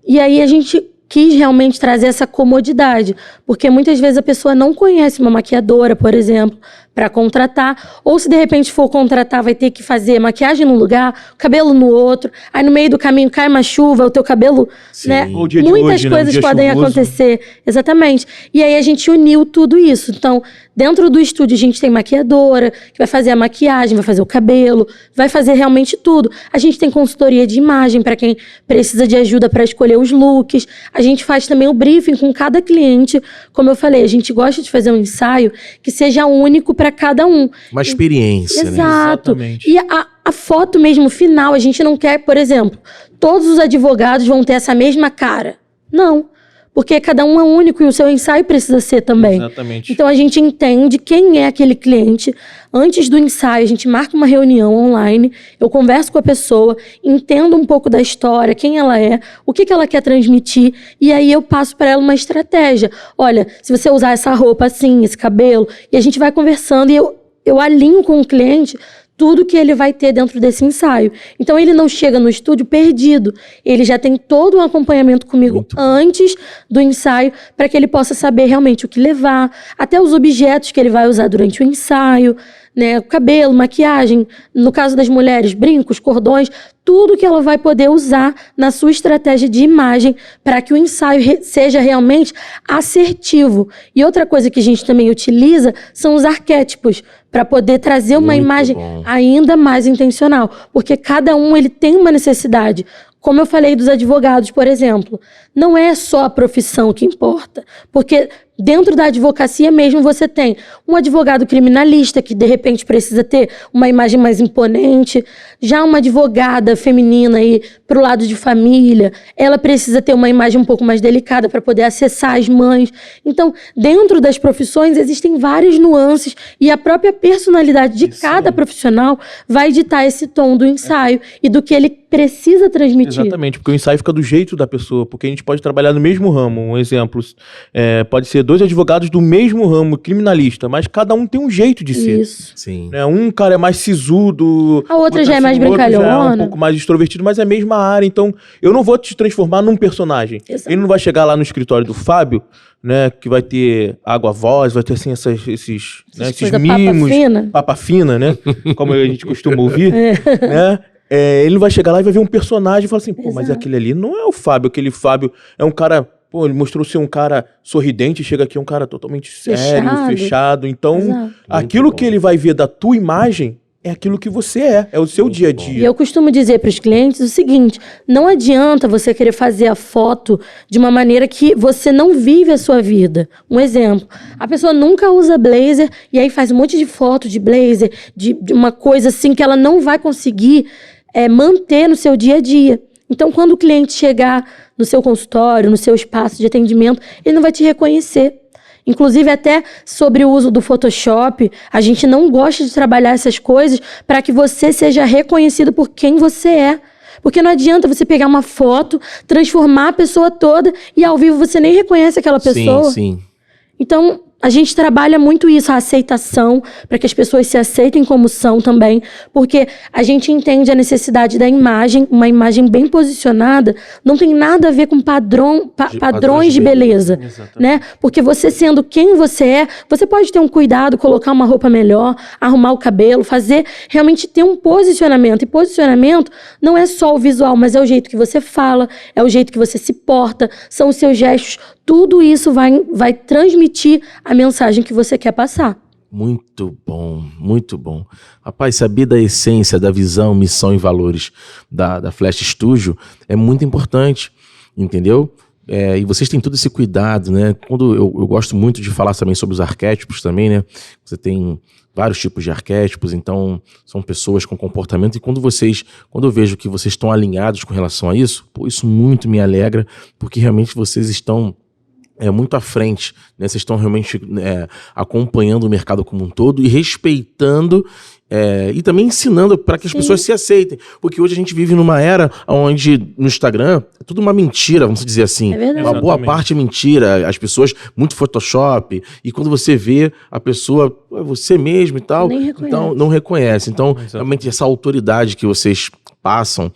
e aí a gente quis realmente trazer essa comodidade, porque muitas vezes a pessoa não conhece uma maquiadora, por exemplo, para contratar, ou se de repente for contratar, vai ter que fazer maquiagem num lugar, cabelo no outro, aí no meio do caminho cai uma chuva, o teu cabelo, né? Ou dia de Muitas hoje, coisas né? podem acontecer. Exatamente. E aí a gente uniu tudo isso. Então, dentro do estúdio a gente tem maquiadora, que vai fazer a maquiagem, vai fazer o cabelo, vai fazer realmente tudo. A gente tem consultoria de imagem para quem precisa de ajuda para escolher os looks. A gente faz também o briefing com cada cliente. Como eu falei, a gente gosta de fazer um ensaio que seja único para cada um. Uma experiência, Exato. né? Exatamente. E a foto mesmo final, a gente não quer, por exemplo, todos os advogados vão ter essa mesma cara. Não. Porque cada um é único e o seu ensaio precisa ser também. Exatamente. Então a gente entende quem é aquele cliente. Antes do ensaio, a gente marca uma reunião online, eu converso com a pessoa, entendo um pouco da história, quem ela é, o que ela quer transmitir, e aí eu passo para ela uma estratégia. Olha, se você usar essa roupa assim, esse cabelo, e a gente vai conversando e eu alinho com o cliente tudo que ele vai ter dentro desse ensaio. Então ele não chega no estúdio perdido, ele já tem todo um acompanhamento comigo antes do ensaio, para que ele possa saber realmente o que levar, até os objetos que ele vai usar durante o ensaio, né, cabelo, maquiagem, no caso das mulheres, brincos, cordões, tudo que ela vai poder usar na sua estratégia de imagem para que o ensaio seja realmente assertivo. E outra coisa que a gente também utiliza são os arquétipos, para poder trazer uma imagem ainda mais intencional, porque cada um ele tem uma necessidade. Como eu falei dos advogados, por exemplo, não é só a profissão que importa, porque dentro da advocacia mesmo você tem um advogado criminalista que de repente precisa ter uma imagem mais imponente, já uma advogada feminina aí pro lado de família, ela precisa ter uma imagem um pouco mais delicada para poder acessar as mães. Então, dentro das profissões existem várias nuances e a própria personalidade de cada profissional vai ditar esse tom do ensaio e do que ele precisa transmitir. Exatamente, porque o ensaio fica do jeito da pessoa, porque a gente pode trabalhar no mesmo ramo. Um exemplo, pode ser dois advogados do mesmo ramo, criminalista, mas cada um tem um jeito de ser. Isso. Sim. Né? Um cara é mais sisudo, A outra já é mais o outro já é um brincalhona. pouco mais extrovertido, mas é a mesma área. Então, eu não vou te transformar num personagem. Exato. Ele não vai chegar lá no escritório do Fábio, né, que vai ter água-voz, vai ter assim esses coisa mimos, papa fina, né? Como a gente costuma ouvir, né? Ele não vai chegar lá e vai ver um personagem e falar assim, pô, mas Exato. aquele ali não é o Fábio, aquele Fábio é um cara, pô, ele mostrou ser um cara sorridente, chega aqui é um cara totalmente sério, fechado. Então, Exato. aquilo que ele vai ver da tua imagem é aquilo que você é o seu dia a E dia. eu costumo dizer para os clientes o seguinte: não adianta você querer fazer a foto de uma maneira que você não vive a sua vida. Um exemplo, a pessoa nunca usa blazer e aí faz um monte de foto de blazer, de uma coisa assim que ela não vai conseguir manter no seu dia a dia. Então, quando o cliente chegar no seu consultório, no seu espaço de atendimento, ele não vai te reconhecer. Inclusive, até sobre o uso do Photoshop, a gente não gosta de trabalhar essas coisas para que você seja reconhecido por quem você é. Porque não adianta você pegar uma foto, transformar a pessoa toda e ao vivo você nem reconhece aquela pessoa. Sim, sim. Então, a gente trabalha muito isso, a aceitação, para que as pessoas se aceitem como são também, porque a gente entende a necessidade da imagem, uma imagem bem posicionada, não tem nada a ver com padrões de beleza, né? Porque você sendo quem você é, você pode ter um cuidado, colocar uma roupa melhor, arrumar o cabelo, fazer, realmente ter um posicionamento. E posicionamento não é só o visual, mas é o jeito que você fala, é o jeito que você se porta, são os seus gestos. Tudo isso vai transmitir a mensagem que você quer passar. Muito bom, muito bom. Rapaz, saber da essência, da visão, missão e valores da Flash Studio é muito importante, entendeu? E vocês têm todo esse cuidado, né? Quando eu gosto muito de falar também sobre os arquétipos também, né? Você tem vários tipos de arquétipos, então são pessoas com comportamento, e quando eu vejo que vocês estão alinhados com relação a isso, pô, isso muito me alegra, porque realmente vocês estão muito à frente, né? Vocês estão realmente acompanhando o mercado como um todo e respeitando e também ensinando para que as pessoas se aceitem. Porque hoje a gente vive numa era onde no Instagram é tudo uma mentira, vamos dizer assim. É verdade. Uma boa parte é mentira, as pessoas, muito Photoshop, e quando você vê a pessoa, é você mesmo e tal, Nem reconhece. então não reconhece. Então, realmente, essa autoridade que vocês passam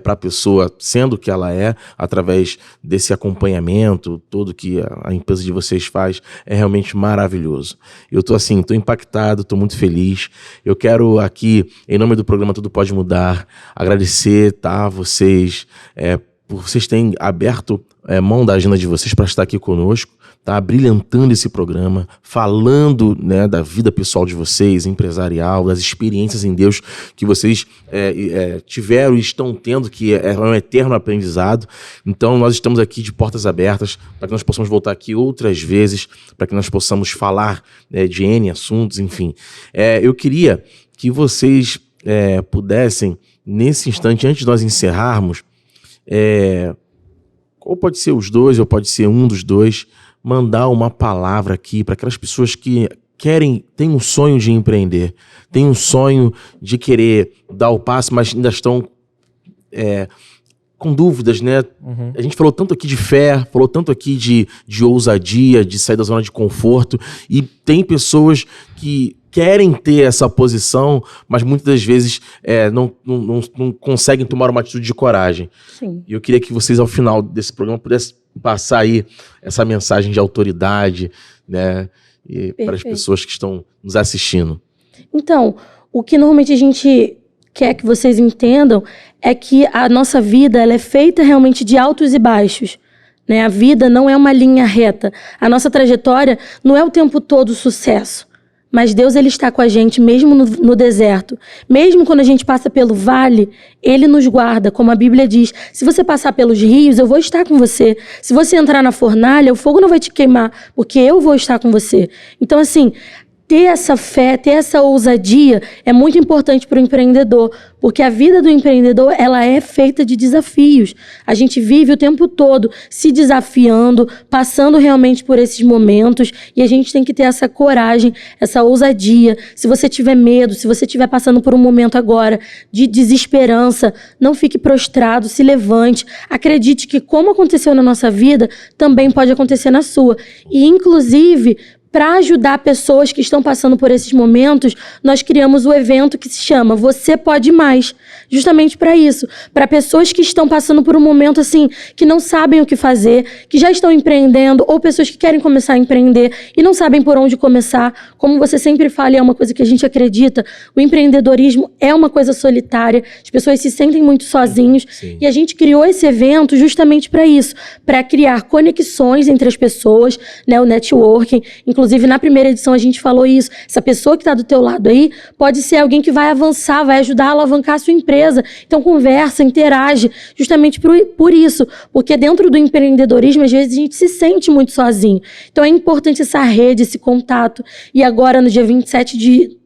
para a pessoa, sendo que ela é, através desse acompanhamento todo que a empresa de vocês faz, é realmente maravilhoso. Eu tô impactado, tô muito feliz. Eu quero aqui, em nome do programa Tudo Pode Mudar, agradecer, tá, vocês, por vocês terem aberto mão da agenda de vocês para estar aqui conosco, tá, brilhantando esse programa, falando, né, da vida pessoal de vocês, empresarial, das experiências em Deus que vocês tiveram e estão tendo, que é um eterno aprendizado. Então nós estamos aqui de portas abertas para que nós possamos voltar aqui outras vezes, para que nós possamos falar de N assuntos, enfim. Eu queria que vocês pudessem, nesse instante, antes de nós encerrarmos, ou pode ser os dois, ou pode ser um dos dois, mandar uma palavra aqui para aquelas pessoas que têm um sonho de empreender, têm um sonho de querer dar o passo, mas ainda estão com dúvidas, né? A gente falou tanto aqui de fé, falou tanto aqui de ousadia, de sair da zona de conforto, e tem pessoas que querem ter essa posição, mas muitas das vezes não conseguem tomar uma atitude de coragem. Sim. E eu queria que vocês, ao final desse programa, pudessem passar aí essa mensagem de autoridade, né, para as pessoas que estão nos assistindo. Então, o que normalmente a gente quer que vocês entendam é que a nossa vida ela é feita realmente de altos e baixos. Né? A vida não é uma linha reta. A nossa trajetória não é o tempo todo sucesso. Mas Deus ele está com a gente mesmo no deserto. Mesmo quando a gente passa pelo vale, Ele nos guarda. Como a Bíblia diz, se você passar pelos rios, eu vou estar com você. Se você entrar na fornalha, o fogo não vai te queimar, porque eu vou estar com você. Então, assim, ter essa fé, ter essa ousadia é muito importante para o empreendedor, porque a vida do empreendedor, ela é feita de desafios. A gente vive o tempo todo se desafiando, passando realmente por esses momentos, e a gente tem que ter essa coragem, essa ousadia. Se você tiver medo, se você estiver passando por um momento agora de desesperança, não fique prostrado, se levante. Acredite que como aconteceu na nossa vida, também pode acontecer na sua. E, inclusive, para ajudar pessoas que estão passando por esses momentos, nós criamos o evento que se chama Você Pode Mais. Justamente para isso. Para pessoas que estão passando por um momento assim, que não sabem o que fazer, que já estão empreendendo, ou pessoas que querem começar a empreender e não sabem por onde começar. Como você sempre fala, e é uma coisa que a gente acredita, o empreendedorismo é uma coisa solitária, as pessoas se sentem muito sozinhos. Sim. E a gente criou esse evento justamente para isso, para criar conexões entre as pessoas, né, o networking. Inclusive, na primeira edição a gente falou isso. Essa pessoa que está do teu lado aí pode ser alguém que vai avançar, vai ajudar a alavancar a sua empresa. Então, conversa, interage, justamente por isso. Porque dentro do empreendedorismo, às vezes, a gente se sente muito sozinho. Então, é importante essa rede, esse contato. E agora, no dia 27 de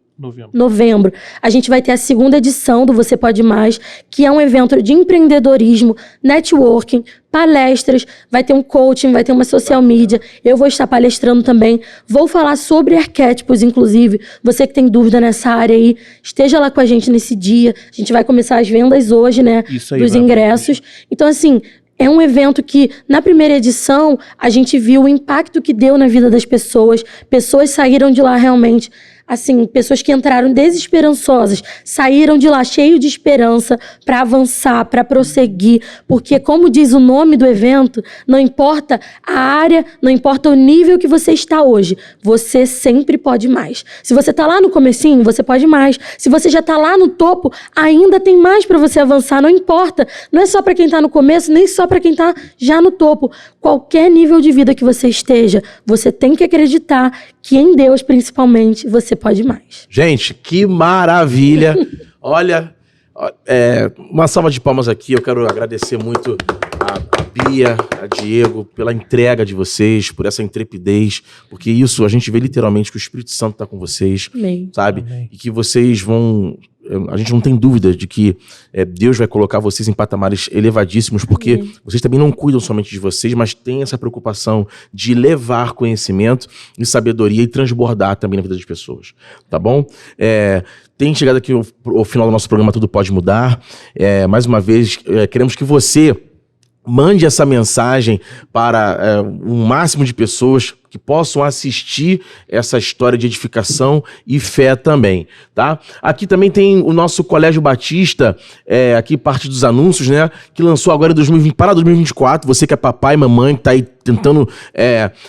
novembro, a gente vai ter a segunda edição do Você Pode Mais, que é um evento de empreendedorismo, networking, palestras, vai ter um coaching, vai ter uma social media, eu vou estar palestrando também, vou falar sobre arquétipos, inclusive, você que tem dúvida nessa área aí, esteja lá com a gente nesse dia, a gente vai começar as vendas hoje, né, dos ingressos. Então, assim, é um evento que, na primeira edição, a gente viu o impacto que deu na vida das pessoas, pessoas saíram de lá realmente, assim, pessoas que entraram desesperançosas, saíram de lá cheio de esperança para avançar, para prosseguir, porque, como diz o nome do evento, não importa a área, não importa o nível que você está hoje, você sempre pode mais. Se você está lá no comecinho, você pode mais. Se você já está lá no topo, ainda tem mais para você avançar, não importa. Não é só para quem está no começo, nem só para quem está já no topo. Qualquer nível de vida que você esteja, você tem que acreditar que em Deus, principalmente, você pode mais. Gente, que maravilha! Olha, uma salva de palmas aqui. Eu quero agradecer muito a Bia, a Diego, pela entrega de vocês, por essa intrepidez, porque isso a gente vê literalmente que o Espírito Santo está com vocês, Amém. Sabe? Amém. E que vocês vão... A gente não tem dúvida de que Deus vai colocar vocês em patamares elevadíssimos, porque vocês também não cuidam somente de vocês, mas têm essa preocupação de levar conhecimento e sabedoria e transbordar também na vida das pessoas, tá bom? Tem chegado aqui ao final do nosso programa Tudo Pode Mudar. Mais uma vez, queremos que você mande essa mensagem para um máximo de pessoas que possam assistir essa história de edificação e fé também, tá? Aqui também tem o nosso Colégio Batista, aqui parte dos anúncios, né? Que lançou agora em 2020, para 2024, você que é papai e mamãe, que tá aí tentando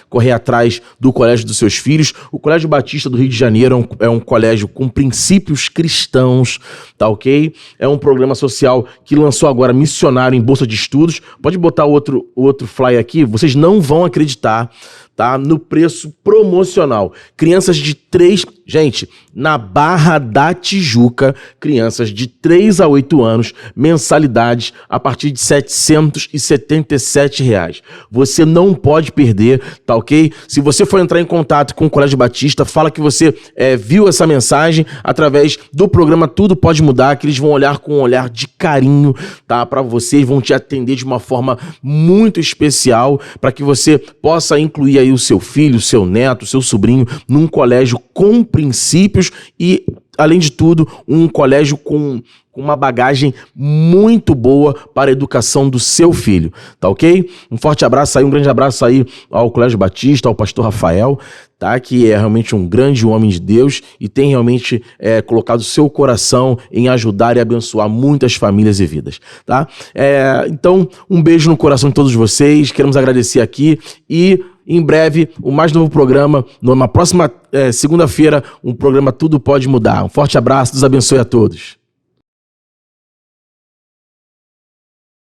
correr atrás do colégio dos seus filhos. O Colégio Batista do Rio de Janeiro é um colégio com princípios cristãos, tá ok? É um programa social que lançou agora missionário em bolsa de estudos. Pode botar o outro flyer aqui, vocês não vão acreditar, tá? No preço promocional. Crianças de 3... Gente, na Barra da Tijuca, crianças de 3 a 8 anos, mensalidades a partir de R$ 777. Você não pode perder, tá ok? Se você for entrar em contato com o Colégio Batista, fala que você viu essa mensagem através do programa Tudo Pode Mudar, que eles vão olhar com um olhar de carinho, tá? Para vocês, vão te atender de uma forma muito especial, para que você possa incluir aí o seu filho, o seu neto, o seu sobrinho num colégio com princípios e, além de tudo, um colégio com uma bagagem muito boa para a educação do seu filho, tá ok? Um forte abraço aí, um grande abraço aí ao Colégio Batista, ao pastor Rafael, tá? Que é realmente um grande homem de Deus e tem realmente colocado seu coração em ajudar e abençoar muitas famílias e vidas, tá? Então, um beijo no coração de todos vocês, queremos agradecer aqui e em breve, o mais novo programa, numa próxima segunda-feira, um programa Tudo Pode Mudar. Um forte abraço, Deus abençoe a todos.